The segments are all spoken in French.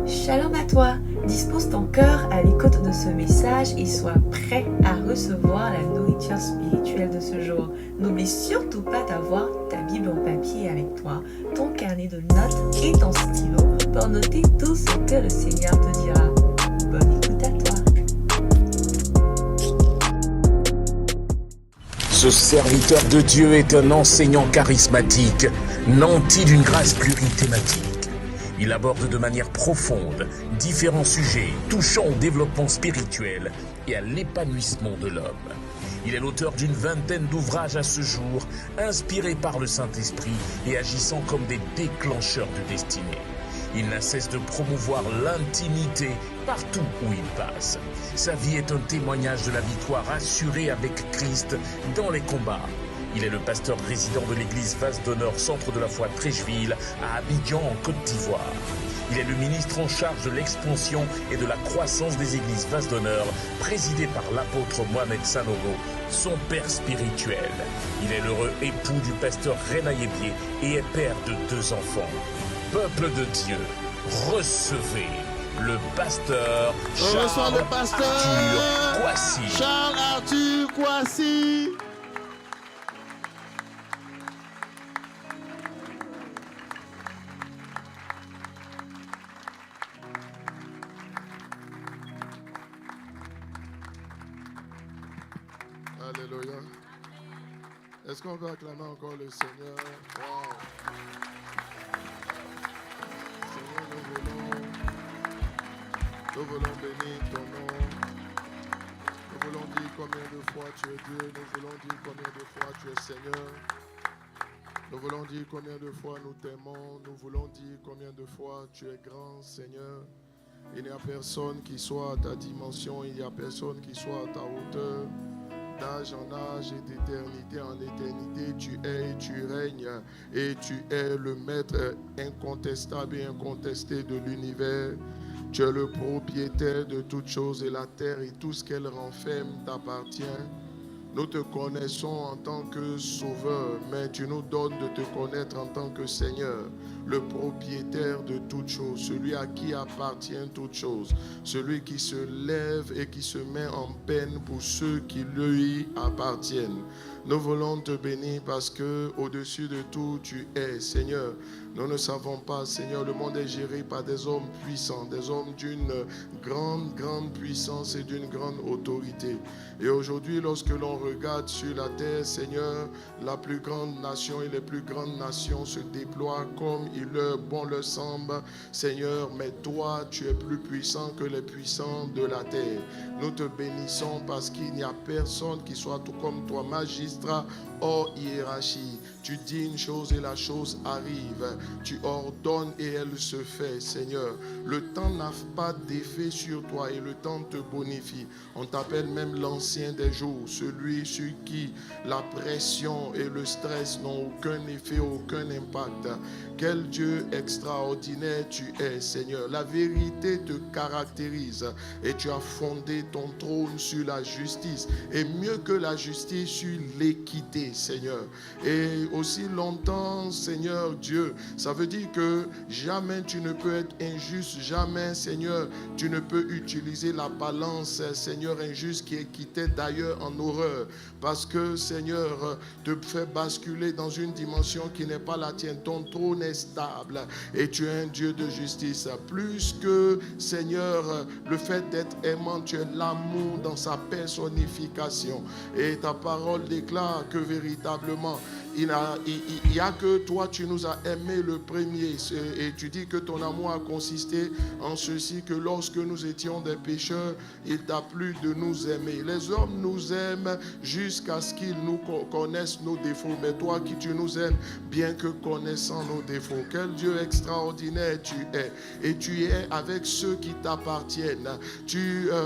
Shalom à toi, dispose ton cœur à l'écoute de ce message et sois prêt à recevoir la nourriture spirituelle de ce jour. N'oublie surtout pas d'avoir ta Bible en papier avec toi, ton carnet de notes et ton stylo pour noter tout ce que le Seigneur te dira. Bonne écoute à toi. Ce serviteur de Dieu est un enseignant charismatique, nanti d'une grâce plurithématique. Il aborde de manière profonde différents sujets touchant au développement spirituel et à l'épanouissement de l'homme. Il est l'auteur d'une vingtaine d'ouvrages à ce jour, inspirés par le Saint-Esprit et agissant comme des déclencheurs de destinée. Il n'a cesse de promouvoir l'intimité partout où il passe. Sa vie est un témoignage de la victoire assurée avec Christ dans les combats. Il est le pasteur résident de l'église Vase d'Honneur, centre de la foi Treichville, à Abidjan, en Côte d'Ivoire. Il est le ministre en charge de l'expansion et de la croissance des églises Vase d'Honneur, présidé par l'apôtre Mohamed Sanogo, son père spirituel. Il est l'heureux époux du pasteur Rena Yebier et est père de 2 enfants. Peuple de Dieu, recevez le pasteur Charles Arthur Kouassi. Charles Arthur Kouassi. Alléluia. Est-ce qu'on peut acclamer encore le Seigneur? Wow. Seigneur, nous voulons bénir ton nom. Nous voulons dire combien de fois tu es Dieu. Nous voulons dire combien de fois tu es Seigneur. Nous voulons dire combien de fois nous t'aimons. Nous voulons dire combien de fois tu es grand, Seigneur. Il n'y a personne qui soit à ta dimension. Il n'y a personne qui soit à ta hauteur. D'âge en âge et d'éternité en éternité, tu es et tu règnes. Et tu es le maître incontestable et incontesté de l'univers. Tu es le propriétaire de toutes choses et la terre et tout ce qu'elle renferme t'appartient. Nous te connaissons en tant que sauveur, mais tu nous donnes de te connaître en tant que Seigneur, le propriétaire de toutes choses, celui à qui appartient toutes choses, celui qui se lève et qui se met en peine pour ceux qui lui appartiennent. Nous voulons te bénir parce que au-dessus de tout, tu es, Seigneur. Nous ne savons pas, Seigneur, le monde est géré par des hommes puissants, des hommes d'une grande puissance et d'une grande autorité. Et aujourd'hui, lorsque l'on regarde sur la terre, Seigneur, la plus grande nation et les plus grandes nations se déploient comme il leur semble, Seigneur, mais toi, tu es plus puissant que les puissants de la terre. Nous te bénissons parce qu'il n'y a personne qui soit tout comme toi, magistrat hors hiérarchie. Tu dis une chose et la chose arrive. Tu ordonnes et elle se fait, Seigneur. Le temps n'a pas d'effet sur toi et le temps te bonifie. On t'appelle même l'ancien des jours, celui sur qui la pression et le stress n'ont aucun effet, aucun impact. Quel Dieu extraordinaire tu es, Seigneur. La vérité te caractérise et tu as fondé ton trône sur la justice et mieux que la justice sur l'équité, Seigneur. Et aussi longtemps, Seigneur Dieu, ça veut dire que jamais tu ne peux être injuste, jamais, Seigneur, tu ne peux utiliser la balance, Seigneur, injuste qui est quitté d'ailleurs en horreur, parce que, Seigneur, te fait basculer dans une dimension qui n'est pas la tienne. Ton trône est stable et tu es un Dieu de justice. Plus que, Seigneur, le fait d'être aimant, tu es l'amour dans sa personnification. Et ta parole déclare que véritablement, il n'y a que toi, tu nous as aimés le premier. Et tu dis que ton amour a consisté en ceci, que lorsque nous étions des pécheurs, il t'a plu de nous aimer. Les hommes nous aiment jusqu'à ce qu'ils nous connaissent nos défauts. Mais toi qui tu nous aimes, bien que connaissant nos défauts. Quel Dieu extraordinaire tu es. Et tu es avec ceux qui t'appartiennent.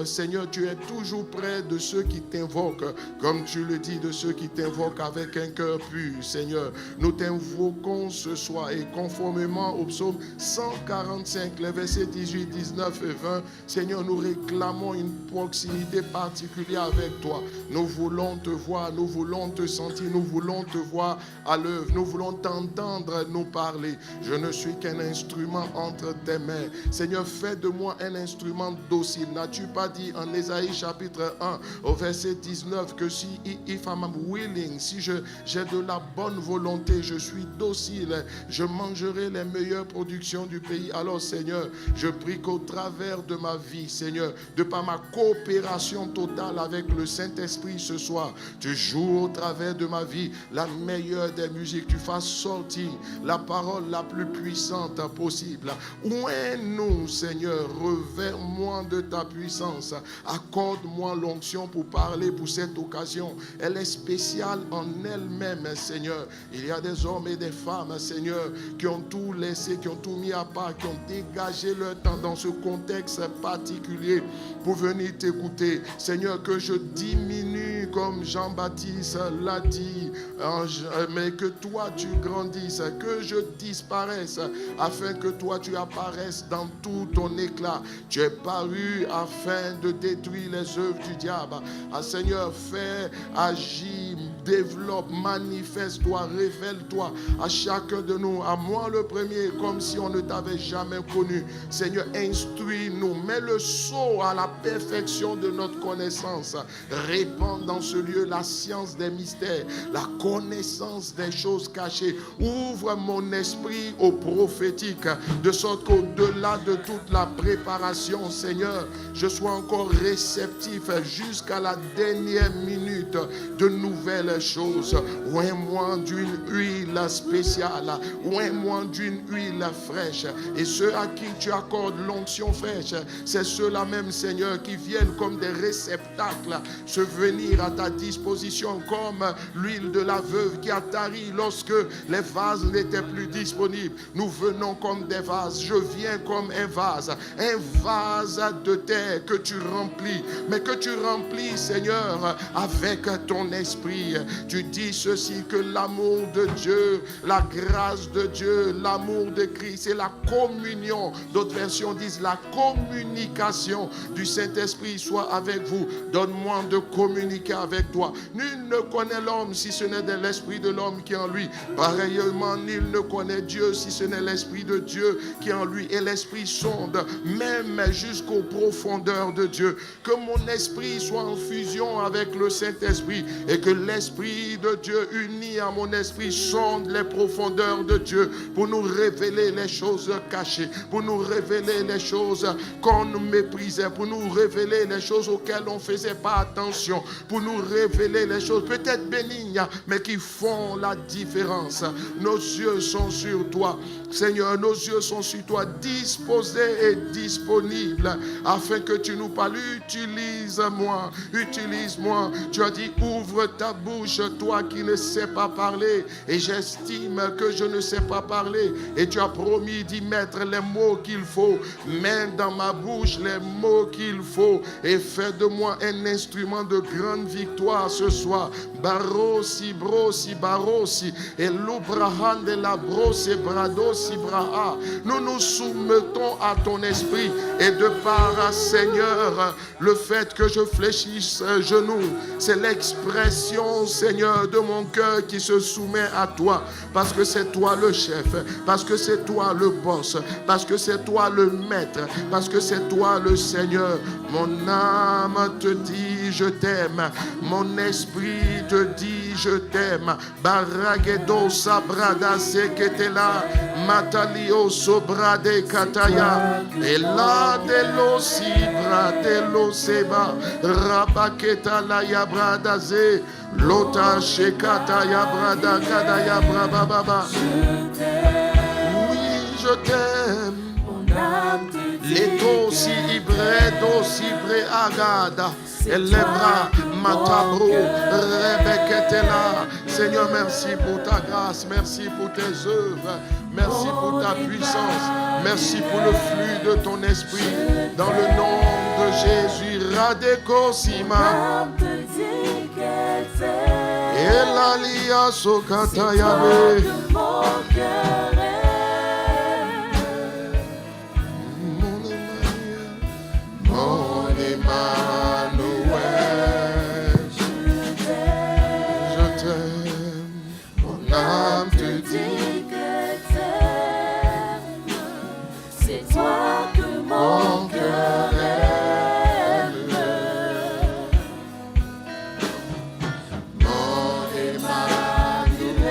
Seigneur, tu es toujours près de ceux qui t'invoquent. Comme tu le dis, de ceux qui t'invoquent avec un cœur pur. salut. Seigneur, nous t'invoquons ce soir et conformément au psaume 145, les versets 18, 19 et 20, Seigneur, nous réclamons une proximité particulière avec toi. Nous voulons te voir, nous voulons te sentir, nous voulons te voir à l'œuvre, nous voulons t'entendre nous parler. Je ne suis qu'un instrument entre tes mains. Seigneur, fais de moi un instrument docile. N'as-tu pas dit en Ésaïe chapitre 1 au verset 19 que si if I'm willing, si j'ai de la bonne volonté, je suis docile, je mangerai les meilleures productions du pays. Alors Seigneur, je prie qu'au travers de ma vie, Seigneur, de par ma coopération totale avec le Saint-Esprit ce soir, tu joues au travers de ma vie la meilleure des musiques, tu fasses sortir la parole la plus puissante possible. Oins-nous, Seigneur, revers-moi de ta puissance, accorde-moi l'onction pour parler pour cette occasion. Elle est spéciale en elle-même, Seigneur. Il y a des hommes et des femmes, Seigneur, qui ont tout laissé, qui ont tout mis à part, qui ont dégagé leur temps dans ce contexte particulier pour venir t'écouter. Seigneur, que je diminue comme Jean-Baptiste l'a dit, mais que toi tu grandisses, que je disparaisse afin que toi tu apparaisses dans tout ton éclat. Tu es paru afin de détruire les œuvres du diable. Seigneur, fais, agis, développe, manifeste-toi, révèle-toi à chacun de nous, à moi le premier, comme si on ne t'avait jamais connu. Seigneur, instruis-nous, mets le sceau à la perfection de notre connaissance. Répands dans ce lieu la science des mystères, la connaissance des choses cachées. Ouvre mon esprit au prophétique, de sorte qu'au-delà de toute la préparation, Seigneur, je sois encore réceptif jusqu'à la dernière minute de nouvelles choses. Oins-moi d'une huile spéciale, oins-moi d'une huile fraîche. Et ceux à qui tu accordes l'onction fraîche, c'est ceux-là même, Seigneur, qui viennent comme des réceptacles se venir à ta disposition, comme l'huile de la veuve qui a tari lorsque les vases n'étaient plus disponibles. Nous venons comme des vases. Je viens comme un vase de terre que tu remplis, mais que tu remplis, Seigneur, avec ton esprit. Tu dis ceci, que l'amour de Dieu, la grâce de Dieu, l'amour de Christ et la communion, d'autres versions disent la communication du Saint-Esprit soit avec vous. Donne-moi de communiquer avec toi. Nul ne connaît l'homme si ce n'est de l'esprit de l'homme qui est en lui. Pareillement, nul ne connaît Dieu si ce n'est l'esprit de Dieu qui est en lui. Et l'esprit sonde même jusqu'aux profondeurs de Dieu. Que mon esprit soit en fusion avec le Saint-Esprit et que l'esprit de Dieu uni à mon esprit sonde les profondeurs de Dieu pour nous révéler les choses cachées, pour nous révéler les choses qu'on méprisait, pour nous révéler les choses auxquelles on ne faisait pas attention, pour nous révéler les choses peut-être bénignes mais qui font la différence. Nos yeux sont sur toi, Seigneur, nos yeux sont sur toi, disposés et disponibles afin que tu nous parles. Utilise-moi, utilise-moi. Tu as dit ouvre ta bouche, toi qui ne sais pas parler, et j'estime que je ne sais pas parler, et tu as promis d'y mettre les mots qu'il faut. Mets dans ma bouche les mots qu'il faut et fais de moi un instrument de grande victoire ce soir. Barosi, brosi, barosi, et l'ubrahan de la brosse bradosi braha. Nous nous soumettons à ton esprit, et de par, Seigneur, le fait que je fléchisse genoux, c'est l'expression, Seigneur, de mon cœur qui se soumet à toi, parce que c'est toi le chef, parce que c'est toi le boss, parce que c'est toi le maître, parce que c'est toi le Seigneur. Mon âme te dit je t'aime, mon esprit te dit je t'aime. Baragedo sabrada seketela matalio sobrade kataya ela de lo sibra de lo seba rabaketa la yabrada ze lota shekata yabrada kadaya brababa. Oui, je t'aime. Leto si ibredo si bre agada elebra matabro rebeketela. Seigneur, merci pour ta grâce, merci pour tes œuvres, merci pour ta puissance, merci pour le flux de ton esprit. Dans le nom de Jésus, Radeko Sima. Elalia Sokata Yabe. que mon cœur aime. Mon Emmanuel, je t'aime, mon âme te dit. Dis que t'aimes. C'est toi que mon cœur aime. Mon Emmanuel.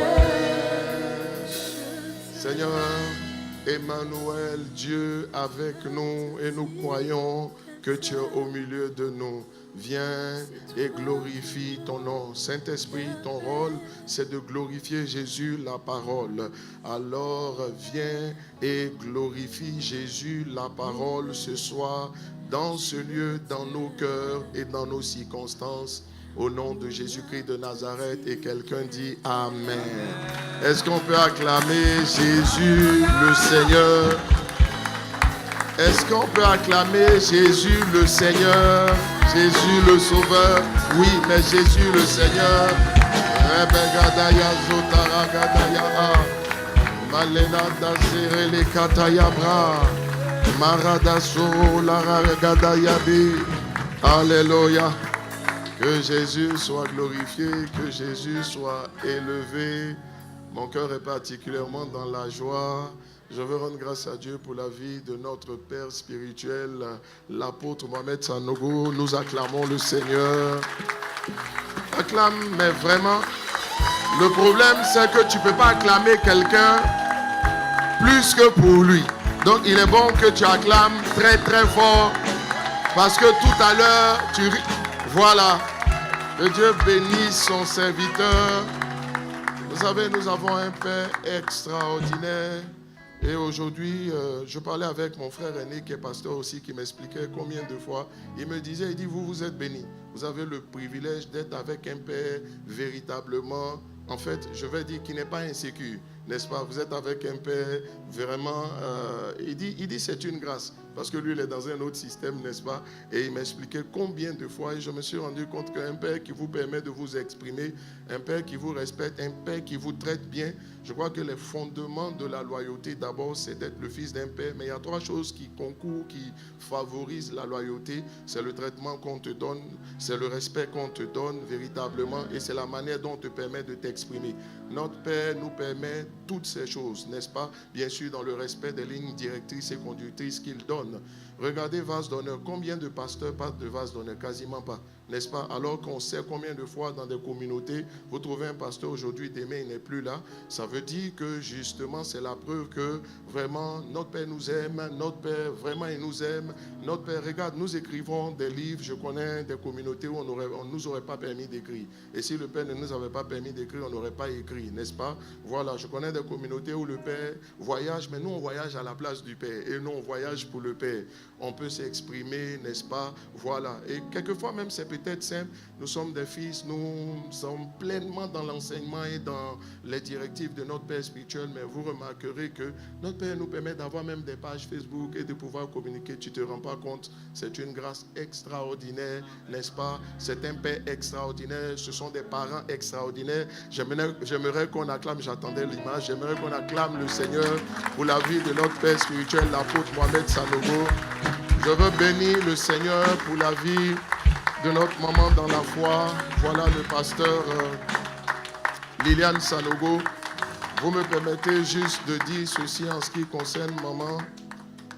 Seigneur, Emmanuel, Dieu avec nous, et nous croyons que tu es au milieu de nous. Viens et glorifie ton nom. Saint-Esprit, ton rôle, c'est de glorifier Jésus, la parole. Alors, viens et glorifie Jésus, la parole, ce soir, dans ce lieu, dans nos cœurs et dans nos circonstances. Au nom de Jésus-Christ de Nazareth, et quelqu'un dit Amen. Est-ce qu'on peut acclamer Jésus le Seigneur? Est-ce qu'on peut acclamer Jésus le Seigneur? Jésus le Sauveur? Oui, mais Jésus le Seigneur. Rebegadaya Zotaragadaya Malena Dasere Katayabra Marada Soro Laragadayabi. Alléluia. Que Jésus soit glorifié, que Jésus soit élevé. Mon cœur est particulièrement dans la joie. Je veux rendre grâce à Dieu pour la vie de notre Père spirituel, l'apôtre Mohamed Sanogo. Nous acclamons le Seigneur. Acclame, mais vraiment, le problème c'est que tu ne peux pas acclamer quelqu'un plus que pour lui. Donc il est bon que tu acclames très très fort, parce que tout à l'heure, voilà, que Dieu bénisse son serviteur. Vous savez, nous avons un Père extraordinaire. Et aujourd'hui, je parlais avec mon frère aîné qui est pasteur aussi, qui m'expliquait combien de fois. Il me disait, il dit, vous êtes bénis. Vous avez le privilège d'être avec un Père véritablement, en fait, je vais dire, qui n'est pas insécure, n'est-ce pas? Vous êtes avec un Père vraiment, il dit c'est une grâce. Parce que lui, il est dans un autre système, n'est-ce pas? Et il m'expliquait combien de fois, et je me suis rendu compte qu'un Père qui vous permet de vous exprimer, un Père qui vous respecte, un Père qui vous traite bien, je crois que les fondements de la loyauté, d'abord, c'est d'être le fils d'un Père. Mais il y a trois choses qui concourent, qui favorisent la loyauté. C'est le traitement qu'on te donne, c'est le respect qu'on te donne véritablement, et c'est la manière dont on te permet de t'exprimer. Notre Père nous permet toutes ces choses, n'est-ce pas? Bien sûr, dans le respect des lignes directrices et conductrices qu'il donne. Regardez vase d'honneur. Combien de pasteurs parlent de vase d'honneur? Quasiment pas, n'est-ce pas? Alors qu'on sait combien de fois dans des communautés, vous trouvez un pasteur aujourd'hui, demain il n'est plus là. Ça veut dire que justement c'est la preuve que vraiment notre Père nous aime, notre Père vraiment il nous aime. Notre Père, regarde, nous écrivons des livres, je connais des communautés où on ne nous aurait pas permis d'écrire. Et si le Père ne nous avait pas permis d'écrire, on n'aurait pas écrit, n'est-ce pas? Voilà, je connais des communautés où le Père voyage, mais nous on voyage à la place du Père et nous on voyage pour le Père. On peut s'exprimer, n'est-ce pas? Voilà. Et quelquefois même c'est peut-être simple, nous sommes des fils, nous sommes pleinement dans l'enseignement et dans les directives de notre Père spirituel, mais vous remarquerez que notre Père nous permet d'avoir même des pages Facebook et de pouvoir communiquer. Tu ne te rends pas compte, c'est une grâce extraordinaire, n'est-ce pas? C'est un Père extraordinaire, ce sont des parents extraordinaires. J'aimerais qu'on acclame, j'attendais l'image, j'aimerais qu'on acclame le Seigneur pour la vie de notre Père spirituel, l'apôtre Mohamed Sanogo. Je veux bénir le Seigneur pour la vie de notre maman dans la foi. Voilà le pasteur Liliane Sanogo. Vous me permettez juste de dire ceci en ce qui concerne maman.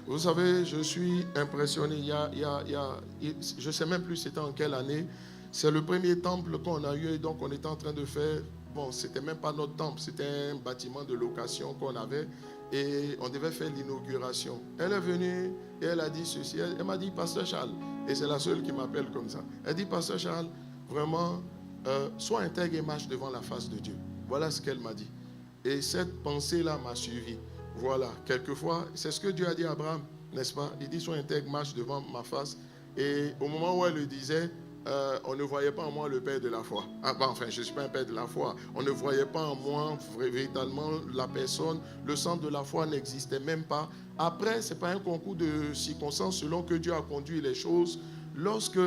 Vous savez, je suis impressionné. Je ne sais même plus c'était en quelle année. C'est le premier temple qu'on a eu et donc on était en train de faire. Bon, c'était même pas notre temple, c'était un bâtiment de location qu'on avait et on devait faire l'inauguration. Elle est venue et elle a dit ceci. Elle m'a dit, Pasteur Charles, et c'est la seule qui m'appelle comme ça. Elle dit, Pasteur Charles, vraiment, sois intègre et marche devant la face de Dieu. Voilà ce qu'elle m'a dit. Et cette pensée-là m'a suivi. Voilà, quelquefois, c'est ce que Dieu a dit à Abraham, n'est-ce pas? Il dit, sois intègre, marche devant ma face. Et au moment où elle le disait, on ne voyait pas en moi le père de la foi. Enfin, je ne suis pas un père de la foi. On ne voyait pas en moi véritablement la personne. Le centre de la foi n'existait même pas. Après, ce n'est pas un concours de circonstances selon que Dieu a conduit les choses. Lorsque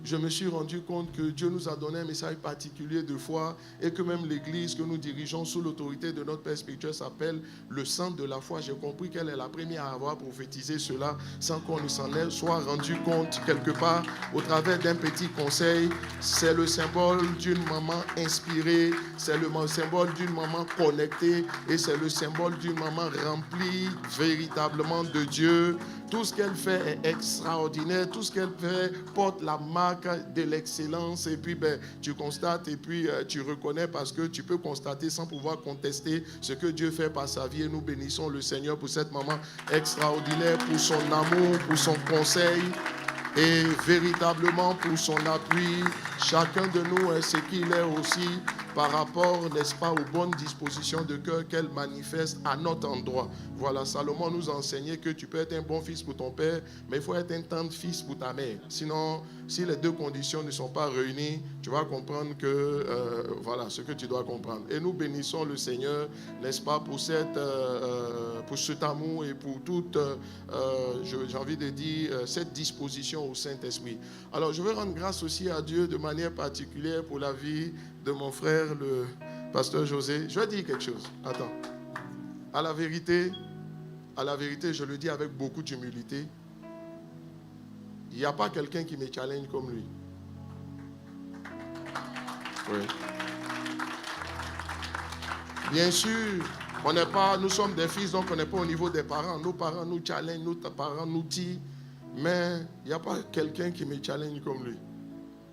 je me suis rendu compte que Dieu nous a donné un message particulier de foi et que même l'église que nous dirigeons sous l'autorité de notre Père spirituel s'appelle le centre de la foi. J'ai compris qu'elle est la première à avoir prophétisé cela sans qu'on ne s'en soit rendu compte quelque part au travers d'un petit conseil. C'est le symbole d'une maman inspirée, c'est le symbole d'une maman connectée et c'est le symbole d'une maman remplie véritablement de Dieu. Tout ce qu'elle fait est extraordinaire, tout ce qu'elle fait porte la marque de l'excellence et puis tu constates et puis tu reconnais parce que tu peux constater sans pouvoir contester ce que Dieu fait par sa vie et nous bénissons le Seigneur pour cette maman extraordinaire, pour son amour, pour son conseil et véritablement pour son appui. Chacun de nous est ce qu'il est aussi par rapport, n'est-ce pas, aux bonnes dispositions de cœur qu'elle manifeste à notre endroit. Voilà, Salomon nous a enseigné que tu peux être un bon fils pour ton père, mais il faut être un tendre fils pour ta mère. Sinon, si les deux conditions ne sont pas réunies, tu vas comprendre que, voilà, ce que tu dois comprendre. Et nous bénissons le Seigneur, n'est-ce pas, pour cet amour et pour toute, j'ai envie de dire, cette disposition au Saint-Esprit. Alors, je veux rendre grâce aussi à Dieu de manière particulière pour la vie de mon frère, le pasteur José. Je vais dire quelque chose. Attends. À la vérité, je le dis avec beaucoup d'humilité, il n'y a pas quelqu'un qui me challenge comme lui. Oui. Bien sûr, nous sommes des fils, donc on n'est pas au niveau des parents. Nos parents nous challengent, nos parents nous tirent, mais il n'y a pas quelqu'un qui me challenge comme lui.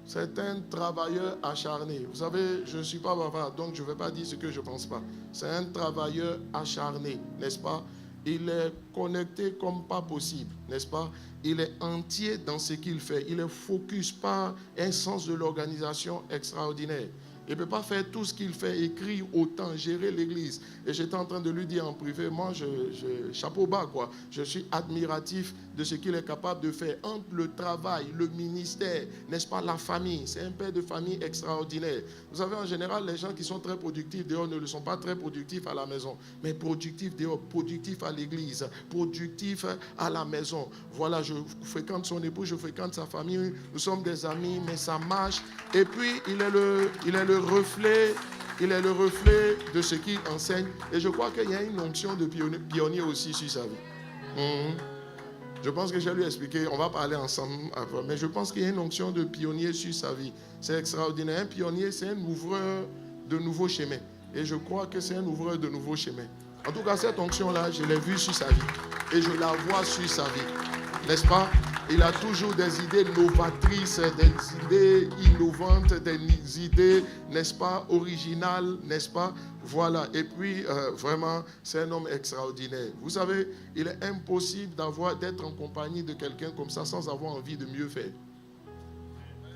C'est un travailleur acharné. Vous savez, je ne suis pas bavard, donc je ne vais pas dire ce que je ne pense pas. C'est un travailleur acharné, n'est-ce pas? Il est connecté comme pas possible, n'est-ce pas? Il est entier dans ce qu'il fait. Il est focus par un sens de l'organisation extraordinaire. Il ne peut pas faire tout ce qu'il fait, écrire autant, gérer l'église. Et j'étais en train de lui dire en privé, moi, chapeau bas, quoi. Je suis admiratif de ce qu'il est capable de faire entre le travail, le ministère, n'est-ce pas, la famille. C'est un père de famille extraordinaire. Vous savez, en général, les gens qui sont très productifs dehors ne le sont pas très productifs à la maison. Mais productifs dehors, productifs à l'église, productifs à la maison. Voilà, je fréquente son époux, je fréquente sa famille. Nous sommes des amis, mais ça marche. Et puis, il est le reflet de ce qu'il enseigne. Et je crois qu'il y a une onction de pionnier aussi sur sa vie. Je pense que je vais lui expliquer, on va parler ensemble après, mais je pense qu'il y a une onction de pionnier sur sa vie. C'est extraordinaire. Un pionnier, c'est un ouvreur de nouveaux chemins. Et je crois que c'est un ouvreur de nouveaux chemins. En tout cas, cette onction-là, je l'ai vue sur sa vie. Et je la vois sur sa vie. N'est-ce pas? Il a toujours des idées novatrices, des idées innovantes, des idées, n'est-ce pas, originales, n'est-ce pas? Voilà. Et puis, vraiment, c'est un homme extraordinaire. Vous savez, il est impossible d'être en compagnie de quelqu'un comme ça sans avoir envie de mieux faire.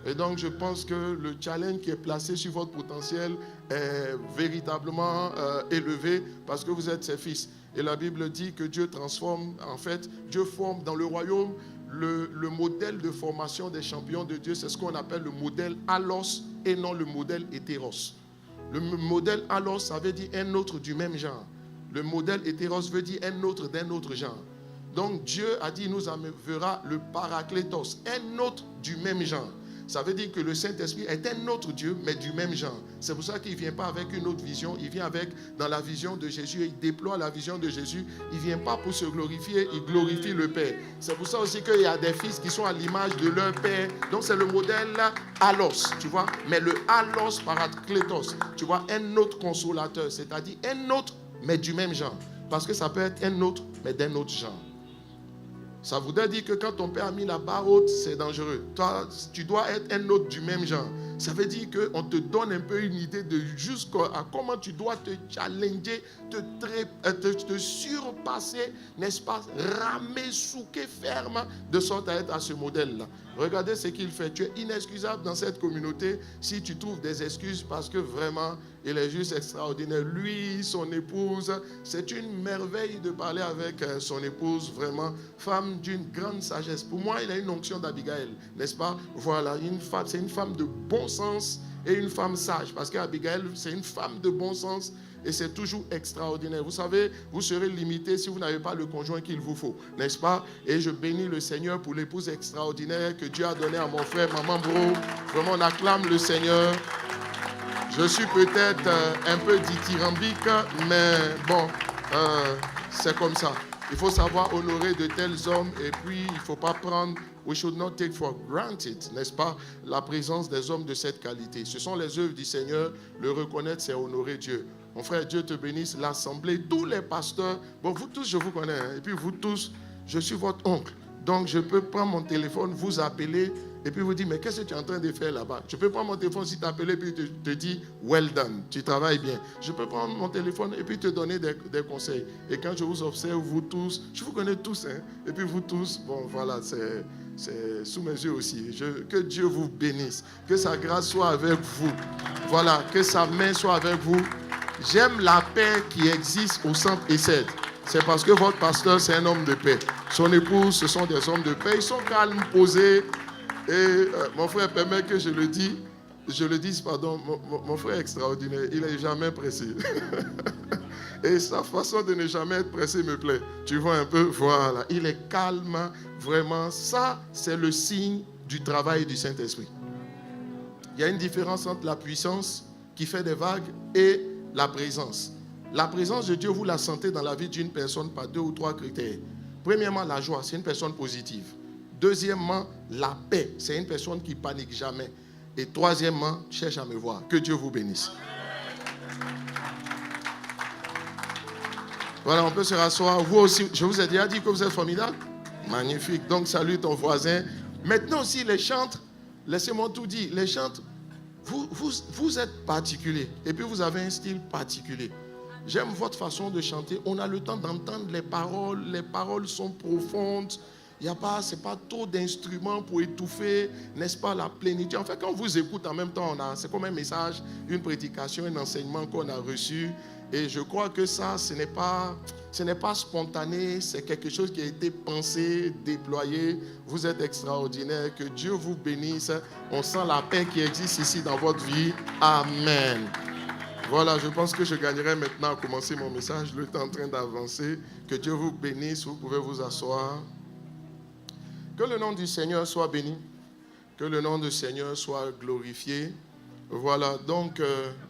Et donc, je pense que le challenge qui est placé sur votre potentiel est véritablement élevé parce que vous êtes ses fils. Et la Bible dit que Dieu transforme, en fait, Dieu forme dans le royaume. Le modèle de formation des champions de Dieu, c'est ce qu'on appelle le modèle allos et non le modèle hétéros. Le modèle allos, ça veut dire un autre du même genre. Le modèle hétéros veut dire un autre d'un autre genre. Donc Dieu a dit, il nous enverra le paraklétos, un autre du même genre. Ça veut dire que le Saint-Esprit est un autre Dieu, mais du même genre. C'est pour ça qu'il ne vient pas avec une autre vision. Il vient dans la vision de Jésus et il déploie la vision de Jésus. Il ne vient pas pour se glorifier, il glorifie le Père. C'est pour ça aussi qu'il y a des fils qui sont à l'image de leur Père. Donc c'est le modèle allos, tu vois. Mais le allos paraklétos, tu vois, un autre consolateur, c'est-à-dire un autre, mais du même genre. Parce que ça peut être un autre, mais d'un autre genre. Ça voudrait dire que quand ton père a mis la barre haute, c'est dangereux. Toi, tu dois être un autre du même genre. Ça veut dire qu'on te donne un peu une idée de jusqu'à comment tu dois te challenger, te surpasser, n'est-ce pas, ramer, souquer ferme, de sorte à être à ce modèle-là. Regardez ce qu'il fait. Tu es inexcusable dans cette communauté si tu trouves des excuses parce que vraiment, il est juste extraordinaire. Lui, son épouse, c'est une merveille de parler avec son épouse, vraiment, femme d'une grande sagesse. Pour moi, il a une onction d'Abigail, n'est-ce pas? Voilà, c'est une femme de bon sens et une femme sage. Parce qu'Abigail, c'est une femme de bon sens et c'est toujours extraordinaire. Vous savez, vous serez limité si vous n'avez pas le conjoint qu'il vous faut, n'est-ce pas? Et je bénis le Seigneur pour l'épouse extraordinaire que Dieu a donnée à mon frère, Maman Bro. Vraiment, on acclame le Seigneur. Je suis peut-être un peu dithyrambique, mais bon, c'est comme ça. Il faut savoir honorer de tels hommes et puis il ne faut pas prendre, we should not take for granted, n'est-ce pas, la présence des hommes de cette qualité. Ce sont les œuvres du Seigneur, le reconnaître, c'est honorer Dieu. Mon frère, Dieu te bénisse, l'assemblée, tous les pasteurs, bon, vous tous, je vous connais, hein, et puis vous tous, je suis votre oncle. Donc, je peux prendre mon téléphone, vous appeler, et puis vous dire, mais qu'est-ce que tu es en train de faire là-bas? Je peux prendre mon téléphone si tu appelles, et puis te dire, well done, tu travailles bien. Je peux prendre mon téléphone et puis te donner des conseils. Et quand je vous observe, vous tous, je vous connais tous, hein, et puis vous tous, bon, voilà, c'est sous mes yeux aussi. Que Dieu vous bénisse, que sa grâce soit avec vous. Voilà, que sa main soit avec vous. J'aime la paix qui existe au centre ESSED. C'est parce que votre pasteur, c'est un homme de paix. Son épouse, ce sont des hommes de paix. Ils sont calmes, posés. Et mon frère permet que je le dise, pardon, mon frère est extraordinaire. Il n'est jamais pressé. Et sa façon de ne jamais être pressé me plaît. Tu vois un peu, voilà. Il est calme, vraiment. Ça, c'est le signe du travail du Saint-Esprit. Il y a une différence entre la puissance qui fait des vagues et la présence. La présence de Dieu, vous la sentez dans la vie d'une personne par 2 ou 3 critères. Premièrement, la joie, c'est une personne positive. Deuxièmement, la paix, c'est une personne qui ne panique jamais. Et troisièmement, cherche à me voir. Que Dieu vous bénisse. Voilà, on peut se rasseoir. Vous aussi, je vous ai déjà dit que vous êtes formidable. Magnifique. Donc, salue ton voisin. Maintenant aussi, les chantres, laissez-moi tout dire, les chantres, vous êtes particulier. Et puis, vous avez un style particulier. J'aime votre façon de chanter. On a le temps d'entendre les paroles. Les paroles sont profondes. Il n'y a pas, c'est pas trop d'instruments pour étouffer, n'est-ce pas, la plénitude. En fait, quand on vous écoute en même temps, c'est comme un message, une prédication, un enseignement qu'on a reçu. Et je crois que ça, ce n'est pas spontané, c'est quelque chose qui a été pensé, déployé. Vous êtes extraordinaire. Que Dieu vous bénisse. On sent la paix qui existe ici dans votre vie. Amen. Voilà, je pense que je gagnerai maintenant à commencer mon message. Le temps est en train d'avancer. Que Dieu vous bénisse. Vous pouvez vous asseoir. Que le nom du Seigneur soit béni. Que le nom du Seigneur soit glorifié. Voilà, donc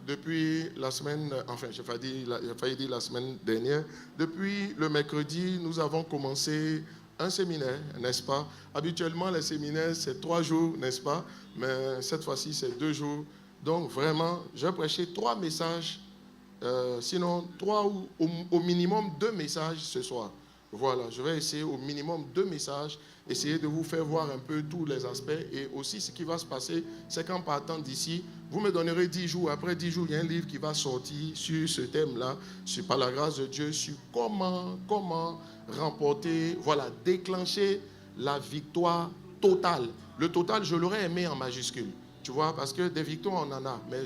depuis la semaine, enfin j'ai failli dire la semaine dernière, depuis le mercredi, nous avons commencé un séminaire, n'est-ce pas? Habituellement, les séminaires, c'est 3 jours, n'est-ce pas? Mais cette fois-ci, c'est 2 jours. Donc vraiment, j'ai prêché 3 messages, sinon 3 ou au minimum 2 messages ce soir. Voilà, je vais essayer au minimum 2 messages, essayer de vous faire voir un peu tous les aspects. Et aussi, ce qui va se passer, c'est qu'en partant d'ici, vous me donnerez 10 jours. Après 10 jours, il y a un livre qui va sortir sur ce thème-là, par la grâce de Dieu, sur comment remporter, voilà, déclencher la victoire totale. Le total, je l'aurais aimé en majuscule. Tu vois, parce que des victoires, on en a. Mais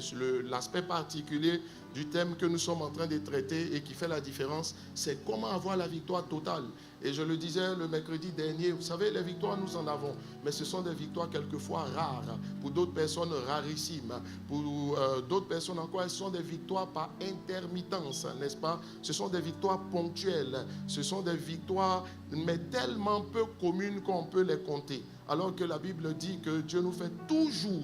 l'aspect particulier du thème que nous sommes en train de traiter et qui fait la différence, c'est comment avoir la victoire totale. Et je le disais le mercredi dernier, vous savez, les victoires, nous en avons. Mais ce sont des victoires quelquefois rares. Pour d'autres personnes, rarissimes. Pour d'autres personnes encore, elles sont des victoires par intermittence, n'est-ce pas? Ce sont des victoires ponctuelles. Ce sont des victoires, mais tellement peu communes qu'on peut les compter. Alors que la Bible dit que Dieu nous fait toujours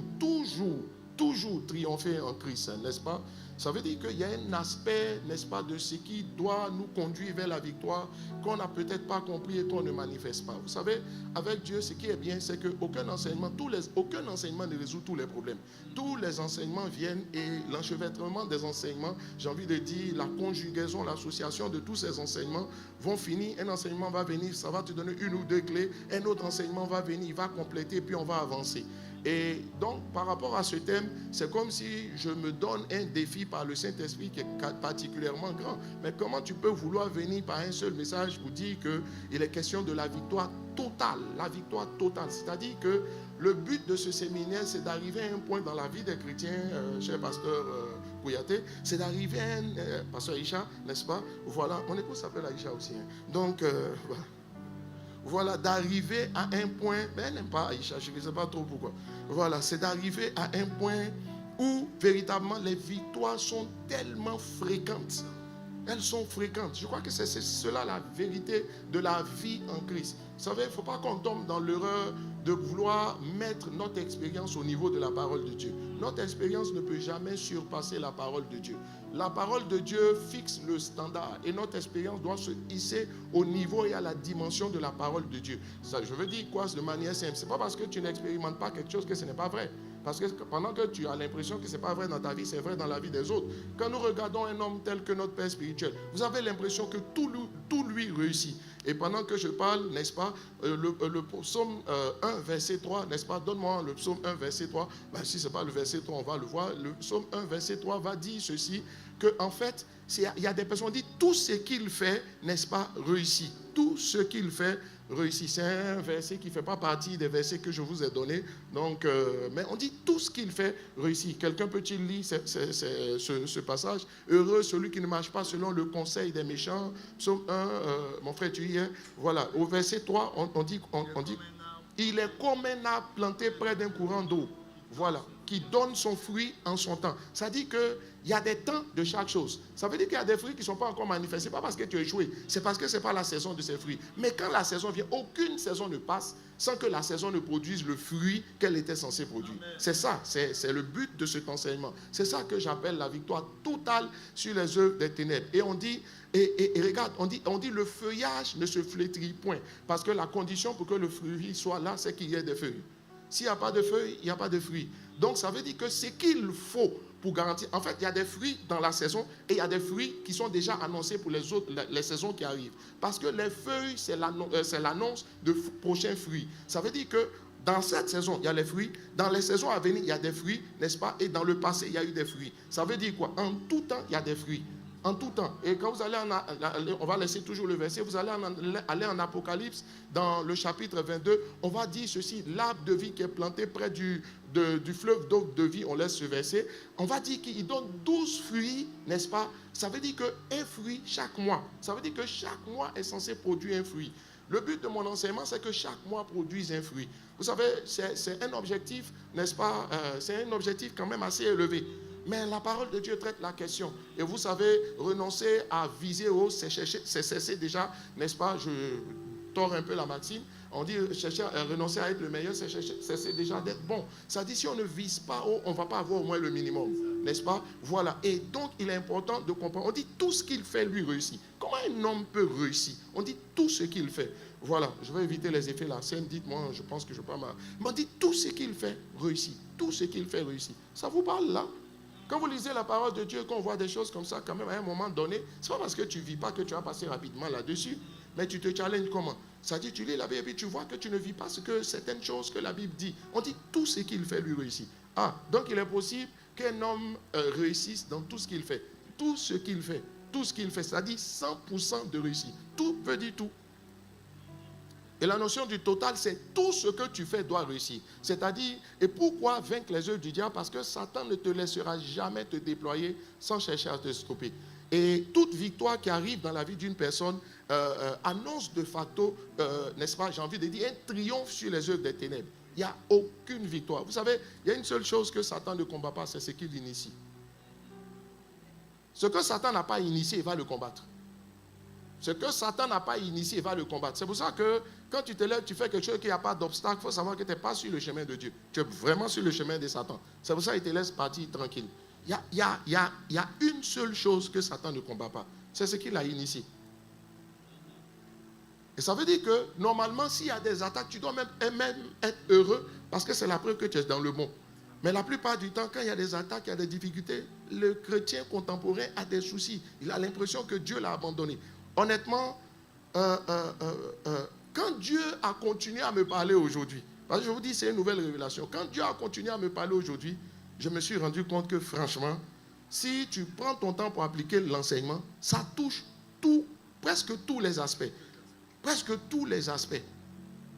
triompher en Christ, n'est-ce pas? Ça veut dire qu'il y a un aspect, n'est-ce pas, de ce qui doit nous conduire vers la victoire qu'on n'a peut-être pas compris et qu'on ne manifeste pas. Vous savez, avec Dieu, ce qui est bien, c'est qu'aucun enseignement ne résout tous les problèmes. Tous les enseignements viennent et l'enchevêtrement des enseignements, j'ai envie de dire, la conjugaison, l'association de tous ces enseignements vont finir. Un enseignement va venir, ça va te donner 1 ou 2 clés. Un autre enseignement va venir, il va compléter, puis on va avancer. Et donc, par rapport à ce thème, c'est comme si je me donne un défi par le Saint-Esprit qui est particulièrement grand. Mais comment tu peux vouloir venir par un seul message pour dire qu'il est question de la victoire totale? La victoire totale. C'est-à-dire que le but de ce séminaire, c'est d'arriver à un point dans la vie des chrétiens, cher pasteur Kouyaté, c'est d'arriver à un... pasteur Aïcha, n'est-ce pas? Voilà, mon épouse s'appelle Aïcha aussi. Hein. Donc, voilà. Voilà, d'arriver à un point, mais elle n'aime pas Aïcha, je ne sais pas trop pourquoi. Voilà, c'est d'arriver à un point où véritablement les victoires sont tellement fréquentes. Elles sont fréquentes. Je crois que c'est cela la vérité de la vie en Christ. Vous savez, il ne faut pas qu'on tombe dans l'erreur de vouloir mettre notre expérience au niveau de la parole de Dieu. Notre expérience ne peut jamais surpasser la parole de Dieu. La parole de Dieu fixe le standard et notre expérience doit se hisser au niveau et à la dimension de la parole de Dieu. Ça, je veux dire quoi de manière simple. Ce n'est pas parce que tu n'expérimentes pas quelque chose que ce n'est pas vrai. Parce que pendant que tu as l'impression que ce n'est pas vrai dans ta vie, c'est vrai dans la vie des autres. Quand nous regardons un homme tel que notre Père spirituel, vous avez l'impression que tout lui réussit. Et pendant que je parle, n'est-ce pas, le psaume 1, verset 3, n'est-ce pas, donne-moi le psaume 1, verset 3. Ben, si ce n'est pas le verset 3, on va le voir. Le psaume 1, verset 3 va dire ceci, qu'en fait, il y a des personnes qui disent tout ce qu'il fait, n'est-ce pas, réussit. Tout ce qu'il fait réussit. C'est un verset qui ne fait pas partie des versets que je vous ai donnés. Donc, mais on dit tout ce qu'il fait réussit. Quelqu'un peut-il lire ce passage? Heureux celui qui ne marche pas selon le conseil des méchants. Psaume 1, mon frère, tu y es. Voilà, au verset 3, on dit, il est comme un arbre planté près d'un courant d'eau. Voilà, qui donne son fruit en son temps. Ça dit qu'il y a des temps de chaque chose. Ça veut dire qu'il y a des fruits qui ne sont pas encore manifestés. Ce n'est pas parce que tu as échoué, c'est parce que ce n'est pas la saison de ces fruits. Mais quand la saison vient, aucune saison ne passe sans que la saison ne produise le fruit qu'elle était censée produire. C'est ça, c'est le but de cet enseignement. C'est ça que j'appelle la victoire totale sur les œuvres des ténèbres. Et on dit, et regarde, on dit le feuillage ne se flétrit point. Parce que la condition pour que le fruit soit là, c'est qu'il y ait des feuilles. S'il n'y a pas de feuilles, il n'y a pas de fruits. Donc, ça veut dire que ce qu'il faut pour garantir... En fait, il y a des fruits dans la saison et il y a des fruits qui sont déjà annoncés pour les saisons qui arrivent. Parce que les feuilles, c'est l'annonce de prochains fruits. Ça veut dire que dans cette saison, il y a les fruits. Dans les saisons à venir, il y a des fruits, n'est-ce pas? Et dans le passé, il y a eu des fruits. Ça veut dire quoi? En tout temps, il y a des fruits. En tout temps. Et quand vous allez on va laisser toujours le verset, vous allez aller en Apocalypse, dans le chapitre 22, on va dire ceci, l'arbre de vie qui est planté près du fleuve d'eau de vie, on laisse ce verset, on va dire qu'il donne 12 fruits, n'est-ce pas? Ça veut dire qu'un fruit chaque mois. Ça veut dire que chaque mois est censé produire un fruit. Le but de mon enseignement, c'est que chaque mois produise un fruit. Vous savez, c'est un objectif, n'est-ce pas? C'est un objectif quand même assez élevé. Mais la parole de Dieu traite la question. Et vous savez, renoncer à viser haut, c'est cesser déjà, n'est-ce pas? Je tords un peu la maxime. On dit renoncer à être le meilleur, c'est cesser déjà d'être bon. Ça dit, si on ne vise pas haut, on ne va pas avoir au moins le minimum. N'est-ce pas? Voilà. Et donc, il est important de comprendre. On dit tout ce qu'il fait, lui réussit. Comment un homme peut réussir? On dit tout ce qu'il fait. Voilà. Je vais éviter les effets la scène. Dites-moi, je pense que je ne peux pas. Mais on dit tout ce qu'il fait, réussit. Tout ce qu'il fait, réussit. Ça vous parle là? Quand vous lisez la parole de Dieu, qu'on voit des choses comme ça, quand même, à un moment donné, ce n'est pas parce que tu ne vis pas que tu vas passer rapidement là-dessus, mais tu te challenges comment? Ça dit, tu lis la Bible et puis tu vois que tu ne vis pas ce que certaines choses que la Bible dit. On dit tout ce qu'il fait lui réussit. Ah, donc il est possible qu'un homme réussisse dans tout ce qu'il fait. Tout ce qu'il fait. Tout ce qu'il fait, ça dit 100% de réussite. Tout veut dire tout. Et la notion du total, c'est tout ce que tu fais doit réussir. C'est-à-dire, et pourquoi vaincre les œuvres du diable? Parce que Satan ne te laissera jamais te déployer sans chercher à te stopper. Et toute victoire qui arrive dans la vie d'une personne annonce de facto, n'est-ce pas, j'ai envie de dire, un triomphe sur les œuvres des ténèbres. Il n'y a aucune victoire. Vous savez, il y a une seule chose que Satan ne combat pas, c'est ce qu'il initie. Ce que Satan n'a pas initié, il va le combattre. Ce que Satan n'a pas initié, il va le combattre. C'est pour ça que quand tu te lèves, tu fais quelque chose qu'il n'y a pas d'obstacle, il faut savoir que tu n'es pas sur le chemin de Dieu. Tu es vraiment sur le chemin de Satan. C'est pour ça qu'il te laisse partir tranquille. Il y a une seule chose que Satan ne combat pas. C'est ce qu'il a initié. Et ça veut dire que normalement, s'il y a des attaques, tu dois même être heureux parce que c'est la preuve que tu es dans le bon. Mais la plupart du temps, quand il y a des attaques, il y a des difficultés, le chrétien contemporain a des soucis. Il a l'impression que Dieu l'a abandonné. Honnêtement, quand Dieu a continué à me parler aujourd'hui, parce que je vous dis, c'est une nouvelle révélation, quand Dieu a continué à me parler aujourd'hui, je me suis rendu compte que franchement, si tu prends ton temps pour appliquer l'enseignement, ça touche presque tous les aspects. Presque tous les aspects.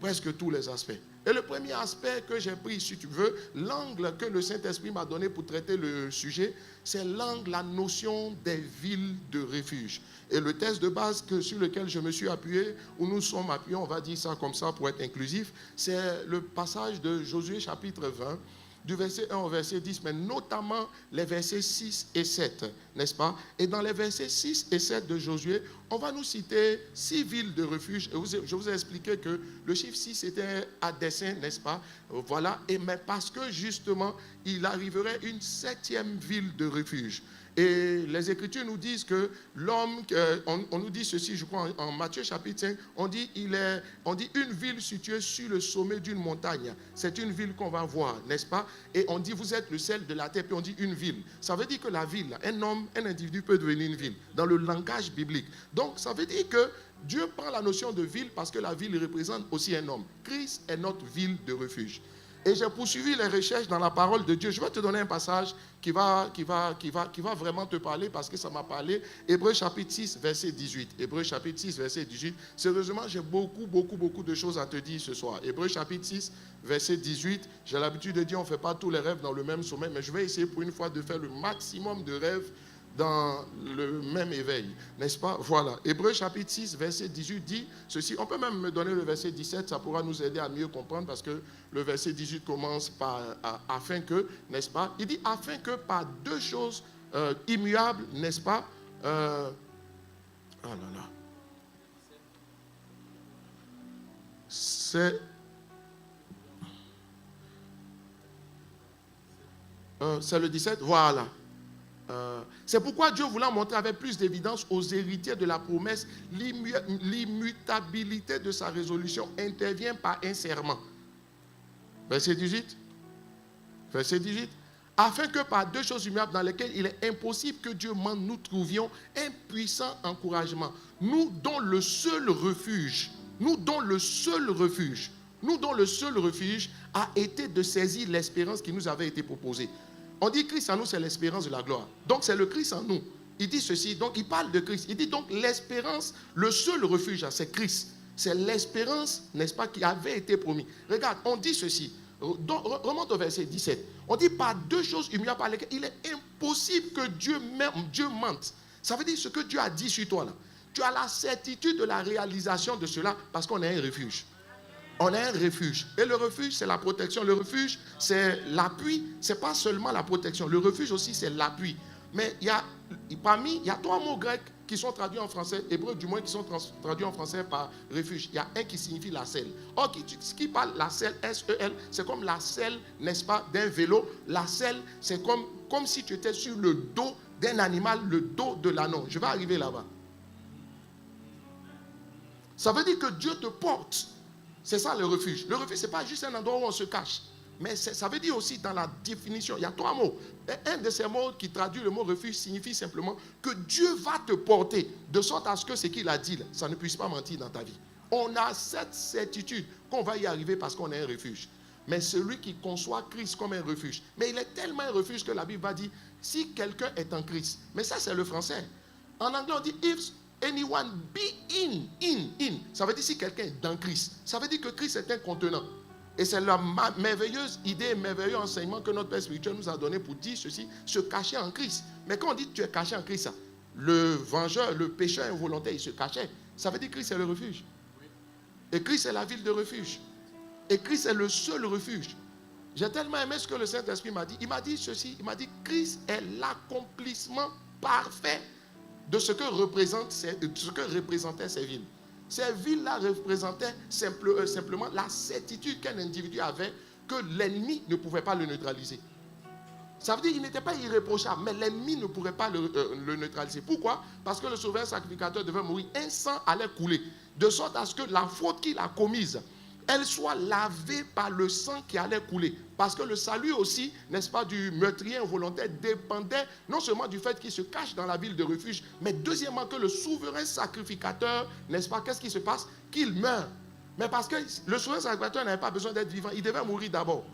Presque tous les aspects. Et le premier aspect que j'ai pris, si tu veux, l'angle que le Saint-Esprit m'a donné pour traiter le sujet, c'est l'angle, la notion des villes de refuge. Et le texte de base sur lequel je me suis appuyé, où nous sommes appuyés, on va dire ça comme ça pour être inclusif, c'est le passage de Josué chapitre 20, du verset 1 au verset 10, mais notamment les versets 6 et 7, n'est-ce pas? Et dans les versets 6 et 7 de Josué, on va nous citer 6 villes de refuge. Et je vous ai expliqué que le chiffre 6 était à dessein, n'est-ce pas? Voilà, mais parce que justement, il arriverait une 7e ville de refuge. Et les Écritures nous disent que l'homme, on nous dit ceci, je crois, en Matthieu chapitre 5, on dit une ville située sur le sommet d'une montagne. C'est une ville qu'on va voir, n'est-ce pas? Et on dit, vous êtes le sel de la terre, puis on dit une ville. Ça veut dire que la ville, un homme, un individu peut devenir une ville, dans le langage biblique. Donc, ça veut dire que Dieu prend la notion de ville parce que la ville représente aussi un homme. Christ est notre ville de refuge. Et j'ai poursuivi les recherches dans la parole de Dieu. Je vais te donner un passage qui va vraiment te parler parce que ça m'a parlé. Hébreux chapitre 6, verset 18. Hébreux chapitre 6, verset 18. Sérieusement, j'ai beaucoup de choses à te dire ce soir. Hébreux chapitre 6, verset 18. J'ai l'habitude de dire on ne fait pas tous les rêves dans le même sommeil, mais je vais essayer pour une fois de faire le maximum de rêves dans le même éveil, n'est-ce pas? Voilà. Hébreux chapitre 6, verset 18 dit ceci. On peut même me donner le verset 17, ça pourra nous aider à mieux comprendre parce que le verset 18 commence par afin que, n'est-ce pas? Il dit afin que par 2 choses immuables, n'est-ce pas? Oh là là. C'est le 17, voilà. C'est pourquoi Dieu voulant montrer avec plus d'évidence aux héritiers de la promesse l'immutabilité de sa résolution intervient par un serment. Verset 18. Verset 18. Afin que par 2 choses immuables dans lesquelles il est impossible que Dieu mente, nous trouvions un puissant encouragement. Nous dont le seul refuge a été de saisir l'espérance qui nous avait été proposée. On dit Christ en nous, c'est l'espérance de la gloire. Donc c'est le Christ en nous. Il dit ceci, donc il parle de Christ. Il dit donc l'espérance, le seul refuge, c'est Christ. C'est l'espérance, n'est-ce pas, qui avait été promis. Regarde, on dit ceci. Remonte au verset 17. On dit par 2 choses immuables par lesquelles il est impossible que Dieu mente. Ça veut dire ce que Dieu a dit sur toi là. Tu as la certitude de la réalisation de cela parce qu'on est un refuge. On est un refuge. Et le refuge, c'est la protection. Le refuge, c'est l'appui. Ce n'est pas seulement la protection. Le refuge aussi, c'est l'appui. Mais il y a 3 mots grecs qui sont traduits en français, hébreux du moins, qui sont traduits en français par refuge. Il y a un qui signifie la selle. Or, qui parle la selle, S-E-L, c'est comme la selle, n'est-ce pas, d'un vélo. La selle, c'est comme si tu étais sur le dos d'un animal, le dos de l'ânon. Je vais arriver là-bas. Ça veut dire que Dieu te porte. C'est ça le refuge. Le refuge, ce n'est pas juste un endroit où on se cache. Mais ça veut dire aussi dans la définition, il y a 3 mots. Et un de ces mots qui traduit le mot refuge signifie simplement que Dieu va te porter de sorte à ce que ce qu'il a dit, là, ça ne puisse pas mentir dans ta vie. On a cette certitude qu'on va y arriver parce qu'on est un refuge. Mais celui qui conçoit Christ comme un refuge, mais il est tellement un refuge que la Bible va dire, si quelqu'un est en Christ, mais ça c'est le français. En anglais on dit, if anyone be in. Ça veut dire si quelqu'un est dans Christ. Ça veut dire que Christ est un contenant. Et c'est la merveilleuse idée, merveilleux enseignement que notre Père spirituel nous a donné pour dire ceci, se cacher en Christ. Mais quand on dit tu es caché en Christ, ça, le vengeur, le pécheur involontaire, il se cachait. Ça veut dire que Christ est le refuge. Et Christ est la ville de refuge. Et Christ est le seul refuge. J'ai tellement aimé ce que le Saint-Esprit m'a dit. Il m'a dit ceci, il m'a dit Christ est l'accomplissement parfait de ce que représentaient ces villes. Ces villes-là représentaient simplement la certitude qu'un individu avait que l'ennemi ne pouvait pas le neutraliser. Ça veut dire qu'il n'était pas irréprochable, mais l'ennemi ne pourrait pas le neutraliser. Pourquoi? Parce que le souverain sacrificateur devait mourir. Un sang allait couler, de sorte à ce que la faute qu'il a commise, elle soit lavée par le sang qui allait couler. Parce que le salut aussi, n'est-ce pas, du meurtrier involontaire dépendait non seulement du fait qu'il se cache dans la ville de refuge, mais deuxièmement que le souverain sacrificateur, n'est-ce pas, qu'est-ce qui se passe? Qu'il meurt. Mais parce que le souverain sacrificateur n'avait pas besoin d'être vivant, il devait mourir d'abord.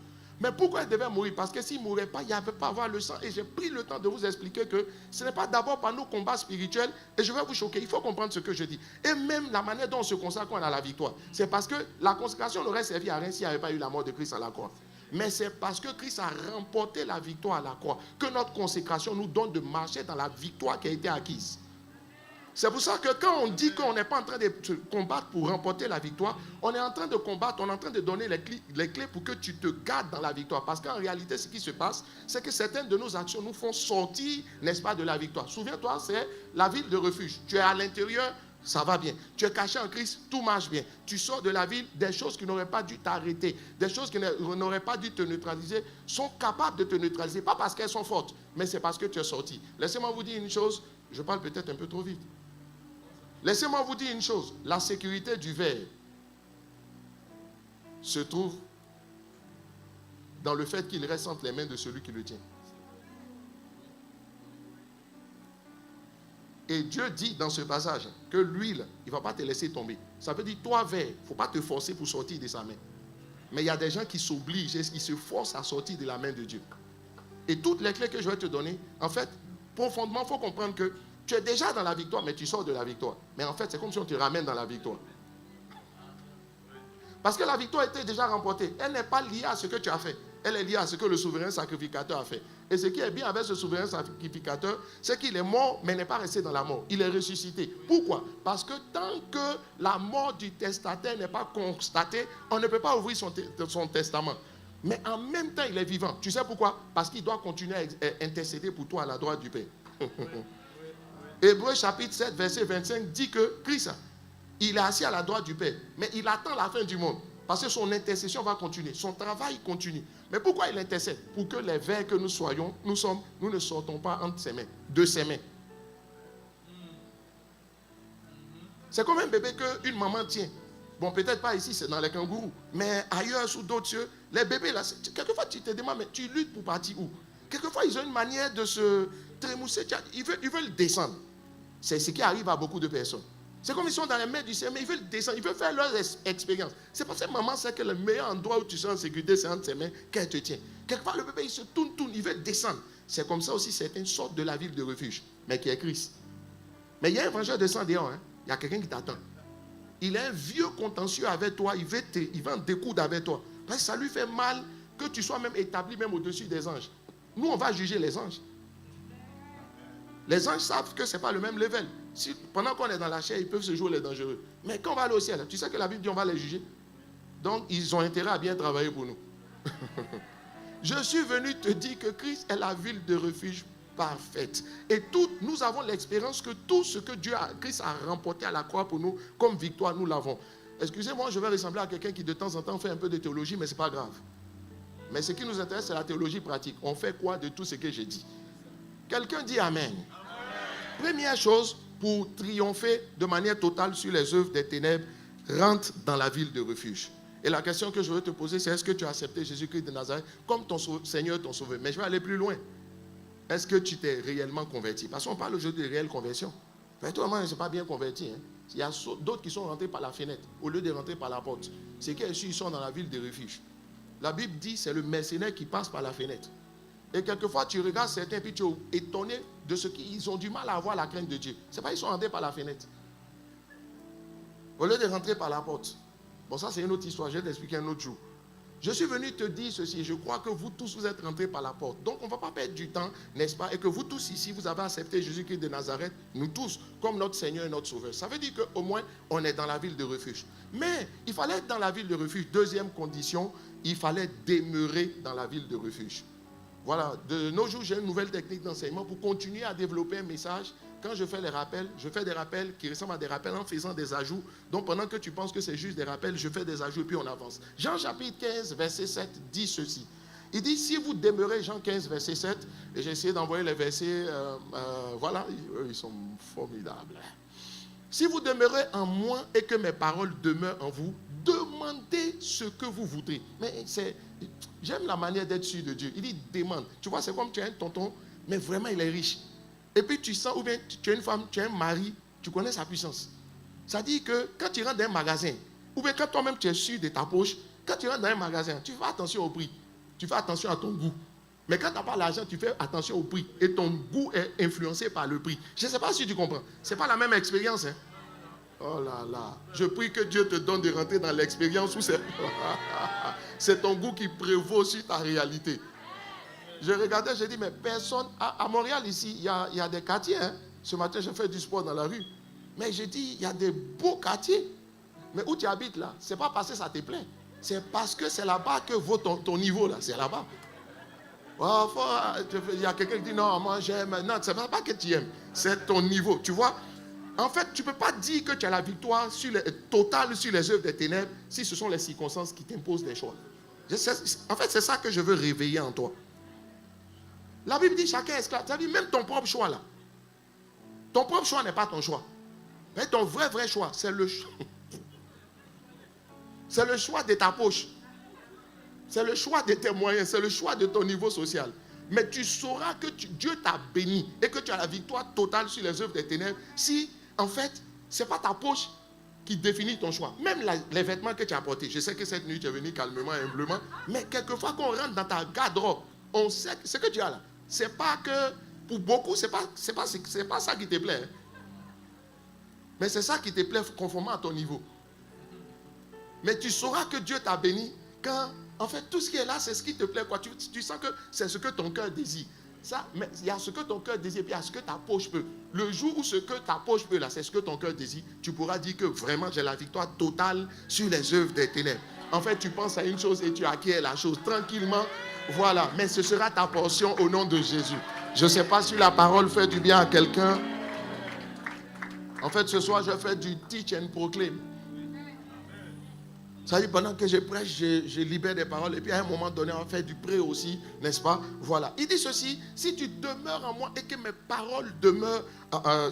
Mais pourquoi il devait mourir? Parce que s'il ne mourait pas, il n'y avait pas à avoir le sang. Et j'ai pris le temps de vous expliquer que ce n'est pas d'abord par nos combats spirituels. Et je vais vous choquer, il faut comprendre ce que je dis. Et même la manière dont on se consacre quand on a la victoire. C'est parce que la consécration n'aurait servi à rien s'il n'y avait pas eu la mort de Christ à la croix. Mais c'est parce que Christ a remporté la victoire à la croix que notre consécration nous donne de marcher dans la victoire qui a été acquise. C'est pour ça que quand on dit qu'on n'est pas en train de se combattre pour remporter la victoire, on est en train de combattre, on est en train de donner les clés pour que tu te gardes dans la victoire. Parce qu'en réalité, ce qui se passe, c'est que certaines de nos actions nous font sortir, n'est-ce pas, de la victoire. Souviens-toi, c'est la ville de refuge. Tu es à l'intérieur, ça va bien. Tu es caché en Christ, tout marche bien. Tu sors de la ville, des choses qui n'auraient pas dû t'arrêter, des choses qui n'auraient pas dû te neutraliser, sont capables de te neutraliser. Pas parce qu'elles sont fortes, mais c'est parce que tu es sorti. Laissez-moi vous dire une chose, je parle peut-être un peu trop vite. Laissez-moi vous dire une chose, la sécurité du verre se trouve dans le fait qu'il reste entre les mains de celui qui le tient. Et Dieu dit dans ce passage que l'huile, il ne va pas te laisser tomber. Ça veut dire, toi verre, il ne faut pas te forcer pour sortir de sa main. Mais il y a des gens qui s'obligent et qui se forcent à sortir de la main de Dieu. Et toutes les clés que je vais te donner, en fait, profondément, il faut comprendre que tu es déjà dans la victoire, mais tu sors de la victoire. Mais en fait, c'est comme si on te ramène dans la victoire. Parce que la victoire était déjà remportée. Elle n'est pas liée à ce que tu as fait. Elle est liée à ce que le souverain sacrificateur a fait. Et ce qui est bien avec ce souverain sacrificateur, c'est qu'il est mort, mais n'est pas resté dans la mort. Il est ressuscité. Pourquoi? Parce que tant que la mort du testataire n'est pas constatée, on ne peut pas ouvrir son testament. Mais en même temps, il est vivant. Tu sais pourquoi? Parce qu'il doit continuer à intercéder pour toi à la droite du Père. Hébreux chapitre 7, verset 25 dit que Christ, il est assis à la droite du Père, mais il attend la fin du monde, parce que son intercession va continuer, son travail continue. Mais pourquoi il intercède? Pour que les vers que nous soyons, nous ne sortons pas entre ses mains, de ses mains. C'est comme un bébé qu'une maman tient. Bon, peut-être pas ici, c'est dans les kangourous, mais ailleurs, sous d'autres cieux, les bébés, là, quelquefois tu te demandes, mais tu luttes pour partir où? Quelquefois, ils ont une manière de se trémousser, ils veulent descendre. C'est ce qui arrive à beaucoup de personnes. C'est comme ils sont dans les mains du Seigneur, mais ils veulent descendre, ils veulent faire leur expérience. C'est parce que maman sait que le meilleur endroit où tu seras en sécurité, c'est entre ses mains qu'elle te tient. Quelquefois, le bébé, il se tourne, il veut descendre. C'est comme ça aussi, certaines sortent de la ville de refuge, mais qui est Christ. Mais il y a un vengeur de sang dehors, hein. Il y a quelqu'un qui t'attend. Il a un vieux contentieux avec toi, il va en découdre avec toi. Parce que ça lui fait mal que tu sois même établi même au-dessus des anges. Nous, on va juger les anges. Les anges savent que ce n'est pas le même level. Si, pendant qu'on est dans la chair, ils peuvent se jouer les dangereux. Mais quand on va aller au ciel, tu sais que la Bible dit on va les juger. Donc, ils ont intérêt à bien travailler pour nous. Je suis venu te dire que Christ est la ville de refuge parfaite. Et nous avons l'expérience que tout ce que Christ a remporté à la croix pour nous, comme victoire, nous l'avons. Excusez-moi, je vais ressembler à quelqu'un qui de temps en temps fait un peu de théologie, mais ce n'est pas grave. Mais ce qui nous intéresse, c'est la théologie pratique. On fait quoi de tout ce que j'ai dit? Quelqu'un dit Amen. Amen. Première chose, pour triompher de manière totale sur les œuvres des ténèbres, rentre dans la ville de refuge. Et la question que je veux te poser, c'est est-ce que tu as accepté Jésus-Christ de Nazareth comme ton Seigneur, ton Sauveur? Mais je vais aller plus loin. Est-ce que tu t'es réellement converti? Parce qu'on parle aujourd'hui de réelle conversion. Mais toi, moi, je ne suis pas bien converti. Hein. Il y a d'autres qui sont rentrés par la fenêtre au lieu de rentrer par la porte. C'est qu'ils sont dans la ville de refuge. La Bible dit c'est le mercenaire qui passe par la fenêtre. Et quelquefois, tu regardes certains et tu es étonné de ce qu'ils ont du mal à avoir la crainte de Dieu. Ce n'est pas qu'ils sont rentrés par la fenêtre. Au lieu de rentrer par la porte. Bon, ça, c'est une autre histoire. Je vais t'expliquer un autre jour. Je suis venu te dire ceci. Je crois que vous tous, vous êtes rentrés par la porte. Donc, on ne va pas perdre du temps, n'est-ce pas? Et que vous tous ici, vous avez accepté Jésus-Christ de Nazareth, nous tous, comme notre Seigneur et notre Sauveur. Ça veut dire qu'au moins, on est dans la ville de refuge. Mais, il fallait être dans la ville de refuge. Deuxième condition, il fallait demeurer dans la ville de refuge. Voilà, de nos jours, j'ai une nouvelle technique d'enseignement pour continuer à développer un message. Quand je fais les rappels, je fais des rappels qui ressemblent à des rappels en faisant des ajouts. Donc, pendant que tu penses que c'est juste des rappels, je fais des ajouts et puis on avance. Jean chapitre 15, verset 7 dit ceci. Il dit, si vous demeurez, Jean 15, verset 7, et j'ai essayé d'envoyer les versets, voilà, ils sont formidables. Si vous demeurez en moi et que mes paroles demeurent en vous, demandez ce que vous voudrez. Mais j'aime la manière d'être sûr de Dieu. Il dit demande. Tu vois, c'est comme tu as un tonton, mais vraiment il est riche. Et puis tu sens, ou bien tu as une femme, tu as un mari, tu connais sa puissance. Ça dit que quand tu rentres dans un magasin, ou bien quand toi-même tu es sûr de ta poche, quand tu rentres dans un magasin, tu fais attention au prix. Tu fais attention à ton goût. Mais quand tu n'as pas l'argent, tu fais attention au prix. Et ton goût est influencé par le prix. Je ne sais pas si tu comprends. Ce n'est pas la même expérience. Hein? Oh là là. Je prie que Dieu te donne de rentrer dans l'expérience où c'est ton goût qui prévaut sur ta réalité. Je regardais, j'ai dit, mais personne... À Montréal, ici, il y a des quartiers. Hein? Ce matin, j'ai fait du sport dans la rue. Mais je dis, il y a des beaux quartiers. Mais où tu habites là, c'est pas parce que ça te plaît. C'est parce que c'est là-bas que vaut ton niveau là. C'est là-bas. Il y a quelqu'un qui dit non, moi j'aime. Non, c'est pas que tu aimes. C'est ton niveau. Tu vois, en fait, tu ne peux pas dire que tu as la victoire totale sur les œuvres des ténèbres si ce sont les circonstances qui t'imposent des choix. En fait, c'est ça que je veux réveiller en toi. La Bible dit chacun est esclave. Ça veut dire même ton propre choix là. Ton propre choix n'est pas ton choix. Mais ton vrai choix, c'est le choix. C'est le choix de ta poche. C'est le choix de tes moyens. C'est le choix de ton niveau social. Mais tu sauras que Dieu t'a béni et que tu as la victoire totale sur les œuvres des ténèbres si, en fait, ce n'est pas ta poche qui définit ton choix. Même les vêtements que tu as portés. Je sais que cette nuit, tu es venu calmement et humblement. Mais quelquefois, quand on rentre dans ta garde-robe, on sait que ce que tu as là, c'est pas que, pour beaucoup, c'est pas ça qui te plaît. Hein. Mais c'est ça qui te plaît conformément à ton niveau. Mais tu sauras que Dieu t'a béni quand, en fait, tout ce qui est là, c'est ce qui te plaît. Quoi. Tu sens que c'est ce que ton cœur désire. Ça, mais il y a ce que ton cœur désire, puis il y a ce que ta poche peut. Le jour où ce que ta poche peut, là, c'est ce que ton cœur désire, tu pourras dire que vraiment, j'ai la victoire totale sur les œuvres des ténèbres. En fait, tu penses à une chose et tu acquiers la chose tranquillement. Voilà, mais ce sera ta portion au nom de Jésus. Je ne sais pas si la parole fait du bien à quelqu'un. En fait, ce soir, je fais du teach and proclaim. Ça dit, pendant que je prêche, je libère des paroles. Et puis à un moment donné, on fait du pré aussi, n'est-ce pas? Voilà. Il dit ceci, si tu demeures en moi et que mes paroles demeurent,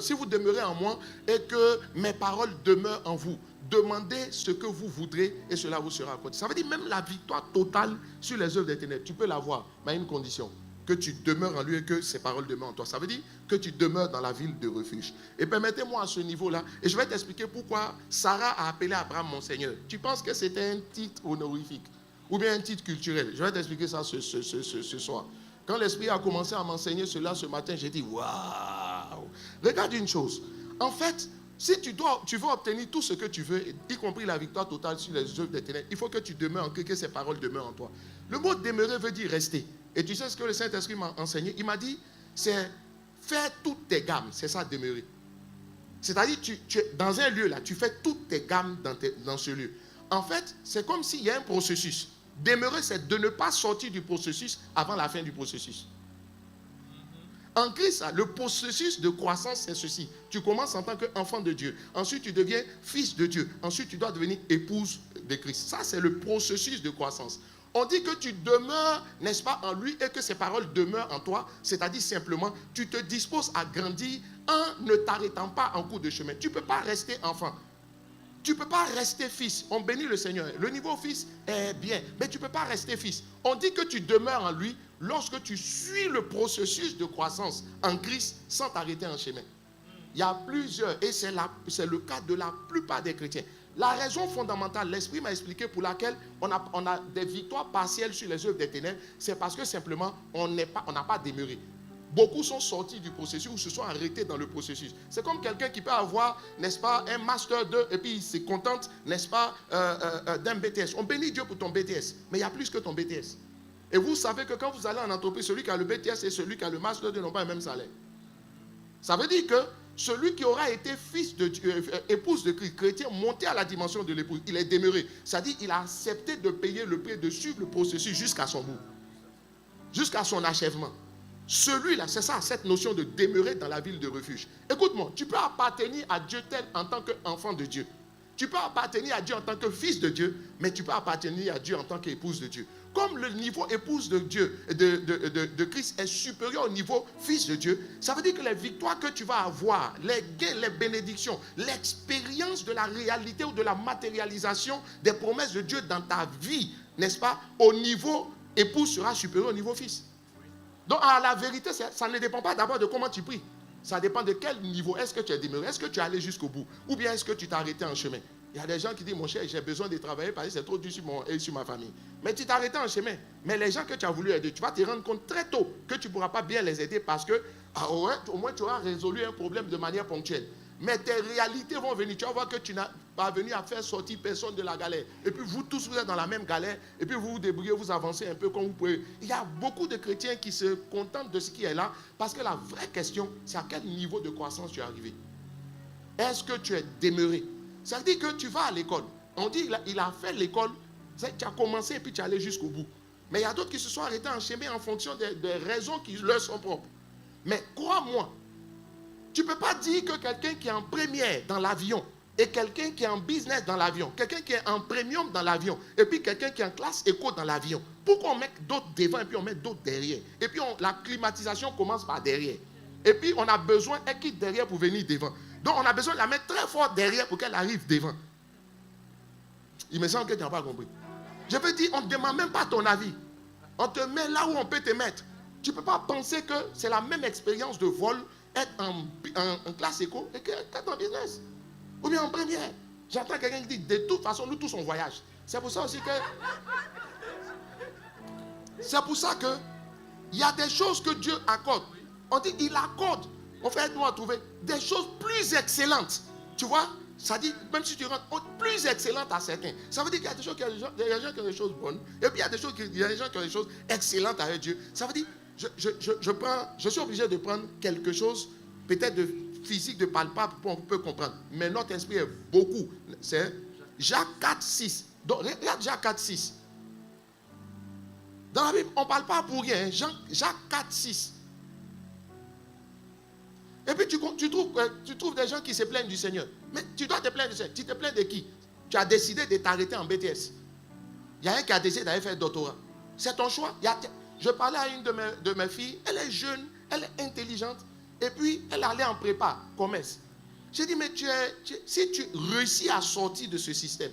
si vous demeurez en moi et que mes paroles demeurent en vous, demandez ce que vous voudrez et cela vous sera accordé. Ça veut dire même la victoire totale sur les œuvres des ténèbres. Tu peux l'avoir, mais à une condition. Que tu demeures en lui et que ses paroles demeurent en toi. Ça veut dire que tu demeures dans la ville de refuge. Et permettez-moi à ce niveau-là, et je vais t'expliquer pourquoi Sarah a appelé Abraham mon Seigneur. Tu penses que c'était un titre honorifique ou bien un titre culturel? Je vais t'expliquer ça ce soir. Quand l'Esprit a commencé à m'enseigner cela ce matin, j'ai dit waouh! Regarde une chose. En fait, si tu veux obtenir tout ce que tu veux, y compris la victoire totale sur les œuvres des ténèbres, il faut que tu demeures en que ces paroles demeurent en toi. Le mot demeurer veut dire rester. Et tu sais ce que le Saint-Esprit m'a enseigné? Il m'a dit, c'est faire toutes tes gammes. C'est ça, demeurer. C'est-à-dire, tu es dans un lieu là, tu fais toutes tes gammes dans ce lieu. En fait, c'est comme s'il y a un processus. Demeurer, c'est de ne pas sortir du processus avant la fin du processus. En Christ, le processus de croissance, c'est ceci. Tu commences en tant qu'enfant de Dieu. Ensuite, tu deviens fils de Dieu. Ensuite, tu dois devenir épouse de Christ. Ça, c'est le processus de croissance. On dit que tu demeures, n'est-ce pas, en lui et que ses paroles demeurent en toi. C'est-à-dire simplement, tu te disposes à grandir en ne t'arrêtant pas en cours de chemin. Tu ne peux pas rester enfant. Tu ne peux pas rester fils. On bénit le Seigneur. Le niveau fils est bien, mais tu ne peux pas rester fils. On dit que tu demeures en lui lorsque tu suis le processus de croissance en Christ sans t'arrêter en chemin. Il y a plusieurs, et c'est le cas de la plupart des chrétiens. La raison fondamentale, l'Esprit m'a expliqué pour laquelle on a des victoires partielles sur les œuvres des ténèbres, c'est parce que simplement on n'a pas demeuré. Beaucoup sont sortis du processus ou se sont arrêtés dans le processus. C'est comme quelqu'un qui peut avoir, n'est-ce pas, un master 2 et puis il se contente, n'est-ce pas, d'un BTS. On bénit Dieu pour ton BTS, mais il y a plus que ton BTS. Et vous savez que quand vous allez en entreprise, celui qui a le BTS et celui qui a le master 2 n'ont pas le même salaire. Ça veut dire que celui qui aura été fils de Dieu, épouse de Christ, chrétien, monté à la dimension de l'épouse, il est demeuré. C'est-à-dire qu'il a accepté de payer le prix, de suivre le processus jusqu'à son bout, jusqu'à son achèvement. Celui-là, c'est ça, cette notion de demeurer dans la ville de refuge. Écoute-moi, tu peux appartenir à Dieu tel en tant qu'enfant de Dieu. Tu peux appartenir à Dieu en tant que fils de Dieu, mais tu peux appartenir à Dieu en tant qu'épouse de Dieu. Comme le niveau épouse de Dieu, de Christ est supérieur au niveau fils de Dieu, ça veut dire que les victoires que tu vas avoir, les gains, les bénédictions, l'expérience de la réalité ou de la matérialisation des promesses de Dieu dans ta vie, n'est-ce pas, au niveau épouse sera supérieur au niveau fils. Donc, à la vérité, ça ne dépend pas d'abord de comment tu pries. Ça dépend de quel niveau. Est-ce que tu es demeuré? Est-ce que tu es allé jusqu'au bout? Ou bien est-ce que tu t'es arrêté en chemin? Il y a des gens qui disent, mon cher, j'ai besoin de travailler parce que c'est trop dur sur ma famille. Mais tu t'es arrêté en chemin. Mais les gens que tu as voulu aider, tu vas te rendre compte très tôt que tu ne pourras pas bien les aider parce que, au moins, tu auras résolu un problème de manière ponctuelle. Mais tes réalités vont venir. Tu vas voir que tu n'as pas venu à faire sortir personne de la galère. Et puis vous tous, vous êtes dans la même galère. Et puis vous vous débrouillez, vous avancez un peu comme vous pouvez. Il y a beaucoup de chrétiens qui se contentent de ce qui est là. Parce que la vraie question, c'est à quel niveau de croissance tu es arrivé. Est-ce que tu es demeuré? Ça veut dire que tu vas à l'école. On dit il a fait l'école, tu as commencé et puis tu es allé jusqu'au bout. Mais il y a d'autres qui se sont arrêtés en chemin en fonction des raisons qui leur sont propres. Mais crois-moi, tu ne peux pas dire que quelqu'un qui est en première dans l'avion et quelqu'un qui est en business dans l'avion, quelqu'un qui est en premium dans l'avion et puis quelqu'un qui est en classe éco dans l'avion, pourquoi on met d'autres devant et puis on met d'autres derrière? Et puis la climatisation commence par derrière. Et puis on a besoin qu'elle quitte derrière pour venir devant. Donc on a besoin de la mettre très fort derrière pour qu'elle arrive devant. Il me semble que tu n'as pas compris. Je veux dire, on ne demande même pas ton avis. On te met là où on peut te mettre. Tu ne peux pas penser que c'est la même expérience de vol être en classe éco et qu'être en business. Ou bien en première. J'entends quelqu'un qui dit, de toute façon, nous tous on voyage. C'est pour ça aussi que... C'est pour ça que il y a des choses que Dieu accorde. On dit, il accorde. On fait nous à trouver des choses plus excellentes. Tu vois? Ça dit, même si tu rentres, plus excellentes à certains. Ça veut dire qu'il y a des choses, il y a des gens qui ont des choses bonnes. Et puis il y a des choses, il y a des gens qui ont des choses excellentes avec Dieu. Ça veut dire, je suis obligé de prendre quelque chose, peut-être de physique, de palpable, pour qu'on peut comprendre. Mais notre esprit est beaucoup. C'est Jacques 4, 6. Donc, regarde Jacques 4, 6. Dans la Bible, on ne parle pas pour rien. Jacques 4, 6. Et puis tu trouves des gens qui se plaignent du Seigneur. Mais tu dois te plaindre du Seigneur. Tu te plains de qui? Tu as décidé de t'arrêter en BTS. Il y a un qui a décidé d'aller faire doctorat. C'est ton choix. Je parlais à une de mes filles. Elle est jeune, elle est intelligente. Et puis, elle allait en prépa, commerce. J'ai dit, mais si tu réussis à sortir de ce système,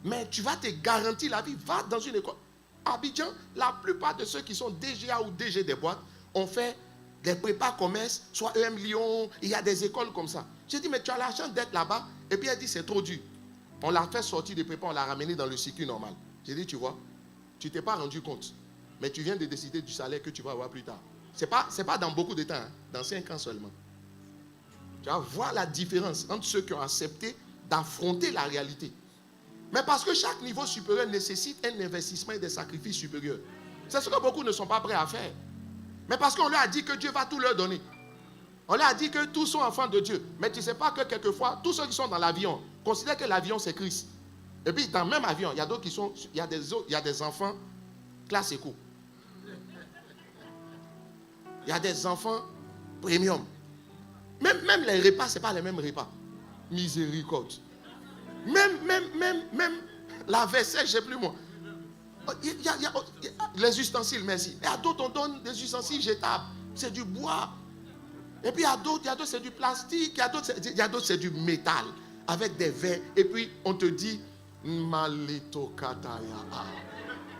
mais tu vas te garantir la vie, va dans une école. À Abidjan, la plupart de ceux qui sont DGA ou DG des boîtes ont fait des prépas commerce, soit EM Lyon, il y a des écoles comme ça. J'ai dit, mais tu as la chance d'être là-bas. Et puis elle dit, c'est trop dur. On l'a fait sortir des prépas, on l'a ramené dans le circuit normal. J'ai dit, tu vois, tu ne t'es pas rendu compte. Mais tu viens de décider du salaire que tu vas avoir plus tard. Ce n'est pas dans beaucoup de temps, hein, dans 5 ans seulement. Tu vas voir la différence entre ceux qui ont accepté d'affronter la réalité. Mais parce que chaque niveau supérieur nécessite un investissement et des sacrifices supérieurs. C'est ce que beaucoup ne sont pas prêts à faire. Mais parce qu'on leur a dit que Dieu va tout leur donner. On leur a dit que tous sont enfants de Dieu. Mais tu ne sais pas que quelquefois, tous ceux qui sont dans l'avion considèrent que l'avion c'est Christ. Et puis dans le même avion, il y a d'autres qui sont, il y a des enfants classe éco. Il y a des enfants premium. Même les repas, ce n'est pas les mêmes repas. Miséricorde. Même la vaisselle, je ne sais plus moi. Il y a les ustensiles, merci. Et à d'autres, on donne des ustensiles jetables. C'est du bois. Et puis il y a d'autres, c'est du plastique. Il y a d'autres, c'est du métal. Avec des verres. Et puis, on te dit, Malito Kataya.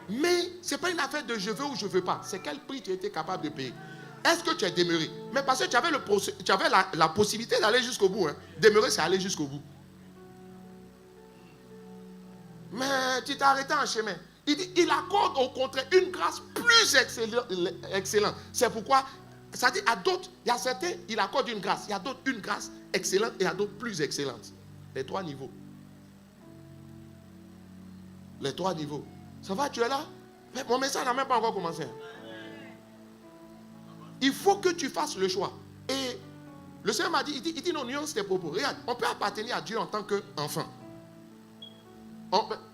Mais ce n'est pas une affaire de je veux ou je ne veux pas. C'est quel prix tu étais capable de payer. Est-ce que tu es demeuré? Mais parce que tu avais la possibilité d'aller jusqu'au bout. Hein. Demeurer, c'est aller jusqu'au bout. Mais tu t'es arrêté en chemin. Il dit, il accorde au contraire une grâce plus excellente. C'est pourquoi, ça dit à d'autres, il y a certains, il accorde une grâce. Il y a d'autres, une grâce excellente et il y a d'autres plus excellentes. Les 3 niveaux. Les 3 niveaux. Ça va, tu es là? Mais mon message n'a même pas encore commencé. Il faut que tu fasses le choix. Et le Seigneur m'a dit, il dit non, nuance tes propos. Regarde, on peut appartenir à Dieu en tant qu'enfant.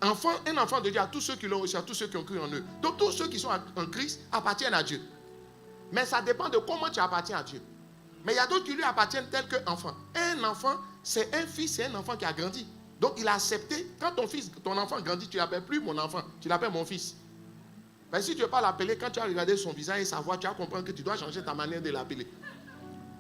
Un enfant de Dieu, à tous ceux qui l'ont reçu, à tous ceux qui ont cru en eux. Donc tous ceux qui sont en Christ appartiennent à Dieu. Mais ça dépend de comment tu appartiens à Dieu. Mais il y a d'autres qui lui appartiennent tels qu'enfants. Un enfant, c'est un fils, c'est un enfant qui a grandi. Donc il a accepté, quand ton enfant grandit, tu ne l'appelles plus mon enfant, tu l'appelles mon fils. Mais si tu ne veux pas l'appeler, quand tu as regardé son visage et sa voix, tu vas comprendre que tu dois changer ta manière de l'appeler.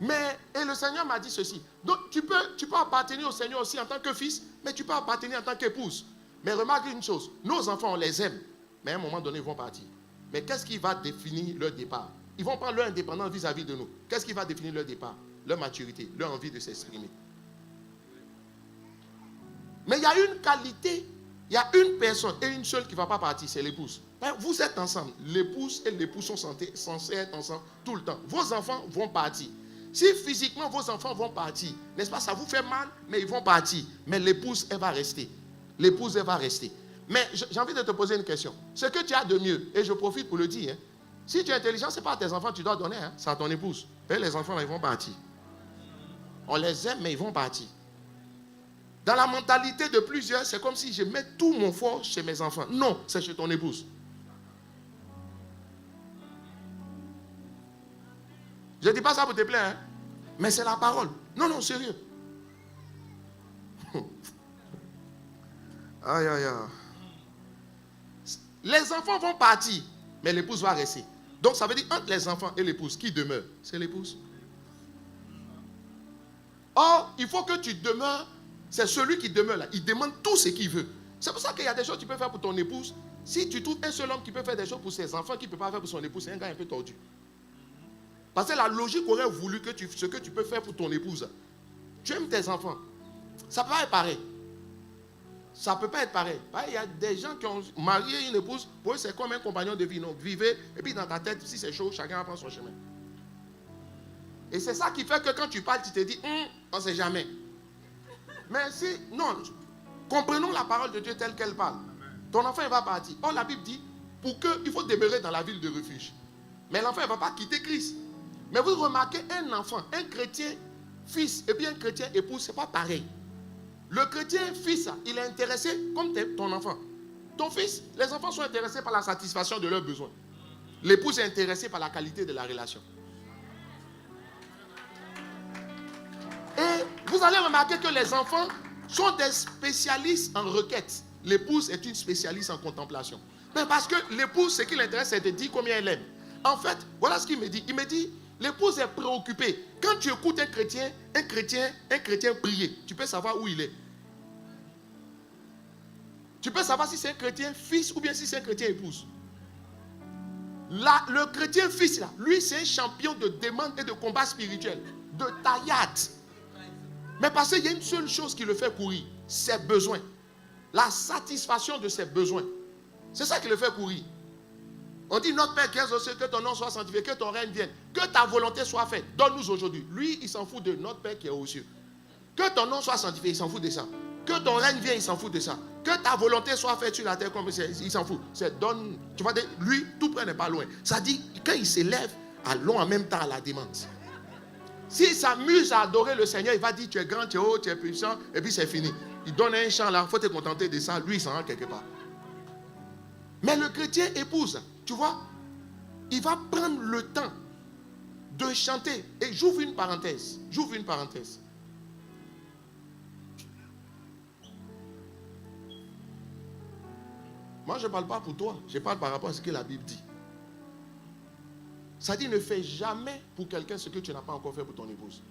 Et le Seigneur m'a dit ceci. Donc tu peux appartenir au Seigneur aussi en tant que fils, mais tu peux appartenir en tant qu'épouse. Mais remarque une chose, nos enfants, on les aime, mais à un moment donné, ils vont partir. Mais qu'est-ce qui va définir leur départ? Ils vont prendre leur indépendance vis-à-vis de nous. Qu'est-ce qui va définir leur départ? Leur maturité, leur envie de s'exprimer. Mais il y a une qualité, il y a une personne et une seule qui ne va pas partir, c'est l'épouse. Vous êtes ensemble, l'épouse et l'époux sont censés être ensemble tout le temps. Vos enfants vont partir. Si physiquement vos enfants vont partir, n'est-ce pas, ça vous fait mal, mais ils vont partir. Mais l'épouse, elle va rester. L'épouse, elle va rester. Mais j'ai envie de te poser une question. Ce que tu as de mieux, et je profite pour le dire, hein, si tu es intelligent, ce n'est pas à tes enfants que tu dois donner, hein, c'est à ton épouse. Et les enfants, là, ils vont partir. On les aime, mais ils vont partir. Dans la mentalité de plusieurs, c'est comme si je mets tout mon foie chez mes enfants. Non, c'est chez ton épouse. Je ne dis pas ça pour te plaire, hein? Mais c'est la parole. Non, non, sérieux. Aïe, aïe, aïe. Les enfants vont partir, mais l'épouse va rester. Donc ça veut dire entre les enfants et l'épouse, qui demeure? C'est l'épouse. Or, il faut que tu demeures. C'est celui qui demeure là. Il demande tout ce qu'il veut. C'est pour ça qu'il y a des choses que tu peux faire pour ton épouse. Si tu trouves un seul homme qui peut faire des choses pour ses enfants, qui ne peut pas faire pour son épouse, c'est un gars un peu tordu. Parce que la logique aurait voulu que ce que tu peux faire pour ton épouse, tu aimes tes enfants. Ça ne peut pas être pareil. Ça ne peut pas être pareil. Il y a des gens qui ont marié une épouse, pour eux c'est comme un compagnon de vie. Non, vivez, et puis dans ta tête, si c'est chaud, chacun va prendre son chemin. Et c'est ça qui fait que quand tu parles, tu te dis, on ne sait jamais. Mais si, non, comprenons la parole de Dieu telle qu'elle parle. Ton enfant, il va partir. Or, la Bible dit, il faut demeurer dans la ville de refuge. Mais l'enfant, il ne va pas quitter Christ. Mais vous remarquez, un enfant, un chrétien fils et puis un chrétien épouse, ce n'est pas pareil. Le chrétien fils, il est intéressé comme ton enfant. Ton fils, les enfants sont intéressés par la satisfaction de leurs besoins. L'épouse est intéressée par la qualité de la relation. Et vous allez remarquer que les enfants sont des spécialistes en requête. L'épouse est une spécialiste en contemplation. Mais parce que l'épouse, ce qui l'intéresse, c'est de dire combien elle aime. En fait, voilà ce qu'il me dit. Il me dit, l'épouse est préoccupée. Quand tu écoutes un chrétien prier, tu peux savoir où il est. Tu peux savoir si c'est un chrétien fils ou bien si c'est un chrétien épouse. Là, le chrétien fils, là, lui, c'est un champion de demande et de combat spirituel, de taillade. Mais parce qu'il y a une seule chose qui le fait courir, ses besoins. La satisfaction de ses besoins. C'est ça qui le fait courir. On dit, notre Père qui es aux cieux, que ton nom soit sanctifié, que ton règne vienne, que ta volonté soit faite. Donne-nous aujourd'hui. Lui, il s'en fout de notre Père qui est aux cieux. Que ton nom soit sanctifié, il s'en fout de ça. Que ton règne vienne, il s'en fout de ça. Que ta volonté soit faite sur la terre comme c'est, il s'en fout. C'est donne, tu vois, lui, tout près n'est pas loin. Ça dit, quand il s'élève, allons en même temps à la demande. S'il s'amuse à adorer le Seigneur, il va dire, tu es grand, tu es haut, tu es puissant, et puis c'est fini. Il donne un chant là, il faut te contenter de ça, lui, il s'en rend quelque part. Mais le chrétien épouse, tu vois, il va prendre le temps de chanter. Et j'ouvre une parenthèse. Moi, je ne parle pas pour toi. Je parle par rapport à ce que la Bible dit. Ça dit, ne fais jamais pour quelqu'un ce que tu n'as pas encore fait pour ton épouse.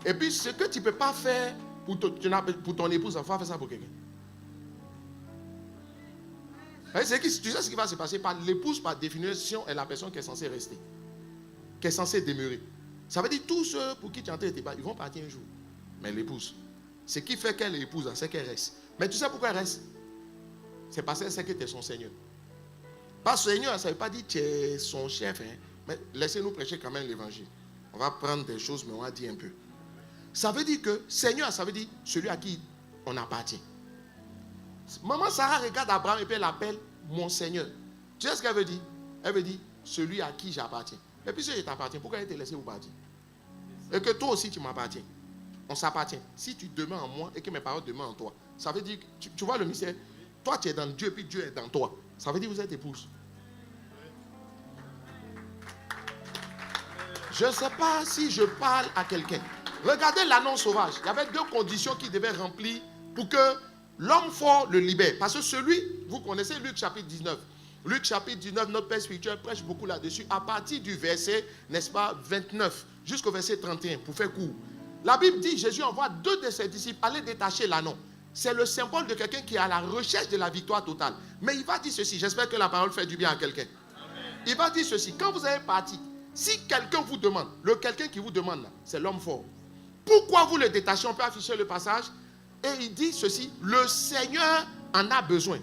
Et puis, ce que tu ne peux pas faire pour ton épouse, il faut faire ça pour quelqu'un. Tu sais ce qui va se passer? L'épouse, par définition, est la personne qui est censée rester, qui est censée demeurer. Ça veut dire tous ceux pour qui tu es en train de te battre, ils vont partir un jour. Mais l'épouse, ce qui fait qu'elle est épouse, c'est qu'elle reste. Mais tu sais pourquoi elle reste? C'est parce qu'elle sait que tu es son Seigneur. Pas Seigneur, ça ne veut pas dire que tu es son chef. Hein? Mais laissez-nous prêcher quand même l'évangile. On va prendre des choses, mais on va dire un peu. Ça veut dire que Seigneur, ça veut dire celui à qui on appartient. Maman Sarah regarde Abraham et puis elle l'appelle mon Seigneur. Tu sais ce qu'elle veut dire? Elle veut dire celui à qui j'appartiens. Et puis si je t'appartiens, pourquoi elle t'a laissé vous partir? Et que toi aussi tu m'appartiens. On s'appartient. Si tu demeures en moi et que mes paroles demeurent en toi, ça veut dire que tu vois le mystère. Toi tu es dans Dieu et puis Dieu est dans toi. Ça veut dire que vous êtes épouse. Je ne sais pas si je parle à quelqu'un. Regardez l'annonce sauvage. Il y avait 2 conditions qui devaient remplir pour que l'homme fort le libère. Parce que celui, vous connaissez Luc chapitre 19. Luc chapitre 19, notre Père spirituel prêche beaucoup là-dessus. À partir du verset, n'est-ce pas, 29 jusqu'au verset 31, pour faire court. La Bible dit, Jésus envoie 2 de ses disciples aller détacher l'ânon. C'est le symbole de quelqu'un qui est à la recherche de la victoire totale. Mais il va dire ceci, j'espère que la parole fait du bien à quelqu'un. Il va dire ceci, quand vous avez parti, si quelqu'un vous demande, le quelqu'un qui vous demande là, c'est l'homme fort. Pourquoi vous le détachez? On peut afficher le passage. Et il dit ceci, le Seigneur en a besoin.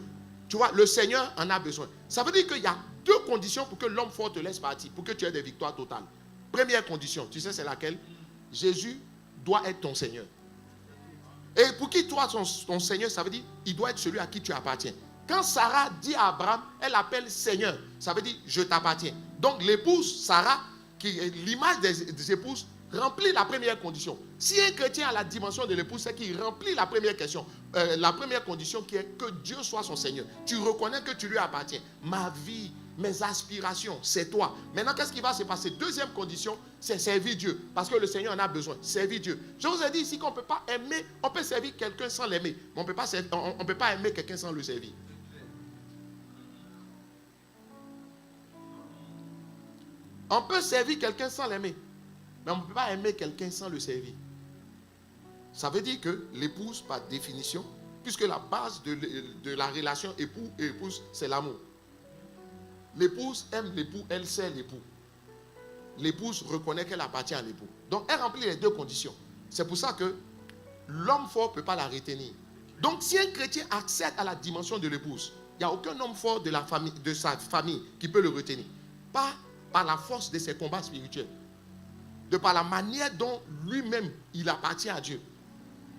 Tu vois, le Seigneur en a besoin. Ça veut dire qu'il y a 2 conditions pour que l'homme fort te laisse partir, pour que tu aies des victoires totales. Première condition, tu sais c'est laquelle? Jésus doit être ton Seigneur. Et pour qui toi, ton Seigneur, ça veut dire, il doit être celui à qui tu appartiens. Quand Sarah dit à Abraham, elle appelle Seigneur, ça veut dire, je t'appartiens. Donc l'épouse, Sarah, l'image des épouses remplit la première condition. Si un chrétien a la dimension de l'épouse, c'est qu'il remplit la première question, la première condition qui est que Dieu soit son Seigneur. Tu reconnais que tu lui appartiens. Ma vie, mes aspirations, c'est toi. Maintenant, qu'est-ce qui va se passer? Deuxième condition, c'est servir Dieu. Parce que le Seigneur en a besoin. Servir Dieu. Je vous ai dit ici qu'on ne peut pas aimer, on peut servir quelqu'un sans l'aimer. Mais on ne peut pas aimer quelqu'un sans le servir. On peut servir quelqu'un sans l'aimer. Mais on ne peut pas aimer quelqu'un sans le servir. Ça veut dire que l'épouse, par définition, puisque la base de la relation époux et épouse, c'est l'amour. L'épouse aime l'époux, elle sert l'époux. L'épouse reconnaît qu'elle appartient à l'époux. Donc, elle remplit les deux conditions. C'est pour ça que l'homme fort ne peut pas la retenir. Donc, si un chrétien accède à la dimension de l'épouse, il n'y a aucun homme fort de sa famille qui peut le retenir. Pas par la force de ses combats spirituels. De par la manière dont lui-même, il appartient à Dieu.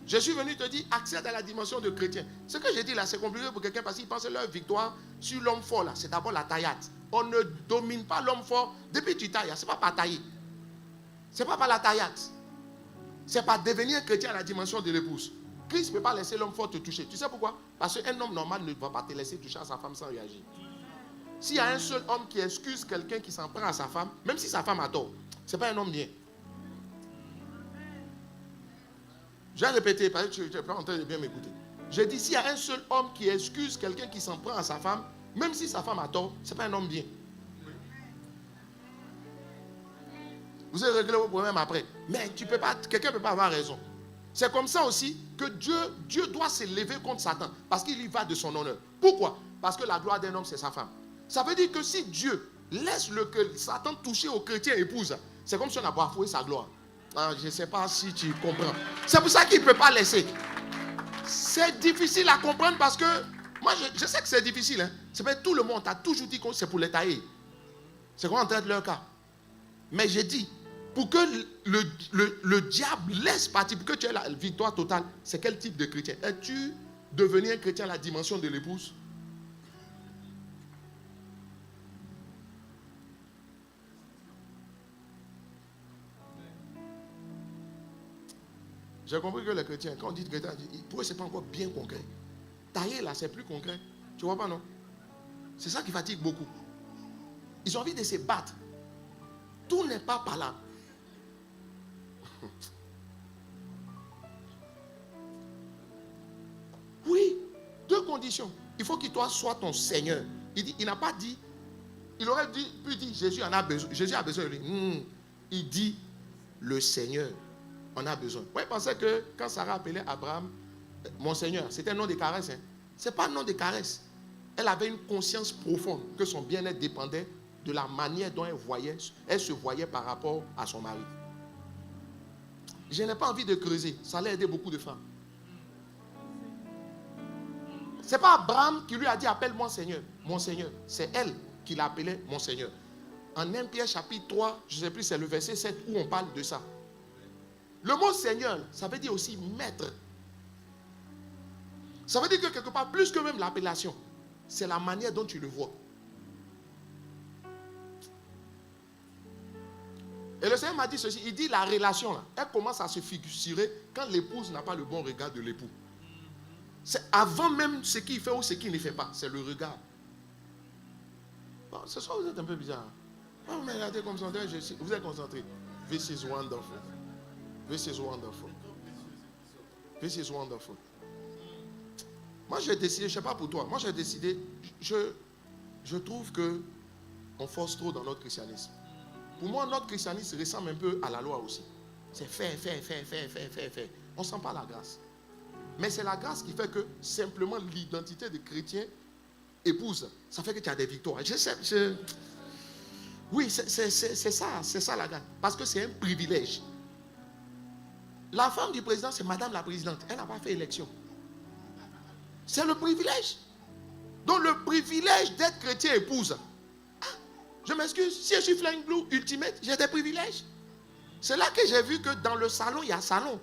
Je suis venu te dire, accède à la dimension de chrétien. Ce que j'ai dit là, c'est compliqué pour quelqu'un parce qu'il pense que leur victoire sur l'homme fort là, c'est d'abord la taillade. On ne domine pas l'homme fort depuis que tu tailles. Ce n'est pas par tailler. Ce n'est pas par la taillade. C'est par devenir chrétien à la dimension de l'épouse. Christ ne peut pas laisser l'homme fort te toucher. Tu sais pourquoi? Parce qu'un homme normal ne va pas te laisser toucher à sa femme sans réagir. S'il y a un seul homme qui excuse quelqu'un qui s'en prend à sa femme, même si sa femme a tort, ce n'est pas un homme bien. Je vais répéter parce que tu n'es pas en train de bien m'écouter. J'ai dit, s'il y a un seul homme qui excuse quelqu'un qui s'en prend à sa femme, même si sa femme a tort, ce n'est pas un homme bien. Vous allez régler vos problèmes après. Mais quelqu'un ne peut pas avoir raison. C'est comme ça aussi que Dieu doit se lever contre Satan parce qu'il y va de son honneur. Pourquoi? Parce que la gloire d'un homme, c'est sa femme. Ça veut dire que si Dieu laisse Satan toucher au chrétien épouse, c'est comme si on a bafoué sa gloire. Ah, je ne sais pas si tu comprends. C'est pour ça qu'il ne peut pas laisser. C'est difficile à comprendre parce que moi, je sais que c'est difficile. Hein. C'est pas tout le monde a toujours dit que c'est pour les tailler. C'est qu'on traite leur cas. Mais j'ai dit, pour que le diable laisse partir, pour que tu aies la victoire totale, c'est quel type de chrétien? Es-tu devenu un chrétien à la dimension de l'épouse? J'ai compris que les chrétiens, quand on dit chrétien, pour eux, ce n'est pas encore bien concret. Tailler là, c'est plus concret. Tu vois pas, non? C'est ça qui fatigue beaucoup. Ils ont envie de se battre. Tout n'est pas par là. Oui, deux conditions. Il faut qu'il soit ton Seigneur. Il n'a pas dit, il aurait pu dire Jésus en a besoin. Jésus a besoin de lui. Il dit le Seigneur en a besoin. Vous pensez que quand Sarah appelait Abraham, mon Seigneur, c'était un nom de caresse. Hein? Ce n'est pas un nom de caresse. Elle avait une conscience profonde que son bien-être dépendait de la manière dont elle se voyait par rapport à son mari. Je n'ai pas envie de creuser. Ça allait aider beaucoup de femmes. Ce n'est pas Abraham qui lui a dit appelle-moi Seigneur. Mon Seigneur. C'est elle qui l'appelait mon Seigneur. En 1 Pierre chapitre 3, je ne sais plus, c'est le verset 7 où on parle de ça. Le mot Seigneur, ça veut dire aussi maître. Ça veut dire que quelque part, plus que même l'appellation, c'est la manière dont tu le vois. Et le Seigneur m'a dit ceci, il dit la relation, là, elle commence à se figurer quand l'épouse n'a pas le bon regard de l'époux. C'est avant même ce qu'il fait ou ce qu'il ne fait pas, c'est le regard. Bon, ce soir vous êtes un peu bizarre. Vous me regardez comme ça, vous êtes concentré. This is wonderful. This is wonderful. This is wonderful. Moi j'ai décidé, je ne sais pas pour toi, moi j'ai décidé, je trouve que on force trop dans notre christianisme. Pour moi, notre christianisme ressemble un peu à la loi aussi. C'est faire. On ne sent pas la grâce. Mais c'est la grâce qui fait que simplement l'identité de chrétien épouse, ça fait que tu as des victoires. Oui, c'est ça la grâce. Parce que c'est un privilège. La femme du président, c'est madame la présidente. Elle n'a pas fait élection. C'est le privilège. Donc le privilège d'être chrétien épouse. Je m'excuse, si je suis Flying Blue Ultimate, j'ai des privilèges. C'est là que j'ai vu que dans le salon, il y a salon.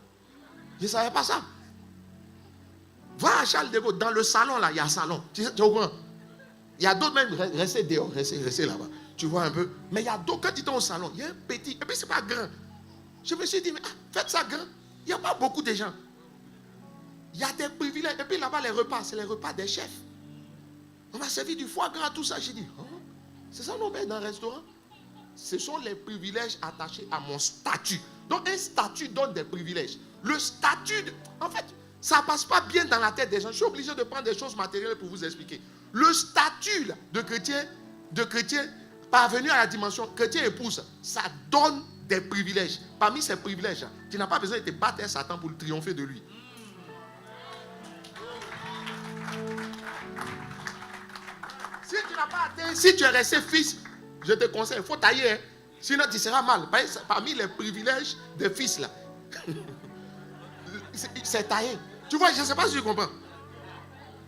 Je ne savais pas ça. Va à Charles de Gaulle, dans le salon, là, il y a salon. Tu es au courant? Il y a d'autres même, restez dehors, restez là-bas. Tu vois un peu. Mais il y a d'autres, quand ils sont au salon, il y a un petit, et puis c'est pas grand. Je me suis dit, mais faites ça grand. Il n'y a pas beaucoup de gens. Il y a des privilèges. Et puis là-bas, les repas, c'est les repas des chefs. On m'a servi du foie gras, tout ça. J'ai dit, oh, c'est ça non, dans un restaurant. Ce sont les privilèges attachés à mon statut. Donc un statut donne des privilèges. Le statut, en fait, ça ne passe pas bien dans la tête des gens. Je suis obligé de prendre des choses matérielles pour vous expliquer. Le statut là, de chrétien, parvenu à la dimension chrétien épouse, ça donne des privilèges. Parmi ces privilèges, tu n'as pas besoin de te battre à Satan pour triompher de lui. Si tu n'as pas atteint, si tu es resté fils, je te conseille, il faut tailler. Hein. Sinon, tu seras mal. Parmi les privilèges des fils, là, c'est tailler. Tu vois, je ne sais pas si tu comprends.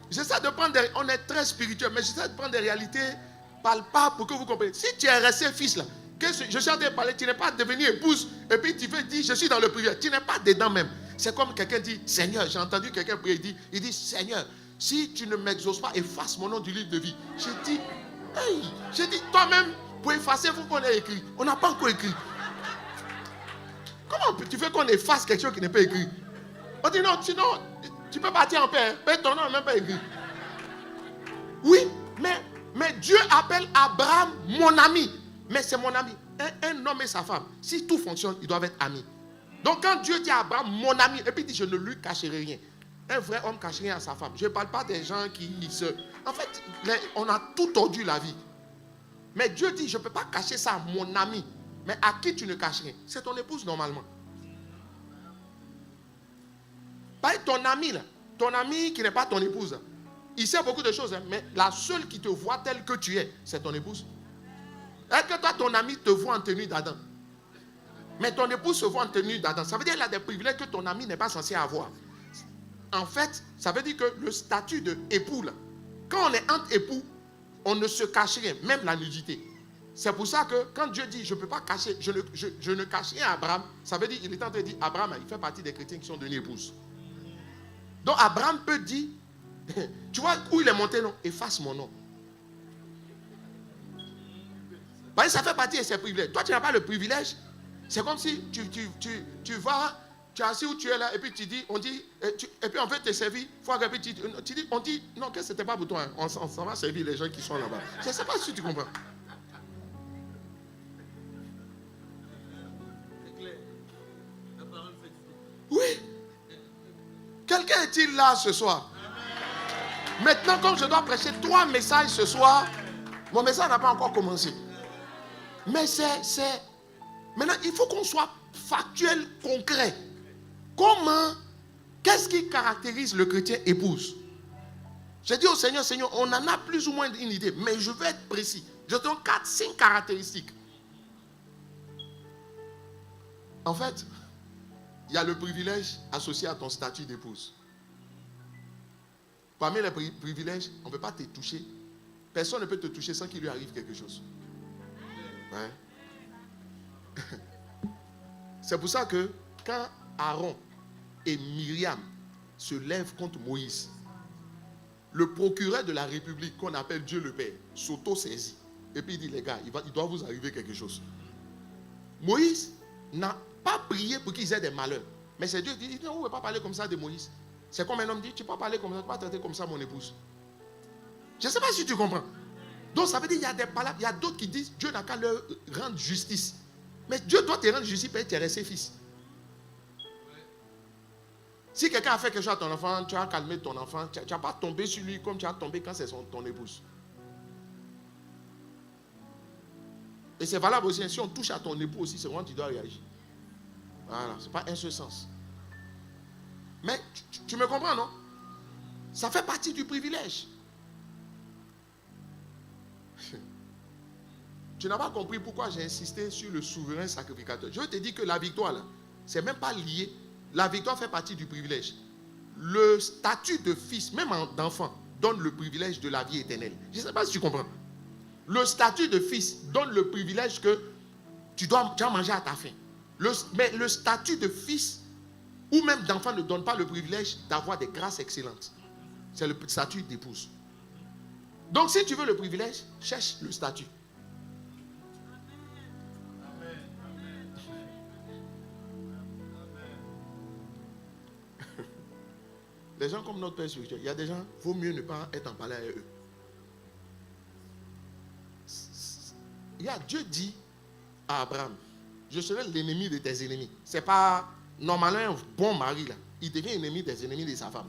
J'essaie de prendre des... On est très spirituel, mais j'essaie de prendre des réalités palpables pour que vous compreniez. Si tu es resté fils, là, que je suis en train de parler, tu n'es pas devenu épouse, et puis tu veux dire, je suis dans le privilège. Tu n'es pas dedans même. C'est comme quelqu'un dit, Seigneur, j'ai entendu quelqu'un prier, il dit, Seigneur, si tu ne m'exauces pas, efface mon nom du livre de vie. J'ai dit, toi-même, pour effacer, il faut qu'on ait écrit. On n'a pas encore écrit. Comment tu fais qu'on efface quelque chose qui n'est pas écrit? On dit non, sinon, tu peux partir en paix. Mais ton nom n'est même pas écrit. Oui, mais Dieu appelle Abraham mon ami. Mais c'est mon ami. Un homme et sa femme, si tout fonctionne, ils doivent être amis. Donc quand Dieu dit à Abraham mon ami, et puis il dit je ne lui cacherai rien. Un vrai homme cache rien à sa femme. Je ne parle pas des gens qui se... En fait, on a tout tordu la vie. Mais Dieu dit, je ne peux pas cacher ça à mon ami. Mais à qui tu ne caches rien? C'est ton épouse normalement. Pas ton ami là. Ton ami qui n'est pas ton épouse. Il sait beaucoup de choses. Hein, mais la seule qui te voit telle que tu es, c'est ton épouse. Est-ce que toi, ton ami te voit en tenue d'Adam? Mais ton épouse se voit en tenue d'Adam. Ça veut dire qu'il a des privilèges que ton ami n'est pas censé avoir. En fait, ça veut dire que le statut d'époux, là, quand on est entre époux, on ne se cache rien, même la nudité. C'est pour ça que quand Dieu dit, je ne peux pas cacher, je ne cache rien à Abraham, ça veut dire, il est en train de dire, Abraham, il fait partie des chrétiens qui sont devenus épouses. Donc Abraham peut dire, tu vois où il est monté, non? Efface mon nom. Parce que ça fait partie de ses privilèges. Toi, tu n'as pas le privilège. C'est comme si tu vas... Tu es assis où tu es là, et puis tu dis, on dit, et puis on veut te servir, et puis tu dis, on dit, non, que ce n'était pas pour toi, hein. On s'en va servir les gens qui sont là-bas. Je ne sais pas si tu comprends. Oui. Quelqu'un est-il là ce soir? Maintenant, comme je dois prêcher 3 messages ce soir, mon message n'a pas encore commencé. Mais c'est... Maintenant, il faut qu'on soit factuel, concret. Comment, qu'est-ce qui caractérise le chrétien épouse? J'ai dit au Seigneur, Seigneur, on en a plus ou moins une idée, mais je vais être précis. Je donne 4-5 caractéristiques. En fait, il y a le privilège associé à ton statut d'épouse. Parmi les privilèges, on ne peut pas te toucher. Personne ne peut te toucher sans qu'il lui arrive quelque chose. Ouais. C'est pour ça que quand Aaron et Myriam se lèvent contre Moïse, le procureur de la République, qu'on appelle Dieu le Père, s'auto-saisit. Et puis il dit, les gars, il doit vous arriver quelque chose. Moïse n'a pas prié pour qu'ils aient des malheurs. Mais c'est Dieu qui dit, non, on ne peut pas parler comme ça de Moïse. C'est comme un homme dit, tu ne peux pas parler comme ça, tu ne peux pas traiter comme ça mon épouse. Je ne sais pas si tu comprends. Donc ça veut dire qu'il y a des palabres, il y a d'autres qui disent, Dieu n'a qu'à leur rendre justice. Mais Dieu doit te rendre justice parce que tu es resté fils. Si quelqu'un a fait quelque chose à ton enfant, tu as calmé ton enfant, tu n'as pas tombé sur lui comme tu as tombé quand c'est ton épouse. Et c'est valable aussi, si on touche à ton époux aussi, c'est vraiment tu dois réagir. Voilà, ce n'est pas un seul sens. Mais tu me comprends, non? Ça fait partie du privilège. Tu n'as pas compris pourquoi j'ai insisté sur le souverain sacrificateur. Je te dis que la victoire, là, c'est même pas lié. La victoire fait partie du privilège. Le statut de fils, même d'enfant, donne le privilège de la vie éternelle. Je ne sais pas si tu comprends. Le statut de fils donne le privilège que tu dois manger à ta faim. Mais le statut de fils ou même d'enfant ne donne pas le privilège d'avoir des grâces excellentes. C'est le statut d'épouse. Donc si tu veux le privilège, cherche le statut. Les gens comme notre Père spirituel, il y a des gens, il vaut mieux ne pas être en parler avec eux. Dieu dit à Abraham, je serai l'ennemi de tes ennemis. C'est pas normalement un bon mari là. Il devient ennemi des ennemis de sa femme.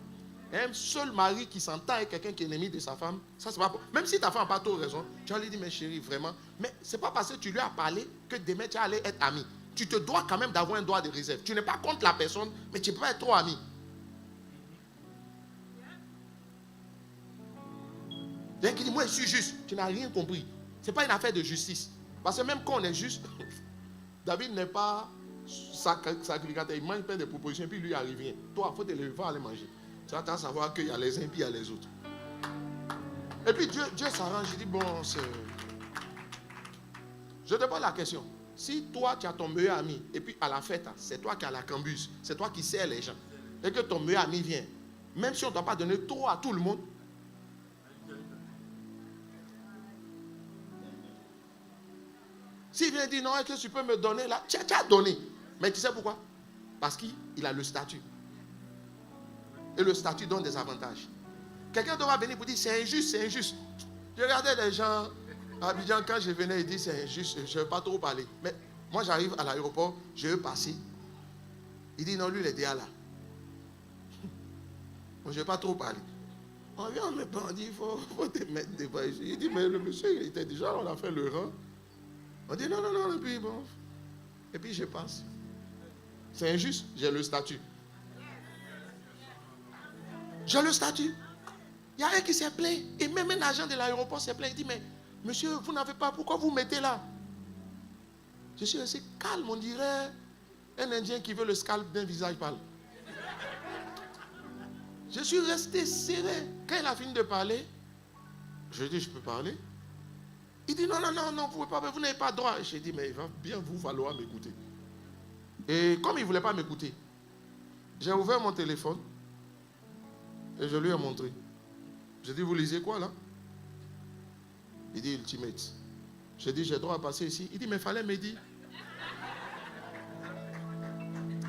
Un seul mari qui s'entend avec quelqu'un qui est ennemi de sa femme, ça c'est pas bon. Même si ta femme n'a pas trop raison, tu vas lui dire, mais chérie, vraiment. Mais c'est pas parce que tu lui as parlé que demain tu vas aller être ami. Tu te dois quand même d'avoir un droit de réserve. Tu n'es pas contre la personne, mais tu ne peux pas être trop ami. Dès qu'il dit, moi je suis juste, tu n'as rien compris. Ce n'est pas une affaire de justice. Parce que même quand on est juste, David n'est pas sacrificateur. Il mange plein de propositions, puis lui il arrive rien. Toi, il faut te lever, il faut aller manger. Tu vas savoir qu'il y a les uns, puis il y a les autres. Et puis Dieu s'arrange, il dit, bon, je te pose la question. Si toi, tu as ton meilleur ami, et puis à la fête, c'est toi qui as la cambuse, c'est toi qui sers les gens, et que ton meilleur ami vient, même si on ne doit pas donner trop à tout le monde, s'il vient dire non, est-ce que tu peux me donner là? Tu as donné. Mais tu sais pourquoi? Parce qu'il a le statut. Et le statut donne des avantages. Quelqu'un doit venir pour dire c'est injuste, c'est injuste. Je regardais les gens à Abidjan quand je venais, ils disent c'est injuste, je ne vais pas trop parler. Mais moi j'arrive à l'aéroport, je veux passer. Il dit non, lui il est déjà là. Moi je ne vais pas trop parler. On vient, me prend, on dit il faut te mettre devant. Il dit mais le monsieur il était déjà là, on a fait le rang. On dit non, et puis bon. Et puis je passe. C'est injuste, j'ai le statut. J'ai le statut. Il y a un qui s'est plaint. Et même un agent de l'aéroport s'est plaint. Il dit, mais monsieur, vous n'avez pas, pourquoi vous mettez là? Je suis resté calme, on dirait un Indien qui veut le scalp d'un visage pâle. Je suis resté serré. Quand il a fini de parler, je dis, je peux parler? Il dit non, vous n'avez pas droit. J'ai dit, mais il va bien vous falloir m'écouter. Et comme il ne voulait pas m'écouter, j'ai ouvert mon téléphone et je lui ai montré. J'ai dit, vous lisez quoi là? Il dit, Ultimate. J'ai dit, j'ai droit à passer ici. Il dit, mais il fallait me dire.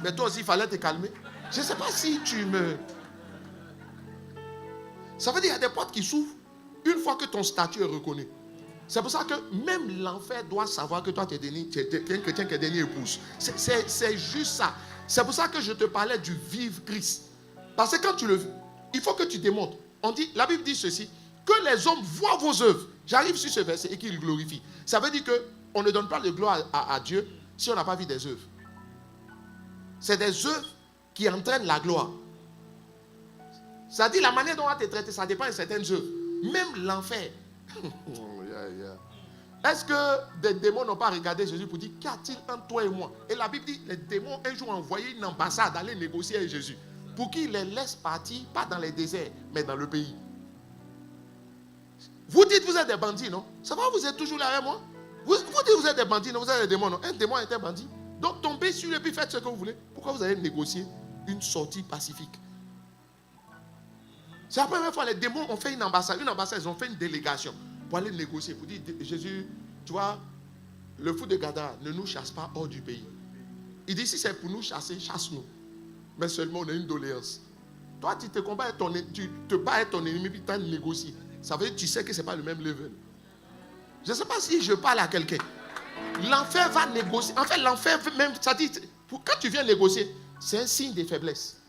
Mais toi aussi, il fallait te calmer. Je ne sais pas si tu me... Ça veut dire qu'il y a des portes qui s'ouvrent une fois que ton statut est reconnu. C'est pour ça que même l'enfer doit savoir que toi, tu es un chrétien qui est dernier épouse. C'est juste ça. C'est pour ça que je te parlais du vivre Christ. Parce que quand tu le vis, il faut que tu démontres. On dit, la Bible dit ceci, que les hommes voient vos œuvres. J'arrive sur ce verset et qu'ils glorifient. Ça veut dire qu'on ne donne pas de gloire à Dieu si on n'a pas vu des œuvres. C'est des œuvres qui entraînent la gloire. Ça dit la manière dont on va te traiter, ça dépend de certaines œuvres. Même l'enfer. Est-ce que des démons n'ont pas regardé Jésus pour dire qu'y a-t-il entre toi et moi? Et la Bible dit les démons un jour ont envoyé une ambassade aller négocier avec Jésus pour qu'il les laisse partir, pas dans les déserts, mais dans le pays. Vous dites vous êtes des bandits, non? Ça va, vous êtes toujours là avec moi? Vous dites vous êtes des bandits, non? Vous êtes des démons, non? Un démon est un bandit. Donc tombez sur lui et puis faites ce que vous voulez. Pourquoi vous allez négocier une sortie pacifique? C'est la première fois les démons ont fait une ambassade. Une ambassade, ils ont fait une délégation pour aller négocier, pour dire, Jésus, tu vois, le fou de Gadara ne nous chasse pas hors du pays. Il dit, si c'est pour nous chasser, chasse-nous. Mais seulement on a une doléance. Toi, tu te combats tu te bats avec ton ennemi, puis tu as négocié. Ça veut dire que tu sais que ce n'est pas le même level. Je ne sais pas si je parle à quelqu'un. L'enfer va négocier. En fait, l'enfer, même, ça dit, quand tu viens négocier, c'est un signe de faiblesse.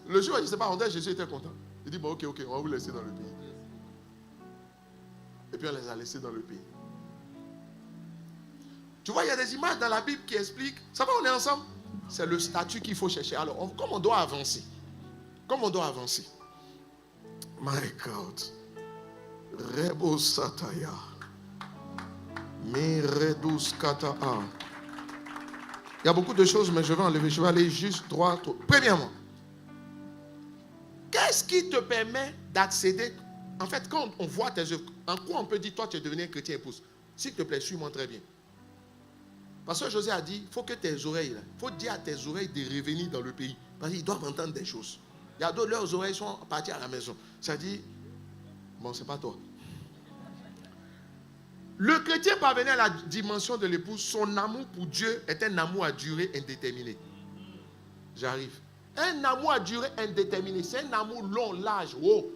Le jour où je ne sais pas, on dit Jésus était content. Il dit, bon, ok, on va vous laisser dans le pays. Et puis on les a laissés dans le pays. Tu vois, il y a des images dans la Bible qui expliquent. Ça va, on est ensemble. C'est le statut qu'il faut chercher. Alors, comme on doit avancer. My God. Rebo Sataya. Miredus Kata'a. Il y a beaucoup de choses, mais je vais enlever. Je vais aller juste droit. Premièrement, qu'est-ce qui te permet d'accéder? En fait, quand on voit tes œuvres, en quoi on peut dire, toi, tu es devenu un chrétien épouse? S'il te plaît, suis-moi très bien. Parce que José a dit, il faut que tes oreilles, il faut dire à tes oreilles de revenir dans le pays. Parce qu'ils doivent entendre des choses. Il y a d'autres, leurs oreilles sont parties à la maison. Ça dit, bon, c'est pas toi. Le chrétien parvenait à la dimension de l'épouse. Son amour pour Dieu est un amour à durée indéterminée. J'arrive. Un amour à durée indéterminée. C'est un amour long, large, haut,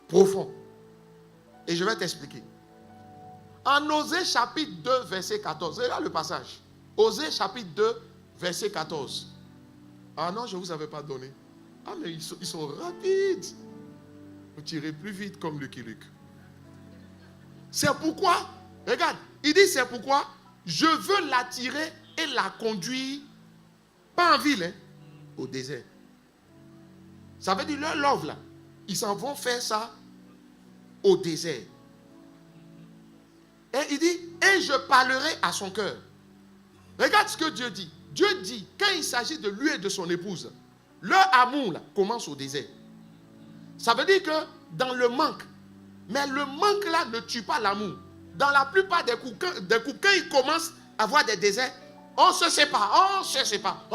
profond. Et je vais t'expliquer. En Osée chapitre 2, verset 14. Regarde le passage. Osée chapitre 2, verset 14. Ah non, je ne vous avais pas donné. Ah mais ils sont rapides. Vous tirez plus vite comme Lucky Luke. C'est pourquoi, regarde, il dit c'est pourquoi je veux l'attirer et la conduire, pas en ville, hein, au désert. Ça veut dire leur love là, ils s'en vont faire ça au désert. Et il dit, et je parlerai à son cœur. Regarde ce que Dieu dit. Dieu dit, quand il s'agit de lui et de son épouse, leur amour là, commence au désert. Ça veut dire que dans le manque, mais le manque là ne tue pas l'amour. Dans la plupart des coups, quand ils commencent à avoir des déserts, on se sépare, on se sépare,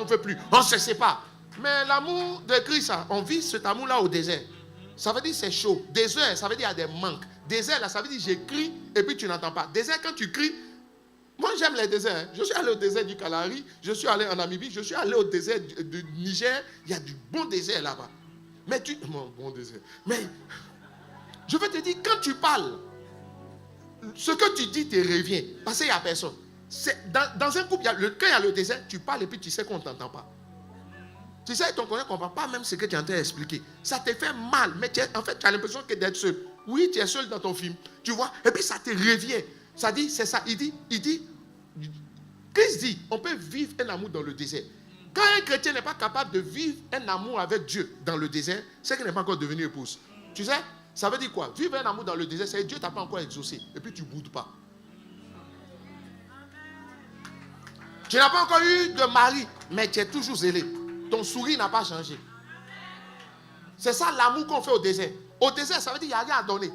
on ne veut plus, on se sépare. Mais l'amour de Christ, on vit cet amour-là au désert. Ça veut dire c'est chaud. Désert, ça veut dire il y a des manques. Désert, là, ça veut dire j'écris et puis tu n'entends pas. Désert, quand tu cries, moi j'aime les déserts. Hein. Je suis allé au désert du Kalahari, je suis allé en Namibie, je suis allé au désert du Niger. Il y a du bon désert là-bas. Mais bon désert. Mais je veux te dire, quand tu parles, ce que tu dis te revient. Parce qu'il n'y a personne. Dans un couple, quand il y a le désert, tu parles et puis tu sais qu'on ne t'entend pas. Tu sais, ton collègue ne comprend pas même ce que tu es en train d'expliquer. Ça te fait mal, mais en fait, tu as l'impression d'être seul. Oui, tu es seul dans ton film, tu vois, et puis ça te revient. Ça dit, c'est ça, il dit, Christ dit, on peut vivre un amour dans le désert. Quand un chrétien n'est pas capable de vivre un amour avec Dieu dans le désert, c'est qu'il n'est pas encore devenu épouse. Tu sais, ça veut dire quoi? Vivre un amour dans le désert, c'est que Dieu ne t'a pas encore exaucé, et puis tu ne boudes pas. Tu n'as pas encore eu de mari, mais tu es toujours zélé. Ton sourire n'a pas changé. C'est ça l'amour qu'on fait au désert. Au désert, ça veut dire qu'il n'y a rien à donner.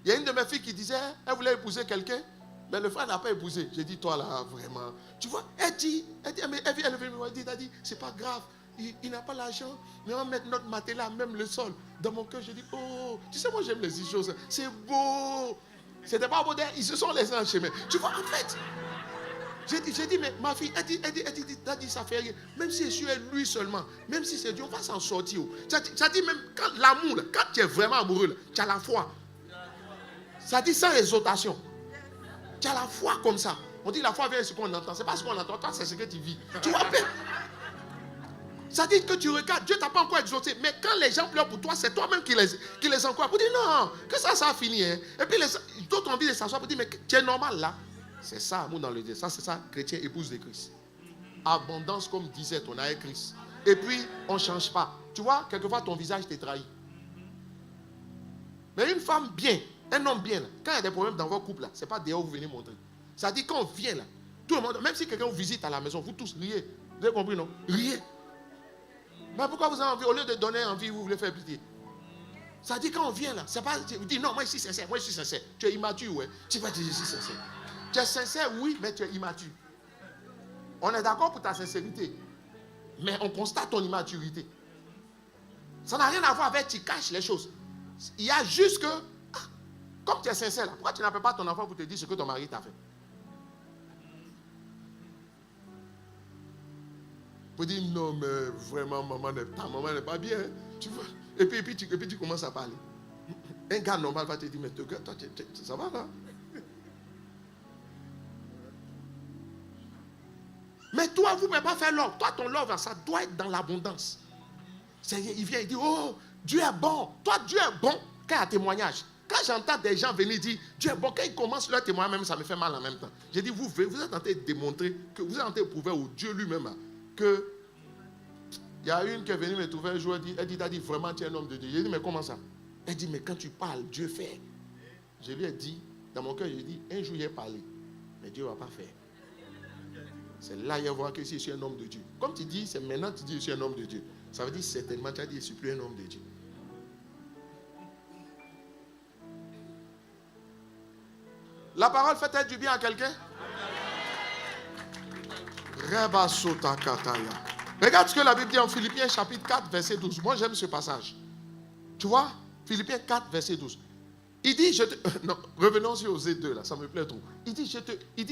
Il y a une de mes filles qui disait, elle voulait épouser quelqu'un, mais le frère n'a pas épousé. J'ai dit, toi là, vraiment. Tu vois, elle dit, c'est pas grave, il n'a pas l'argent, mais on va mettre notre matelas, même le sol. Dans mon cœur, j'ai dit, oh, tu sais, moi j'aime les choses, c'est beau. C'était pas beau, ils se sont laissés en chemin. Tu vois, en fait, j'ai dit, mais ma fille, elle dit, ça fait rien. Même si c'est lui seulement, même si c'est Dieu, on va s'en sortir. Ça dit, même quand l'amour, quand tu es vraiment amoureux, tu as la foi. Ça dit sans exaltation. Tu as la foi comme ça. On dit la foi vient de ce qu'on entend. C'est pas ce qu'on entend, toi, c'est ce que tu vis. Tu vois, ça dit que tu regardes, Dieu t'a pas encore exaucé. Mais quand les gens pleurent pour toi, c'est toi-même qui les encourage. Pour dire non, que ça a fini. Hein. Et puis d'autres ont envie de s'asseoir pour dire, mais tu es normal là. C'est ça, amour dans le Dieu. Ça, c'est ça, chrétien, épouse de Christ. Abondance, comme disait ton avec Christ. Et puis, on ne change pas. Tu vois, quelquefois, ton visage t'est trahi. Mais une femme bien, un homme bien, là, quand il y a des problèmes dans votre couple, là, ce n'est pas dehors où vous venez montrer. Ça dit, quand on vient là, tout le monde, même si quelqu'un vous visite à la maison, vous tous riez. Vous avez compris, non? Riez. Mais pourquoi vous avez envie, au lieu de donner envie, vous voulez faire pitié? Ça dit, quand on vient là, c'est pas, vous dites, non, moi, je suis sincère, moi, je suis sincère. Tu es immature, ouais. Tu vas dire, je suis sincère. Tu es sincère, oui, mais tu es immature. On est d'accord pour ta sincérité, mais on constate ton immaturité. Ça n'a rien à voir avec tu caches les choses. Il y a juste que, comme tu es sincère, là, pourquoi tu n'appelles pas ton enfant pour te dire ce que ton mari t'a fait? Pour dire non, mais vraiment, ta maman n'est pas bien. Hein, tu vois? Et puis tu commences à parler. Un gars normal va te dire, mais toi, ça va là? Mais toi, vous ne pouvez pas faire l'ordre. Toi, ton love, ça doit être dans l'abondance. Il vient, il dit, oh, Dieu est bon. Toi, Dieu est bon quand il y a témoignage. Quand j'entends des gens venir dire, Dieu est bon, quand ils commencent leur témoignage, même ça me fait mal en même temps. J'ai dit, vous êtes en train de démontrer, que vous êtes en train de prouver au Dieu lui-même que il y a une qui est venue me trouver un jour, elle dit, vraiment, tu es un homme de Dieu. J'ai dit, mais comment ça? Elle dit, mais quand tu parles, Dieu fait. Je lui ai dit, dans mon cœur, j'ai dit, un jour, il a parlé, mais Dieu ne va pas faire. C'est là il va voir que si je suis un homme de Dieu. Comme tu dis, c'est maintenant que tu dis je suis un homme de Dieu. Ça veut dire certainement tu as dit je ne suis plus un homme de Dieu. La parole fait-elle du bien à quelqu'un? Reba sota kataya. Regarde ce que la Bible dit en Philippiens chapitre 4, verset 12. Moi, j'aime ce passage. Tu vois, Philippiens 4, verset 12. Il dit, non, revenons sur Osée 2, là, ça me plaît trop. Il dit,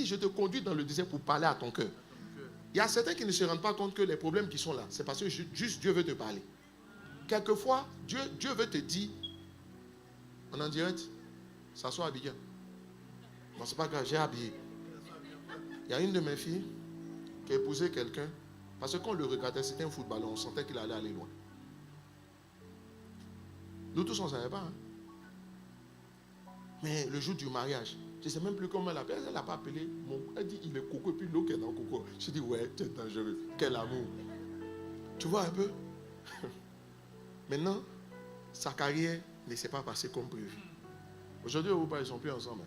je te conduis dans le désert pour parler à ton cœur. Il y a certains qui ne se rendent pas compte que les problèmes qui sont là, c'est parce que juste Dieu veut te parler. Quelquefois, Dieu veut te dire, on est en direct, s'assoit habillé. Bon, c'est pas grave, j'ai habillé. Il y a une de mes filles qui a épousé quelqu'un, parce que quand on le regardait, c'était un footballeur, on sentait qu'il allait aller loin. Nous tous, on ne savait pas. Hein? Mais le jour du mariage, je ne sais même plus comment elle appelle. Elle n'a pas appelé. Elle dit, il est coco, et puis l'eau qui est dans le coco. Je dis, ouais, tu es dangereux. Quel amour. Tu vois un peu. Maintenant, sa carrière ne s'est pas passée comme prévu. Aujourd'hui, ils ne sont plus ensemble.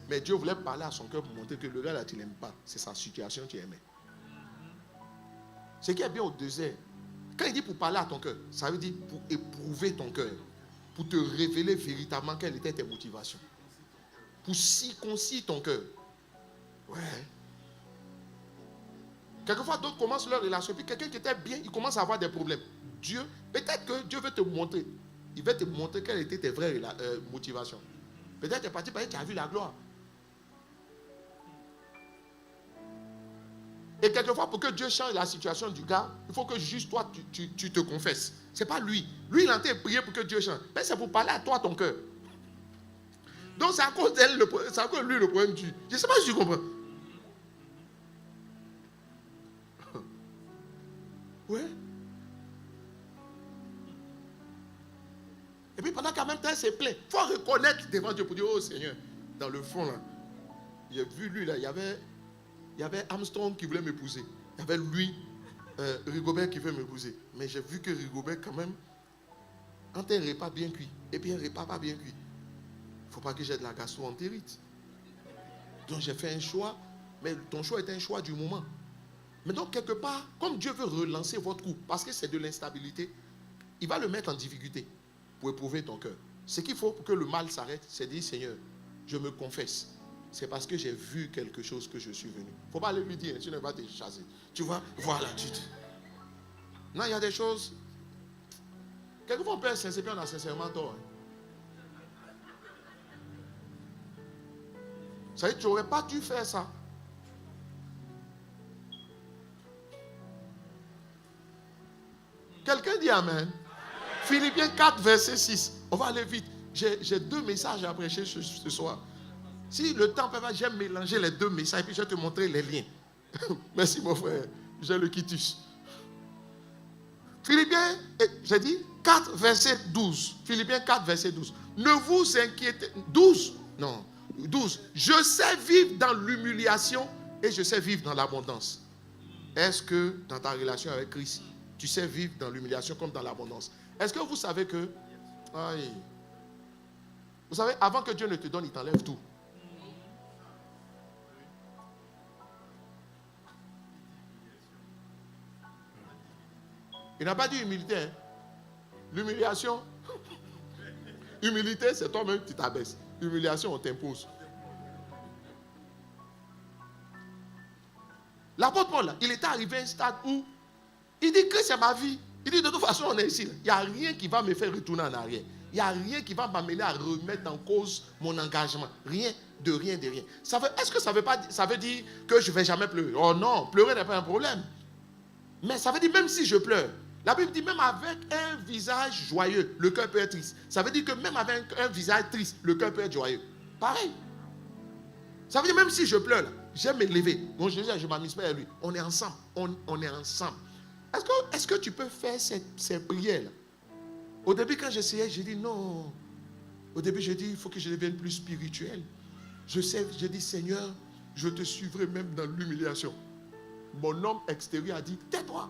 Mais Dieu voulait parler à son cœur pour montrer que le gars là, tu ne l'aimes pas. C'est sa situation que tu aimais. Ce qui est bien au désert, quand il dit pour parler à ton cœur, ça veut dire pour éprouver ton cœur. Pour te révéler véritablement quelles étaient tes motivations. Pour circoncire ton cœur. Ouais. Quelquefois, d'autres commencent leur relation. Puis quelqu'un qui était bien, il commence à avoir des problèmes. Dieu, peut-être que Dieu veut te montrer. Il veut te montrer quelles étaient tes vraies motivations. Peut-être que tu es parti parce que tu as vu la gloire. Et quelquefois, pour que Dieu change la situation du gars, il faut que juste toi, tu te confesses. Ce n'est pas lui. Lui, il a été prié pour que Dieu change. Mais c'est pour parler à toi, ton cœur. Donc, c'est à cause d'elle, c'est à cause de lui le problème. Je ne sais pas si tu comprends. Ouais. Et puis, pendant qu'en même temps, elle s'est plaint. Il faut reconnaître devant Dieu pour dire, oh Seigneur, dans le fond, là, j'ai vu lui, là, il y avait Armstrong qui voulait m'épouser. Il y avait lui, Rigobert qui veut m'épouser. Mais j'ai vu que Rigobert, quand même, quand un repas bien cuit, et puis un repas pas bien cuit, il ne faut pas que j'ai de la gastro-entérite. Donc j'ai fait un choix, mais ton choix était un choix du moment. Mais donc, quelque part, comme Dieu veut relancer votre couple, parce que c'est de l'instabilité, il va le mettre en difficulté pour éprouver ton cœur. Ce qu'il faut pour que le mal s'arrête, c'est dire, Seigneur, je me confesse. C'est parce que j'ai vu quelque chose que je suis venu. Il ne faut pas aller lui dire, tu ne vas pas te chasser. Tu vois, voilà, tu dis. Non, il y a des choses. Quelquefois, on peut être sincère, puis on a sincèrement tort. Ça veut dire que tu n'aurais pas dû faire ça. Quelqu'un dit Amen. Philippiens 4, verset 6. On va aller vite. J'ai 2 messages à prêcher ce soir. Si le temps peut pas, j'aime mélanger les 2 messages et puis je vais te montrer les liens. Merci mon frère. J'ai le quitus. Philippiens, j'ai dit 4, verset 12. Philippiens 4, verset 12. Ne vous inquiétez. 12. Non. 12. Je sais vivre dans l'humiliation et je sais vivre dans l'abondance. Est-ce que dans ta relation avec Christ, tu sais vivre dans l'humiliation comme dans l'abondance? Est-ce que vous savez que... Aïe. Vous savez, avant que Dieu ne te donne, il t'enlève tout. Il n'a pas dit humilité. Hein? L'humiliation. Humilité, c'est toi-même qui t'abaisses. Humiliation, on t'impose. L'apôtre Paul, il était arrivé à un stade où il dit que c'est ma vie. Il dit de toute façon, on est ici. Il n'y a rien qui va me faire retourner en arrière. Il n'y a rien qui va m'amener à remettre en cause mon engagement. Rien, de rien, de rien. Est-ce que ça veut dire que je ne vais jamais pleurer? Oh non, pleurer n'est pas un problème. Mais ça veut dire même si je pleure, la Bible dit même avec un visage joyeux, le cœur peut être triste. Ça veut dire que même avec un visage triste, le cœur peut être joyeux. Pareil. Ça veut dire même si je pleure, j'aime me lever. Bon, je ne m'amuse pas à lui. On est ensemble. On est ensemble. Est-ce que tu peux faire ces prières-là? Au début, quand j'essayais, j'ai dit non. Au début, j'ai dit, il faut que je devienne plus spirituel. J'ai dit, Seigneur, je te suivrai même dans l'humiliation. Mon homme extérieur a dit, tais-toi.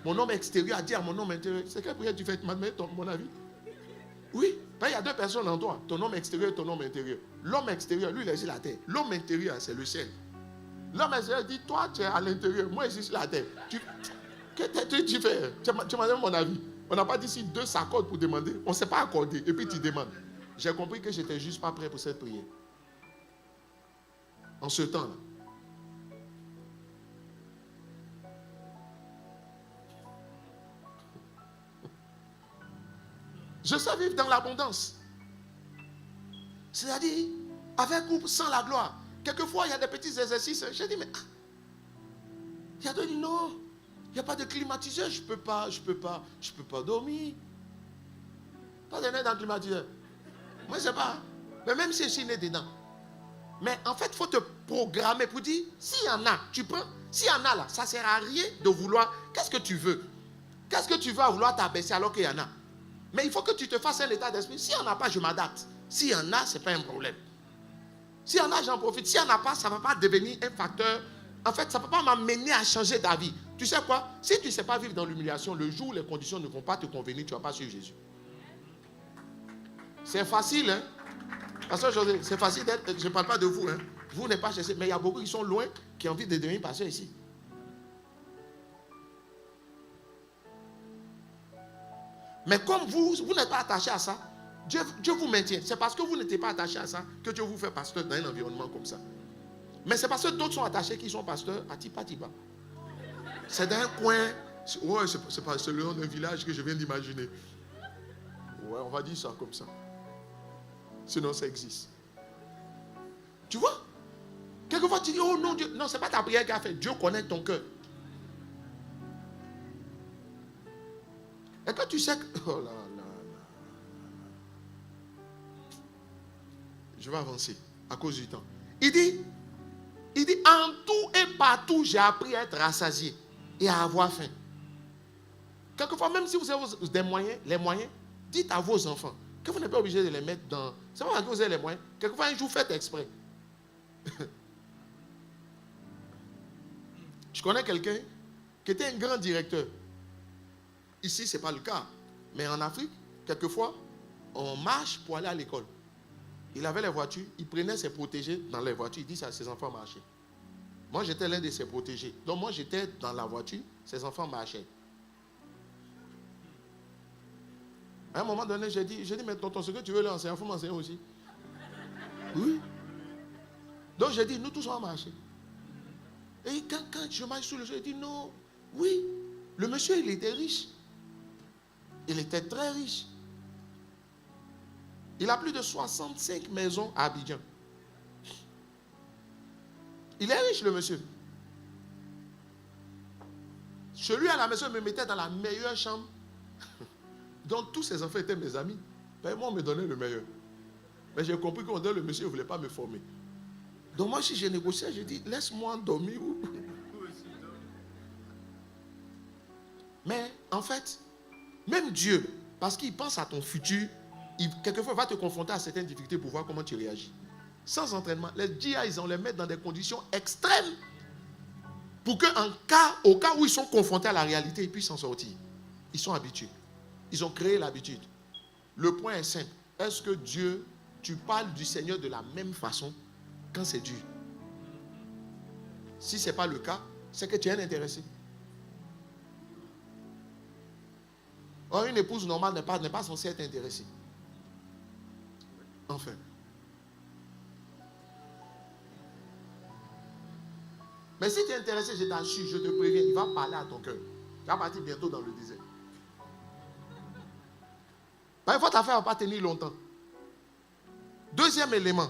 Mon homme extérieur a dit à mon homme intérieur, c'est quelle prière tu fais? Tu m'as donné mon avis? Oui, il y a 2 personnes en toi, ton homme extérieur et ton homme intérieur. L'homme extérieur, lui, il est sur la terre. L'homme intérieur, c'est le ciel. L'homme extérieur dit, toi, tu es à l'intérieur, moi, je suis sur la terre. Qu'est-ce que tu fais? Tu m'as donné mon avis. On n'a pas dit si 2 s'accordent pour demander. On ne s'est pas accordé. Et puis tu demandes. J'ai compris que je n'étais juste pas prêt pour cette prière. En ce temps-là. Je sais vivre dans l'abondance. C'est-à-dire, avec ou sans la gloire. Quelquefois, il y a des petits exercices. J'ai dit, mais il y a dit non, il n'y a pas de climatiseur, je ne peux pas dormir. Pas de nez dans le climatiseur. Moi, je ne sais pas. Mais même si je suis né dedans. Mais en fait, il faut te programmer pour dire, s'il y en a, tu prends. S'il y en a là, ça ne sert à rien de vouloir. Qu'est-ce que tu veux? Qu'est-ce que tu veux à vouloir t'abaisser alors qu'il y en a? Mais il faut que tu te fasses un état d'esprit. S'il n'y en a pas, je m'adapte. S'il y en a, ce n'est pas un problème. S'il y en a, j'en profite. S'il n'y en a pas, ça ne va pas devenir un facteur. En fait, ça ne peut pas m'amener à changer d'avis. Tu sais quoi? Si tu ne sais pas vivre dans l'humiliation, le jour où les conditions ne vont pas te convenir, tu ne vas pas suivre Jésus. C'est facile, hein? Pasteur José, c'est facile d'être. Je ne parle pas de vous, hein? Vous n'êtes pas cherché. Mais il y a beaucoup qui sont loin, qui ont envie de devenir pasteur ici. Mais comme vous n'êtes pas attaché à ça, Dieu vous maintient. C'est parce que vous n'êtes pas attaché à ça que Dieu vous fait pasteur dans un environnement comme ça. Mais c'est parce que d'autres sont attachés qui sont pasteurs à Tipa. C'est dans un coin. Ouais, c'est le nom d'un village que je viens d'imaginer. Ouais, on va dire ça comme ça. Sinon, ça existe. Tu vois? Quelquefois, tu dis, oh non, Dieu. Non, ce n'est pas ta prière qui a fait. Dieu connaît ton cœur. Et quand tu sais que... Oh là là là. Je vais avancer à cause du temps. Il dit, en tout et partout, j'ai appris à être rassasié et à avoir faim. Quelquefois, même si vous avez les moyens, dites à vos enfants que vous n'êtes pas obligé de les mettre dans... C'est pas parce que vous avez les moyens. Quelquefois, un jour, faites exprès. Je connais quelqu'un qui était un grand directeur. Ici, ce n'est pas le cas. Mais en Afrique, quelquefois, on marche pour aller à l'école. Il avait les voitures, il prenait ses protégés dans les voitures, il dit à ses enfants marcher. Moi, j'étais l'un de ses protégés. Donc, moi, j'étais dans la voiture, ses enfants marchaient. À un moment donné, j'ai dit, mais tonton, ce que tu veux leur enseigner, il faut m'enseigner aussi. Oui. Donc, j'ai dit, nous tous, on va marcher. Et quand je marche sur le jeu, j'ai dit, non, oui. Le monsieur, il était riche. Il était très riche. Il a plus de 65 maisons à Abidjan. Il est riche, le monsieur. Celui à la maison me mettait dans la meilleure chambre. Donc tous ses enfants étaient mes amis. Ben, moi, on me donnait le meilleur. Mais j'ai compris qu'on donne le monsieur, il ne voulait pas me former. Donc moi, si j'ai négocié, j'ai dit, laisse-moi dormir. Mais en fait, même Dieu, parce qu'il pense à ton futur, quelquefois, il va te confronter à certaines difficultés pour voir comment tu réagis. Sans entraînement, les GIs, on les met dans des conditions extrêmes pour qu'au cas où ils sont confrontés à la réalité, ils puissent s'en sortir. Ils sont habitués. Ils ont créé l'habitude. Le point est simple. Est-ce que Dieu, tu parles du Seigneur de la même façon quand c'est dur? Si ce n'est pas le cas, c'est que tu es un intéressé. Or, une épouse normale n'est pas censée être intéressée. Enfin. Mais si tu es intéressé, je t'assure, je te préviens, il va parler à ton cœur. Tu vas partir bientôt dans le désert. Parfois, votre affaire ne va pas tenir longtemps. Deuxième élément.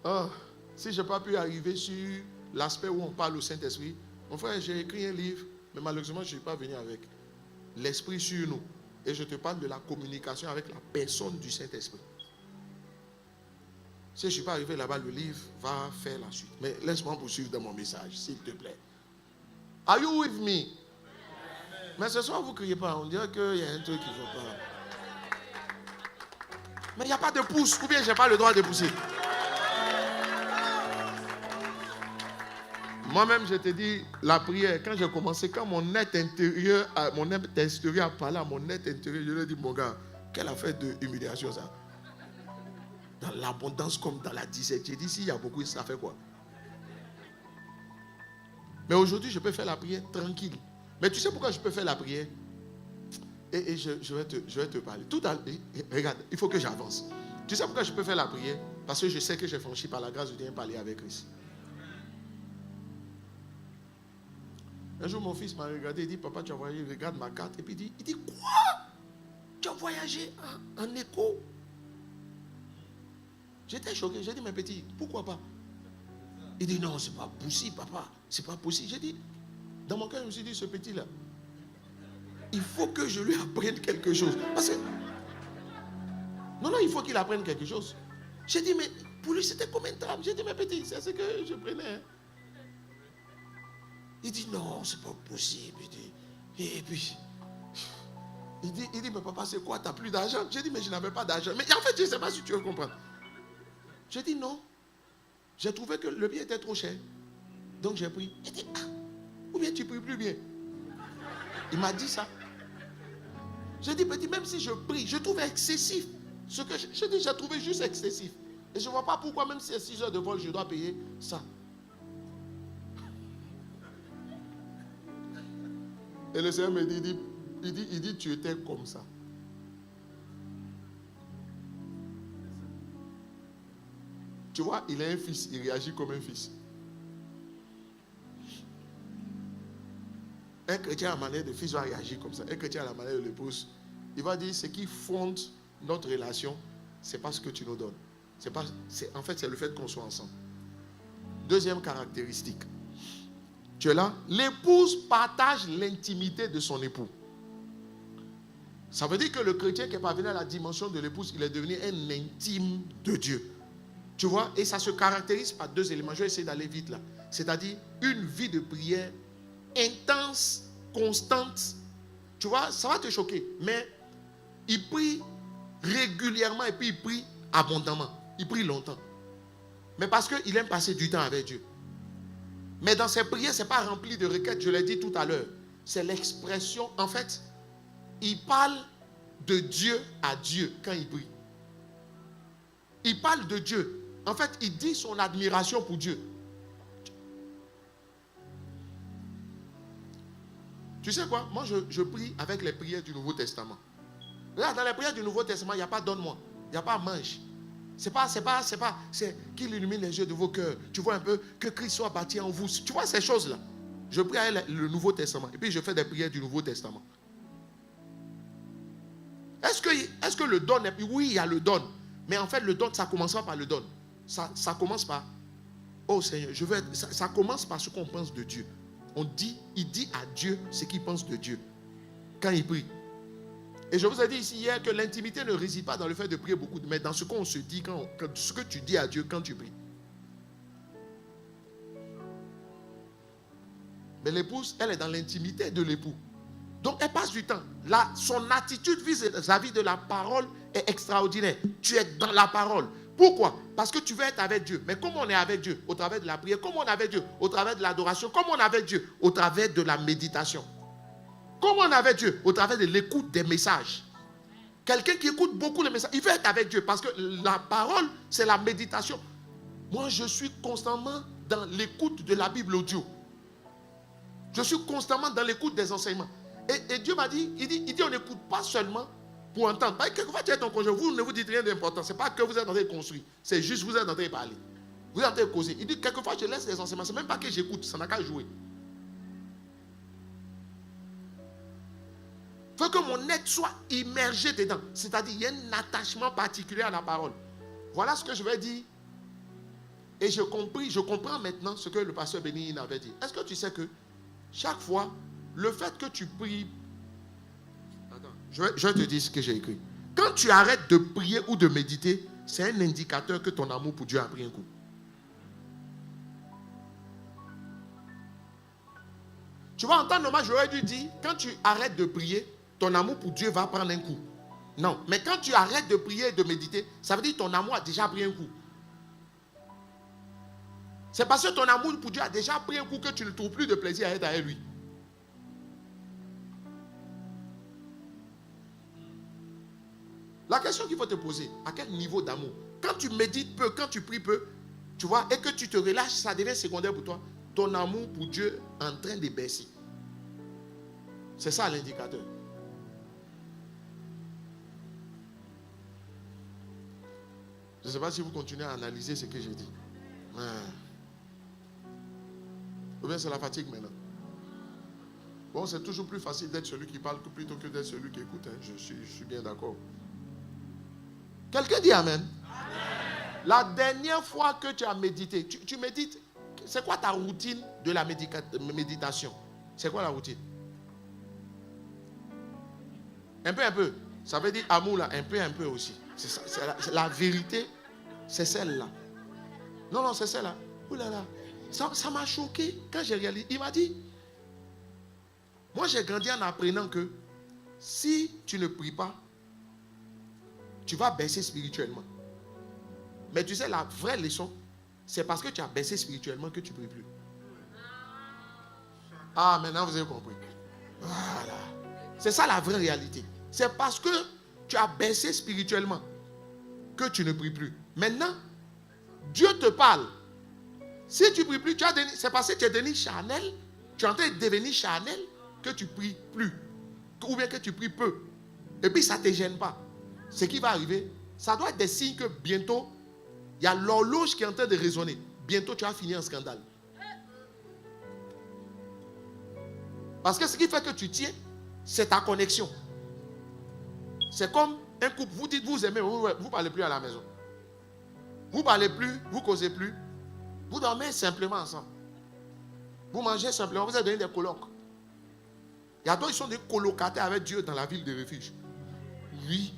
Oh, si je n'ai pas pu arriver sur l'aspect où on parle au Saint-Esprit, mon frère, j'ai écrit un livre, mais malheureusement, je ne suis pas venu avec l'Esprit sur nous. Et je te parle de la communication avec la personne du Saint-Esprit. Si je ne suis pas arrivé là-bas, le livre va faire la suite. Mais laisse-moi poursuivre dans mon message, s'il te plaît. Are you with me? Mais ce soir, vous ne criez pas. On dirait qu'il y a un truc qui ne va pas. Mais il n'y a pas de pouce. Ou bien je n'ai pas le droit de pousser. Moi-même, je te dis, la prière, quand j'ai commencé, quand mon être intérieur a parlé à mon être intérieur, je lui ai dit, mon gars, quelle affaire d'humiliation ça? Dans l'abondance comme dans la disette. J'ai dit, s'il y a beaucoup, ça fait quoi? Mais aujourd'hui, je peux faire la prière tranquille. Mais tu sais pourquoi je peux faire la prière? Et je vais te parler. Regarde, il faut que j'avance. Tu sais pourquoi je peux faire la prière? Parce que je sais que j'ai franchi par la grâce de Dieu parler avec Christ. Un jour, mon fils m'a regardé, il dit, papa, tu as voyé, regarde ma carte. Et puis il dit, quoi? tu as voyagé en écho. J'étais choqué. J'ai dit, mais petit, pourquoi pas? Il dit, non, c'est pas possible, papa. C'est pas possible. J'ai dit, dans mon cœur, je me suis dit, ce petit-là, il faut que je lui apprenne quelque chose. Parce que, non, il faut qu'il apprenne quelque chose. J'ai dit, mais pour lui, c'était comme un drame. J'ai dit, mais petit, c'est ce que je prenais. Il dit, non, c'est pas possible. Il dit, et puis, il dit, mais papa, c'est quoi? Tu n'as plus d'argent? J'ai dit, mais je n'avais pas d'argent. Mais en fait, je ne sais pas si tu veux comprendre. J'ai dit, non. J'ai trouvé que le billet était trop cher. Donc j'ai pris. Il dit, ou bien tu pries plus bien. Il m'a dit ça. J'ai dit, petit, même si je prie, je trouve excessif. Ce que j'ai trouvé juste excessif. Et je ne vois pas pourquoi, même si c'est 6 heures de vol, je dois payer ça. Et le Seigneur me dit, il dit, tu étais comme ça. Tu vois, il a un fils, il réagit comme un fils. Un chrétien à la manière de fils va réagir comme ça. Un chrétien à la manière de l'épouse, il va dire, ce qui fonde notre relation, c'est pas ce que tu nous donnes. En fait, c'est le fait qu'on soit ensemble. Deuxième caractéristique. Tu es là? L'épouse partage l'intimité de son époux. Ça veut dire que le chrétien qui est parvenu à la dimension de l'épouse, il est devenu un intime de Dieu. Tu vois, et ça se caractérise par 2 éléments. Je vais essayer d'aller vite là. C'est-à-dire une vie de prière intense, constante. Tu vois, ça va te choquer. Mais il prie régulièrement et puis il prie abondamment. Il prie longtemps. Mais parce qu'il aime passer du temps avec Dieu. Mais dans ses prières, ce n'est pas rempli de requêtes, je l'ai dit tout à l'heure. C'est l'expression, en fait, il parle de Dieu à Dieu quand il prie. Il parle de Dieu. En fait, il dit son admiration pour Dieu. Tu sais quoi? Moi, je prie avec les prières du Nouveau Testament. Regarde, dans les prières du Nouveau Testament, il n'y a pas donne-moi. Il n'y a pas mange. C'est qu'il illumine les yeux de vos cœurs. Tu vois un peu que Christ soit bâti en vous. Tu vois ces choses-là. Je prie avec le Nouveau Testament. Et puis je fais des prières du Nouveau Testament. Est-ce que le don est... Oui, il y a le don. Mais en fait, le don, ça ne commence pas par le don. Ça commence par... Oh Seigneur, ça commence par ce qu'on pense de Dieu. Il dit à Dieu ce qu'il pense de Dieu. Quand il prie. Et je vous ai dit ici hier que l'intimité ne réside pas dans le fait de prier beaucoup, mais dans ce qu'on se dit, ce que tu dis à Dieu quand tu pries. Mais l'épouse, elle est dans l'intimité de l'époux. Donc elle passe du temps. Là, son attitude vis-à-vis de la parole est extraordinaire. Tu es dans la parole. Pourquoi? Parce que tu veux être avec Dieu. Mais comment on est avec Dieu? Au travers de la prière. Comment on est avec Dieu? Au travers de l'adoration. Comment on est avec Dieu? Au travers de la méditation. Comment on est avec Dieu? Au travers de l'écoute des messages. Quelqu'un qui écoute beaucoup les messages, il veut être avec Dieu parce que la parole, c'est la méditation. Moi, je suis constamment dans l'écoute de la Bible audio. Je suis constamment dans l'écoute des enseignements. Et Dieu m'a dit, il dit on n'écoute pas seulement pour entendre. Quelquefois, tu es ton conjoint, vous ne vous dites rien d'important. Ce n'est pas que vous êtes en train de construire. C'est juste vous êtes en train de parler. Vous êtes en train de causer. Il dit, quelquefois, je laisse les enseignements. Ce n'est même pas que j'écoute, ça n'a qu'à jouer. Il faut que mon être soit immergé dedans. C'est-à-dire, il y a un attachement particulier à la parole. Voilà ce que je vais dire. Et je comprends maintenant ce que le pasteur Bénin avait dit. Est-ce que tu sais que chaque fois, le fait que tu pries... Attends, je vais te dire ce que j'ai écrit. Quand tu arrêtes de prier ou de méditer, c'est un indicateur que ton amour pour Dieu a pris un coup. Tu vois, en temps normal, j'aurais dû dire, quand tu arrêtes de prier, ton amour pour Dieu va prendre un coup. Non, mais quand tu arrêtes de prier et de méditer, ça veut dire que ton amour a déjà pris un coup. C'est parce que ton amour pour Dieu a déjà pris un coup que tu ne trouves plus de plaisir à être avec lui. La question qu'il faut te poser, à quel niveau d'amour? Quand tu médites peu, quand tu pries peu, tu vois, et que tu te relâches, ça devient secondaire pour toi. Ton amour pour Dieu est en train de baisser. C'est ça l'indicateur. Je ne sais pas si vous continuez à analyser ce que j'ai dit. Ou bien c'est la fatigue maintenant. Bon, c'est toujours plus facile d'être celui qui parle plutôt que d'être celui qui écoute. Hein. Je suis bien d'accord. Quelqu'un dit Amen. La dernière fois que tu as médité, tu médites, c'est quoi ta routine de la méditation? C'est quoi la routine? Un peu. Ça veut dire amour là, un peu aussi. C'est ça, la vérité, c'est celle-là. Non, c'est celle-là. Ouh là là. Ça m'a choqué quand j'ai réalisé. Il m'a dit, moi j'ai grandi en apprenant que si tu ne pries pas, tu vas baisser spirituellement. Mais tu sais, la vraie leçon, c'est parce que tu as baissé spirituellement que tu ne pries plus. Ah, maintenant vous avez compris. Voilà. C'est ça la vraie réalité. C'est parce que tu as baissé spirituellement que tu ne pries plus. Maintenant, Dieu te parle. Si tu ne pries plus, c'est parce que tu es devenu charnel, tu es en train de devenir charnel que tu ne pries plus. Ou bien que tu pries peu. Et puis ça ne te gêne pas. Ce qui va arriver, ça doit être des signes que bientôt, il y a l'horloge qui est en train de résonner. Bientôt, tu vas finir en scandale. Parce que ce qui fait que tu tiens, c'est ta connexion. C'est comme un couple. Vous dites, vous aimez, vous ne parlez plus à la maison. Vous ne parlez plus, vous ne causez plus. Vous dormez simplement ensemble. Vous mangez simplement, vous êtes devenus des colocs. Il y a d'autres qui sont des colocataires avec Dieu dans la ville de refuge. Oui.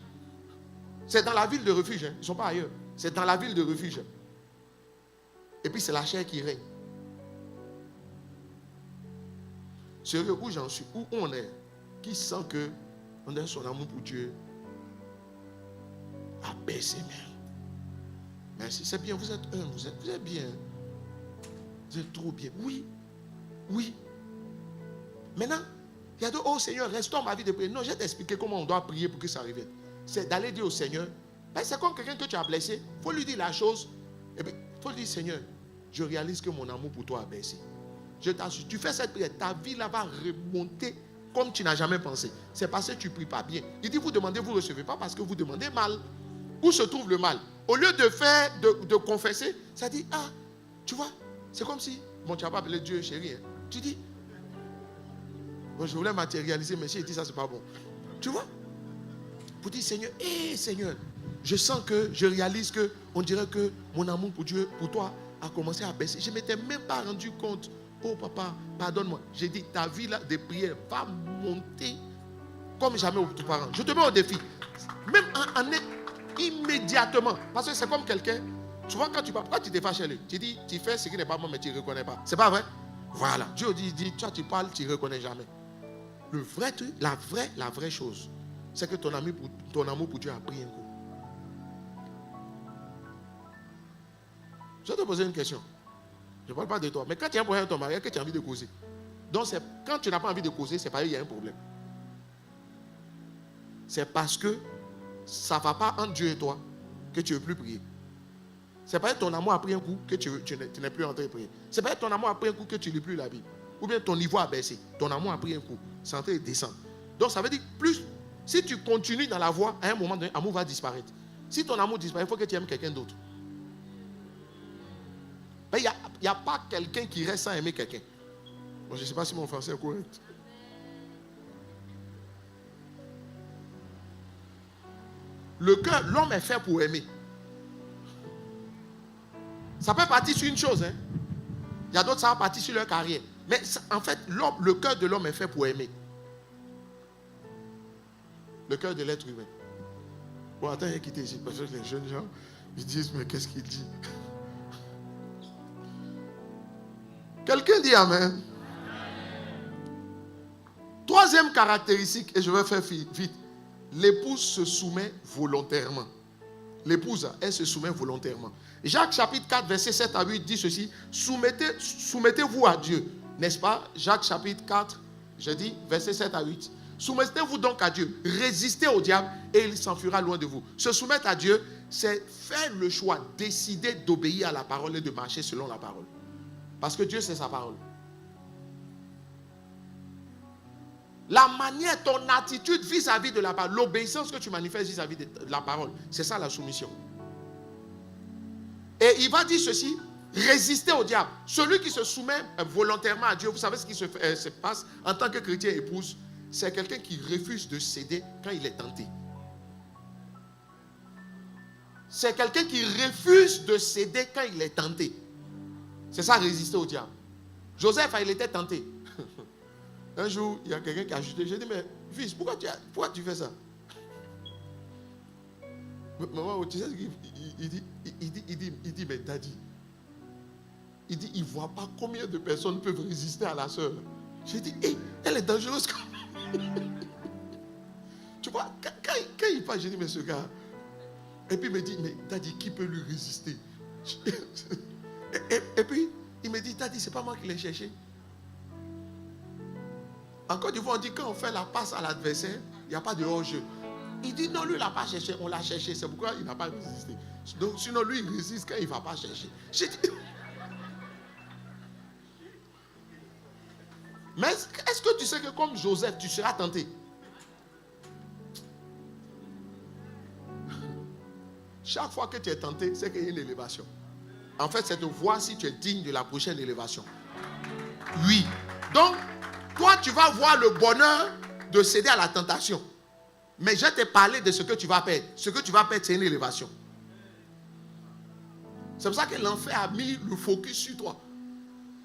C'est dans la ville de refuge. Hein. Ils ne sont pas ailleurs. C'est dans la ville de refuge. Et puis c'est la chair qui règne. Sérieux, où j'en suis, où on est, qui sent que on a son amour pour Dieu a baissé même. Merci, c'est bien, vous êtes un, vous êtes bien. Vous êtes trop bien. Oui. Maintenant, il y a d'autres, oh Seigneur, restaure ma vie de prière. Non, je vais t'expliquer comment on doit prier pour que ça revienne. C'est d'aller dire au Seigneur, ben c'est comme quelqu'un que tu as blessé, il faut lui dire la chose, et puis il faut lui dire, Seigneur, je réalise que mon amour pour toi a baissé. Je t'assure, tu fais cette prière, ta vie là va remonter comme tu n'as jamais pensé. C'est parce que tu ne pries pas bien. Il dit, vous demandez, vous ne recevez pas parce que vous demandez mal. Où se trouve le mal? Au lieu de faire, de confesser, ça dit, ah, tu vois, c'est comme si, bon, tu n'as pas appelé Dieu chéri, hein. Tu dis, bon, je voulais matérialiser, mais si il dit ça, c'est pas bon. Tu vois? Pour dire, Seigneur, Seigneur, je sens que, je réalise que, on dirait que mon amour pour Dieu, pour toi, a commencé à baisser. Je ne m'étais même pas rendu compte. Oh papa, pardonne-moi. J'ai dit, ta vie là de prière va monter comme jamais auparavant. Je te mets au défi. Même immédiatement. Parce que c'est comme quelqu'un, souvent quand tu parles, pourquoi tu t'es fâché? Tu dis, tu fais ce qui n'est pas bon, mais tu ne reconnais pas. C'est pas vrai? Voilà. Dieu dit, toi tu parles, tu ne reconnais jamais. Le vrai truc, la vraie chose, c'est que ton amour pour Dieu a pris un coup. Je vais te poser une question. Je ne parle pas de toi. Mais quand tu as un problème avec ton mari, que tu as envie de causer. Donc, quand tu n'as pas envie de causer, c'est parce qu'il y a un problème. C'est parce que ça ne va pas entre Dieu et toi que tu ne veux plus prier. C'est parce que ton amour a pris un coup que tu n'es plus en train de prier. C'est parce que ton amour a pris un coup que tu ne lis plus la Bible. Ou bien ton niveau a baissé. Ton amour a pris un coup. C'est en train de descendre. Donc, ça veut dire plus, si tu continues dans la voie, à un moment donné, l'amour va disparaître. Si ton amour disparaît, il faut que tu aimes quelqu'un d'autre. Il n'y a pas quelqu'un qui reste sans aimer quelqu'un. Bon, je ne sais pas si mon français est correct. Le cœur, l'homme est fait pour aimer. Ça peut partir sur une chose. Hein. Il y a d'autres, ça va partir sur leur carrière. Mais en fait, le cœur de l'homme est fait pour aimer. Le cœur de l'être humain. Bon, attends, il a quitté ici. Parce que les jeunes gens, ils disent, mais qu'est-ce qu'il dit? Quelqu'un dit Amen. Troisième caractéristique, et je vais faire vite. L'épouse se soumet volontairement. L'épouse, elle se soumet volontairement. Jacques chapitre 4, verset 7 à 8 dit ceci. Soumettez-vous à Dieu. N'est-ce pas? Jacques chapitre 4, je dis verset 7 à 8. Soumettez-vous donc à Dieu. Résistez au diable et il s'enfuira loin de vous. Se soumettre à Dieu, c'est faire le choix, décider d'obéir à la parole et de marcher selon la parole. Parce que Dieu, c'est sa parole. La manière, ton attitude vis-à-vis de la parole, l'obéissance que tu manifestes vis-à-vis de la parole, c'est ça la soumission. Et il va dire ceci, résister au diable. Celui qui se soumet volontairement à Dieu, vous savez ce qui se passe en tant que chrétien épouse, c'est quelqu'un qui refuse de céder quand il est tenté. C'est quelqu'un qui refuse de céder quand il est tenté. C'est ça, résister au diable. Joseph, il était tenté. Un jour, il y a quelqu'un qui a ajouté, j'ai dit, mais fils, pourquoi tu fais ça? Maman, tu sais ce qu'il dit, mais daddy, il ne voit pas combien de personnes peuvent résister à la sœur. J'ai dit, hey, elle est dangereuse. Tu vois, quand il parle, j'ai dit, mais ce gars. Et puis il me dit, mais daddy, qui peut lui résister? et puis, il me dit, daddy, c'est pas moi qui l'ai cherché. En Côte d'Ivoire, on dit, quand on fait la passe à l'adversaire, il n'y a pas de hors-jeu. Il dit, non, lui, il n'a pas cherché, on l'a cherché. C'est pourquoi il n'a pas résisté. Donc, sinon, lui, il résiste quand il ne va pas chercher. J'ai dit... Mais est-ce que tu sais que comme Joseph, tu seras tenté? Chaque fois que tu es tenté, c'est qu'il y a une élévation. En fait, c'est de voir si tu es digne de la prochaine élévation. Oui. Donc, toi, tu vas voir le bonheur de céder à la tentation. Mais je t'ai parlé de ce que tu vas perdre. Ce que tu vas perdre, c'est une élévation. C'est pour ça que l'enfer a mis le focus sur toi.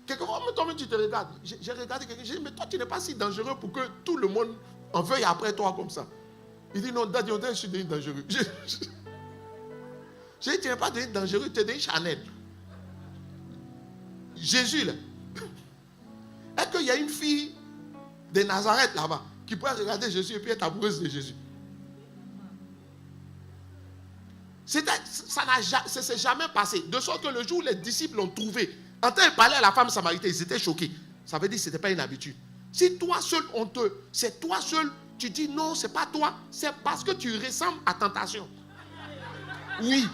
Quelquefois, toi-même, tu te regardes. J'ai regardé quelqu'un, j'ai dit, mais toi, tu n'es pas si dangereux pour que tout le monde en veuille après toi comme ça. Il dit, non, daddy, je suis devenu dangereux. J'ai dit, tu n'es pas devenu dangereux, tu es devenu Chanel. Jésus, là. Est-ce qu'il y a une fille de Nazareth là-bas qui pourrait regarder Jésus et puis être amoureuse de Jésus? Ça ne s'est jamais passé. De sorte que le jour où les disciples l'ont trouvé, en train de parler à la femme samaritaine, ils étaient choqués. Ça veut dire que ce n'était pas une habitude. Si toi seul, c'est toi seul, tu dis non, ce n'est pas toi, c'est parce que tu ressembles à tentation. Oui.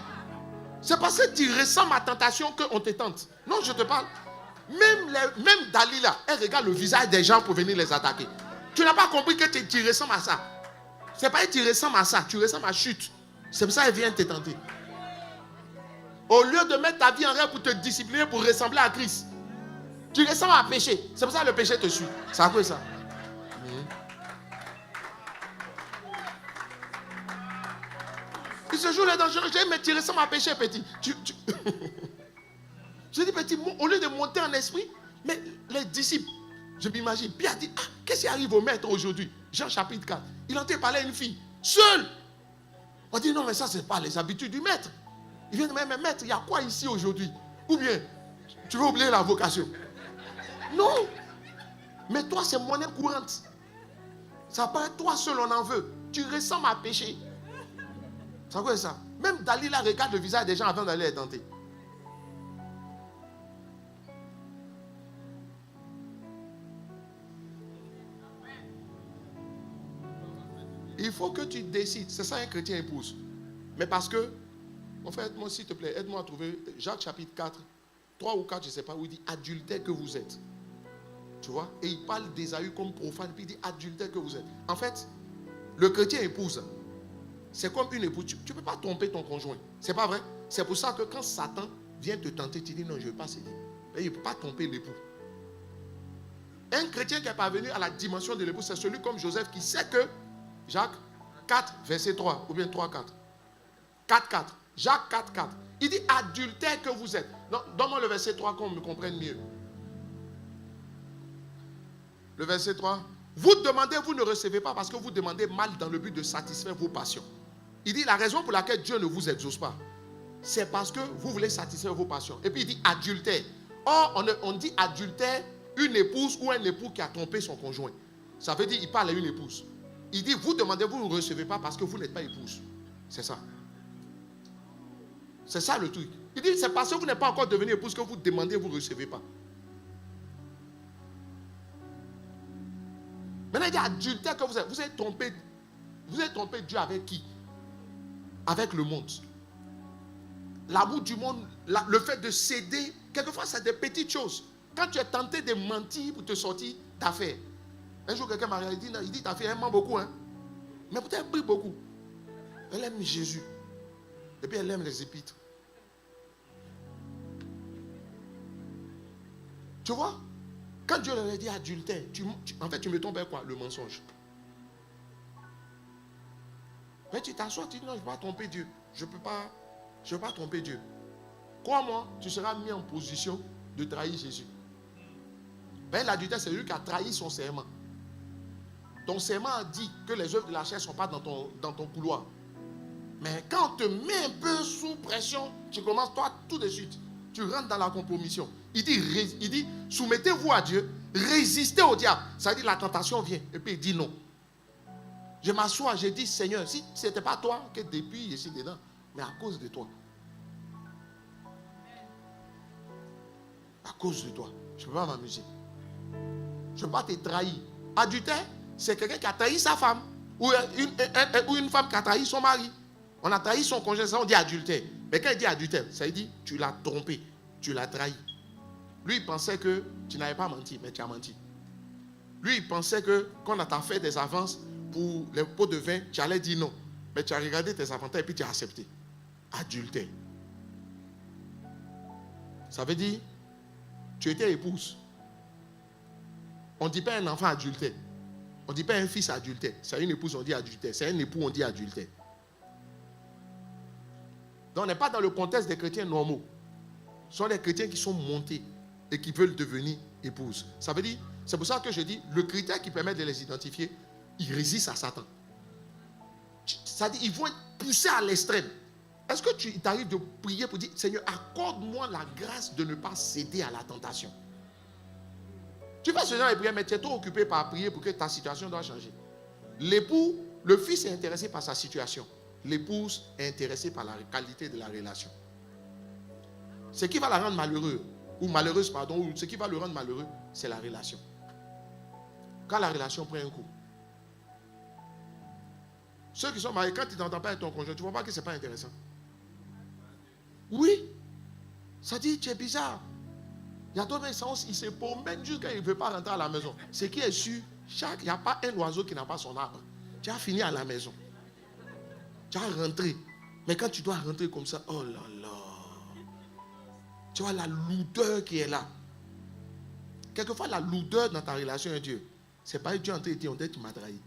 C'est parce que tu ressembles à tentation qu'on te tente. Non, je te parle. Même Dalila, elle regarde le visage des gens pour venir les attaquer. Tu n'as pas compris que tu ressembles à ça. Ce n'est pas que tu ressembles à ça, tu ressembles à chute. C'est pour ça qu'elle vient te tenter. Au lieu de mettre ta vie en règle pour te discipliner, pour ressembler à Christ, tu ressembles à péché. C'est pour ça que le péché te suit. C'est à quoi ça? Et ce jour est dangereux. J'ai dit, mais tu ressembles à péché, petit. J'ai dit, petit, au lieu de monter en esprit, mais les disciples, je m'imagine, Pierre dit, ah, qu'est-ce qui arrive au maître aujourd'hui? Jean chapitre 4. Il entend parler à une fille, seule. On dit, non, mais ça, ce n'est pas les habitudes du maître. Il vient de me dire, mais maître, il y a quoi ici aujourd'hui? Ou bien, tu veux oublier la vocation? Non. Mais toi, c'est monnaie courante. Ça paraît, toi seul, on en veut. Tu ressembles à péché. C'est quoi ça? Même Dalila regarde le visage des gens avant d'aller les tenter. Il faut que tu décides. C'est ça un chrétien épouse. Mais parce que, en fait, aide-moi s'il te plaît, aide-moi à trouver Jacques chapitre 4, 3 ou 4, je ne sais pas, où il dit adultère que vous êtes. Tu vois? Et il parle d'Ésaü comme profane, puis il dit adultère que vous êtes. En fait, le chrétien épouse, c'est comme une épouse. Tu ne peux pas tromper ton conjoint. C'est pas vrai? C'est pour ça que quand Satan vient te tenter, tu dis non, je ne veux pas céder. Mais il ne peut pas tromper l'époux. Un chrétien qui est parvenu à la dimension de l'époux, c'est celui comme Joseph qui sait que Jacques 4, verset 3, ou bien 3, 4. 4, 4. Jacques 4, 4. Il dit adultère que vous êtes. Non, donne-moi le verset 3 qu'on me comprenne mieux. Le verset 3. Vous demandez, vous ne recevez pas parce que vous demandez mal dans le but de satisfaire vos passions. Il dit la raison pour laquelle Dieu ne vous exauce pas, c'est parce que vous voulez satisfaire vos passions. Et puis il dit adultère. Or, on dit adultère, une épouse ou un époux qui a trompé son conjoint. Ça veut dire qu'il parle à une épouse. Il dit, vous demandez, vous ne recevez pas parce que vous n'êtes pas épouse. C'est ça. C'est ça le truc. Il dit, c'est parce que vous n'êtes pas encore devenu épouse que vous demandez, vous ne recevez pas. Maintenant, il dit, adultère que vous êtes. Vous avez trompé Dieu avec qui? Avec le monde. L'amour du monde, le fait de céder, quelquefois, c'est des petites choses. Quand tu es tenté de mentir pour te sortir d'affaires. Un jour, quelqu'un m'a regardé, il dit, ta fille, elle ment beaucoup, hein. Mais peut-être elle prie beaucoup. Elle aime Jésus. Et puis elle aime les épîtres. Tu vois, quand Dieu leur a dit adultère, en fait, tu me trompes quoi? Le mensonge. Mais tu t'assois, tu dis non, je ne peux pas tromper Dieu. Je ne peux pas tromper Dieu. Crois-moi, tu seras mis en position de trahir Jésus. Ben, l'adultère, c'est lui qui a trahi son serment. Ton serment a dit que les œuvres de la chair ne sont pas dans ton couloir. Mais quand on te met un peu sous pression, tu commences toi tout de suite. Tu rentres dans la compromission. Il dit soumettez-vous à Dieu, résistez au diable. Ça dit la tentation vient. Et puis il dit non. Je m'assois, je dis Seigneur, si ce n'était pas toi que depuis je suis dedans, mais à cause de toi. À cause de toi. Je ne peux pas m'amuser. Je ne peux pas te trahir. Adultère, c'est quelqu'un qui a trahi sa femme. Ou une femme qui a trahi son mari. On a trahi son conjoint, ça on dit adultère. Mais quand il dit adultère, ça veut dire tu l'as trompé, tu l'as trahi. Lui, il pensait que tu n'avais pas menti, mais tu as menti. Lui, il pensait que quand on t'a fait des avances pour les pots de vin, tu allais dire non. Mais tu as regardé tes avantages et puis tu as accepté. Adultère. Ça veut dire, tu étais épouse. On ne dit pas un enfant adultère. On ne dit pas un fils adultère. C'est une épouse, on dit adultère. C'est un époux, on dit adultère. Donc on n'est pas dans le contexte des chrétiens normaux. Ce sont des chrétiens qui sont montés et qui veulent devenir épouses. Ça veut dire, c'est pour ça que je dis, le critère qui permet de les identifier, ils résistent à Satan. Ça dit, ils vont être poussés à l'extrême. Est-ce que tu t'arrives de prier pour dire, Seigneur, accorde-moi la grâce de ne pas céder à la tentation. Tu fais ce genre de prière, mais tu es trop occupé par prier pour que ta situation doit changer. L'époux, le fils est intéressé par sa situation. L'épouse est intéressée par la qualité de la relation. Ce qui va la rendre malheureuse, ou ce qui va le rendre malheureux, c'est la relation. Quand la relation prend un coup. Ceux qui sont mariés, quand tu n'entends pas avec ton conjoint, tu ne vois pas que ce n'est pas intéressant. Oui. Ça dit, tu es bizarre. Il y a d'autres sens, il se promène juste quand il ne veut pas rentrer à la maison. Ce qui est sûr, il n'y a pas un oiseau qui n'a pas son arbre. Tu as fini à la maison. Tu as rentré. Mais quand tu dois rentrer comme ça, oh là là. Tu vois la lourdeur qui est là. Quelquefois, la lourdeur dans ta relation avec Dieu, c'est pas Dieu en train de dire, on dit, tu m'as trahi.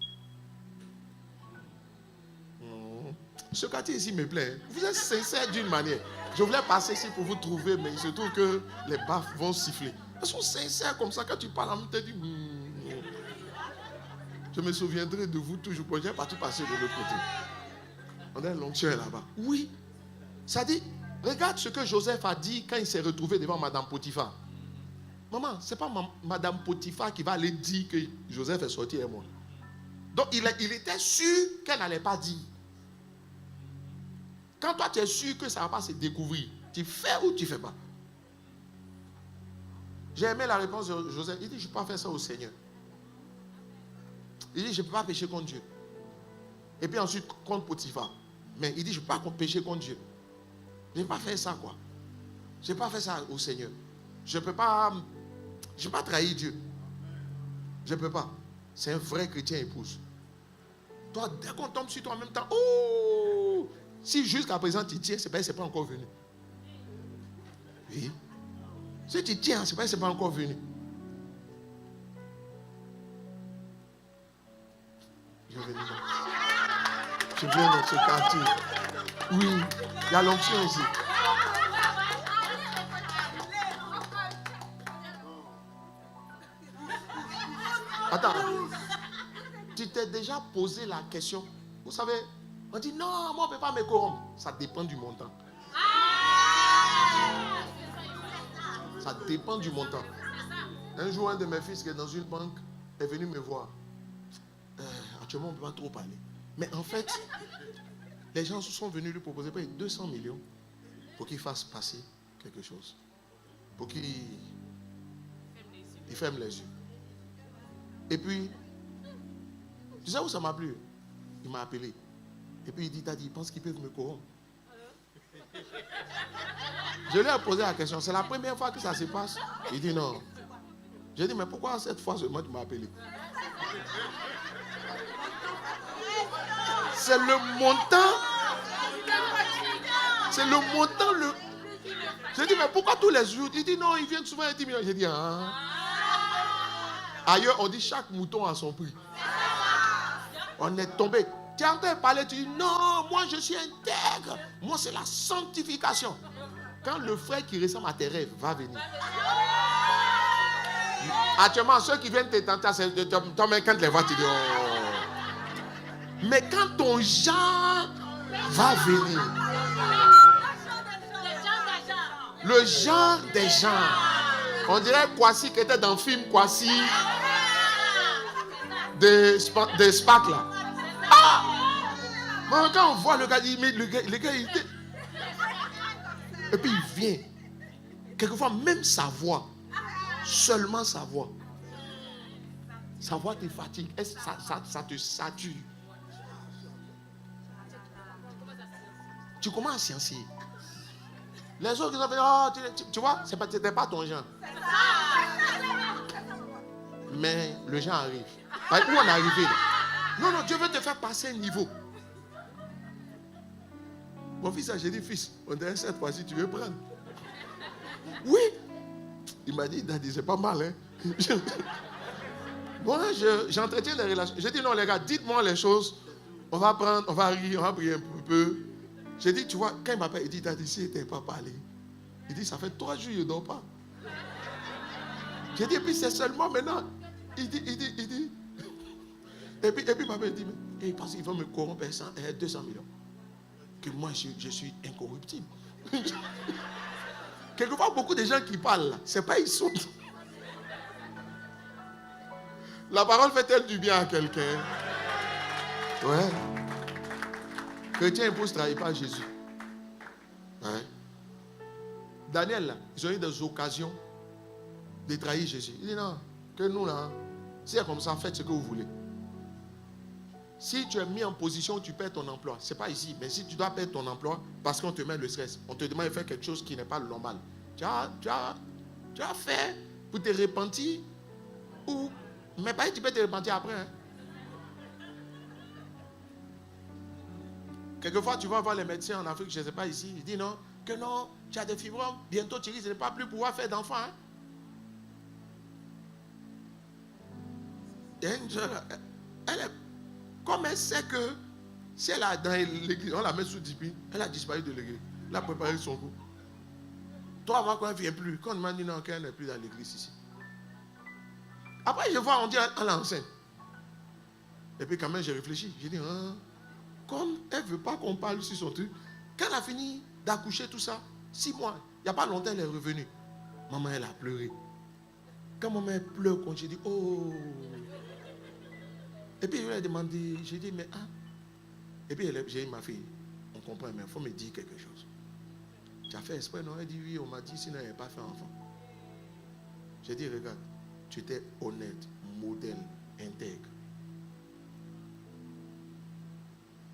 Ce quartier ici me plaît. Vous êtes sincère d'une manière. Je voulais passer ici pour vous trouver, mais il se trouve que les baffes vont siffler. Ils sont sincères comme ça. Quand tu parles, on te dit, je me souviendrai de vous toujours. Je n'ai pas tout passé de l'autre côté. On a l'onction là-bas. Oui. Ça dit, regarde ce que Joseph a dit quand il s'est retrouvé devant Madame Potiphar. Maman, ce n'est pas Madame Potiphar qui va aller dire que Joseph est sorti et moi. Donc il était sûr qu'elle n'allait pas dire. Quand toi tu es sûr que ça ne va pas se découvrir, tu fais ou tu ne fais pas? J'ai aimé la réponse de Joseph. Il dit, je ne peux pas faire ça au Seigneur. Il dit, je ne peux pas pécher contre Dieu. Et puis ensuite, contre Potiphar. Mais il dit, je ne peux pas pécher contre Dieu. Je ne peux pas faire ça, quoi. Je ne peux pas faire ça au Seigneur. Je ne peux pas trahir Dieu. Je ne peux pas. C'est un vrai chrétien épouse. Toi, dès qu'on tombe sur toi en même temps, oh! Si jusqu'à présent tu tiens, c'est parce que ce n'est pas encore venu. Oui. Si tu tiens, c'est parce que ce n'est pas encore venu. Je vais venir. Je viens dans ce quartier. Oui, il y a l'onction ici. Attends. Tu t'es déjà posé la question. Vous savez, on dit non, moi on ne peut pas me corrompre. Ça dépend du montant. Ça dépend du montant. Un jour, un de mes fils qui est dans une banque est venu me voir. Actuellement, on ne peut pas trop parler. Mais en fait, les gens sont venus lui proposer 200 millions pour qu'il fasse passer quelque chose. Pour qu'il ferme les yeux. Et puis, tu sais où ça m'a plu? Il m'a appelé. Et puis il dit, Daddy, il pense qu'ils peuvent me corrompre. Je lui ai posé la question, c'est la première fois que ça se passe? Il dit non. J'ai dit, mais pourquoi cette fois seulement tu m'as appelé? C'est le montant. C'est le montant J'ai dit, mais pourquoi tous les jours? Il dit, non, ils viennent souvent à 10 millions. J'ai dit, ah. Ailleurs, on dit chaque mouton a son prix. On est tombé. Tu es en train de parler, tu dis, non, moi je suis intègre. Moi, c'est la sanctification. Quand le frère qui ressemble à tes rêves va venir. Actuellement, ceux qui viennent te tenter, c'est de quand les voix, tu dis, oh. Mais quand ton genre va venir, le genre des gens, on dirait Kwasi qui était dans le film Kwasi de Spark là. Ah! Mais quand on voit le gars, le gars il était. Et puis il vient. Quelquefois, même sa voix, seulement sa voix te fatigue, ça te sature. Tu commences à sciencer. Les autres qui ont fait, oh, tu vois, c'était pas ton genre. Mais le genre arrive. Où on est arrivé là? Non, Dieu veut te faire passer un niveau. Mon fils, j'ai dit, fils, on dirait cette fois-ci, tu veux prendre? Oui. Il m'a dit, Daddy, c'est pas mal, hein? Bon, j'entretiens des relations. J'ai dit, non, les gars, dites-moi les choses. On va prendre, on va rire, on va prier un peu. J'ai dit, tu vois, quand il m'appelle, il dit, Daddy, si tu n'es pas parlé. Il dit, ça fait 3 jours, je ne dors pas. J'ai dit, et puis c'est seulement maintenant. Il dit. Et puis papa dit, mais il pense qu'il va me corrompre 200 millions. Que moi, je suis incorruptible. Quelquefois, beaucoup de gens qui parlent là, c'est pas ils sont. La parole fait-elle du bien à quelqu'un? Ouais. Chrétien épouse ne trahit pas Jésus. Ouais. Daniel là, ils ont eu des occasions de trahir Jésus. Il dit non, que nous là, si c'est comme ça, faites ce que vous voulez. Si tu es mis en position où tu perds ton emploi, ce n'est pas ici, mais si tu dois perdre ton emploi parce qu'on te met le stress, on te demande de faire quelque chose qui n'est pas le normal, tu as fait pour te repentir ou, mais pas tu peux te repentir après. Hein. Quelquefois, tu vas voir les médecins en Afrique, je ne sais pas ici, ils disent non, que non, tu as des fibromes, bientôt tu risques de ne pas plus pouvoir faire d'enfants. Hein. Comme elle sait que si elle a dans l'église, on la met sous dipi, elle a disparu de l'église. Elle a préparé son coup. Toi, avant qu'on ne vienne plus, quand on m'a dit non, qu'elle n'est plus dans l'église ici. Après, je vois, on dit elle est enceinte. Et puis quand même, j'ai réfléchi. J'ai dit, comme elle ne veut pas qu'on parle sur son truc, quand elle a fini d'accoucher tout ça, 6 mois, il n'y a pas longtemps, elle est revenue. Maman, elle a pleuré. Quand maman pleure, quand j'ai dit, oh. Et puis je lui ai demandé, j'ai dit, mais Et puis j'ai dit, ma fille, on comprend, mais il faut me dire quelque chose. Tu as fait exprès, non? Elle dit, oui, on m'a dit, sinon elle n'avait pas fait enfant. J'ai dit, regarde, tu étais honnête, modèle, intègre.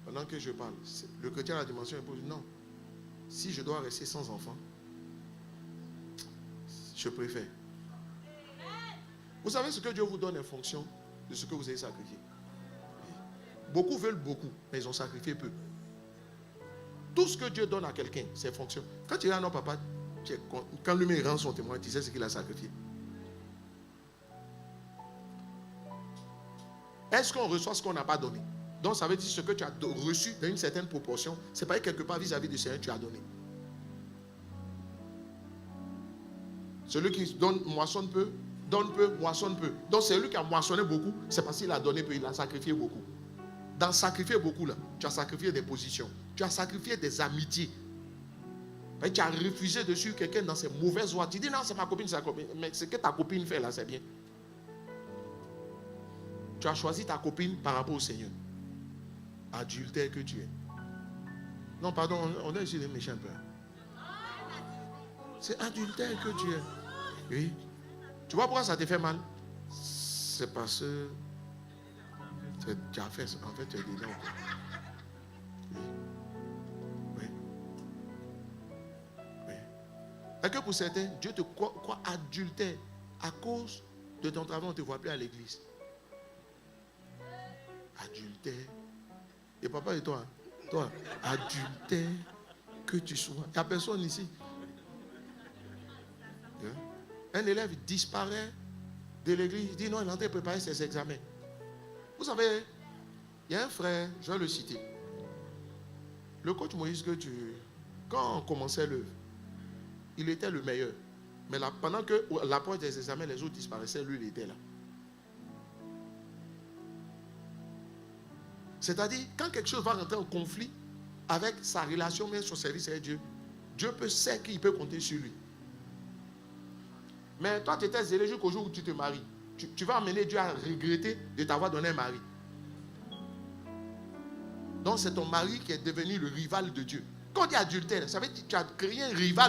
Pendant que je parle, le chrétien à la dimension impose, non. Si je dois rester sans enfant, je préfère. Vous savez ce que Dieu vous donne en fonction de ce que vous avez sacrifié. Beaucoup veulent beaucoup, mais ils ont sacrifié peu. Tout ce que Dieu donne à quelqu'un, c'est fonction. Quand tu es à non papa, quand lui-même rend son témoin, tu sais ce qu'il a sacrifié. Est-ce qu'on reçoit ce qu'on n'a pas donné? Donc ça veut dire ce que tu as reçu dans une certaine proportion, c'est pas quelque part vis-à-vis du Seigneur tu as donné. Celui qui donne, moissonne peu, donne peu, moissonne peu. Donc celui qui a moissonné beaucoup, c'est parce qu'il a donné peu, il a sacrifié beaucoup. Dans sacrifier beaucoup là, tu as sacrifié des positions, tu as sacrifié des amitiés. Et tu as refusé de suivre quelqu'un dans ses mauvaises voies. Tu dis non, c'est ma copine, c'est ma copine. Mais ce que ta copine fait là, c'est bien. Tu as choisi ta copine par rapport au Seigneur. Adultère que tu es. Non, pardon, on est ici des méchants peu. C'est adultère que tu es. Oui. Tu vois pourquoi ça te fait mal? C'est parce que tu as fait, en fait, tu es dedans. Oui. Oui. Oui. Et que pour certains, Dieu te croit adultère. À cause de ton travail, on ne te voit plus à l'église. Adultère. Et papa et toi, adultère que tu sois. Il n'y a personne ici. Un élève disparaît de l'église, il dit non, il est en train de préparer ses examens. Vous savez, il y a un frère, je vais le citer. Le coach Moïse quand on commençait l'œuvre, il était le meilleur. Mais là, pendant que l'approche des examens, les autres disparaissaient, lui, il était là. C'est-à-dire, quand quelque chose va rentrer en conflit avec sa relation, même son service avec Dieu, Dieu sait qu'il peut compter sur lui. Mais toi, tu étais zélé jusqu'au jour où tu te maries. Tu vas amener Dieu à regretter de t'avoir donné un mari. Donc, c'est ton mari qui est devenu le rival de Dieu. Quand on dit adultère, ça veut dire que tu as créé un rival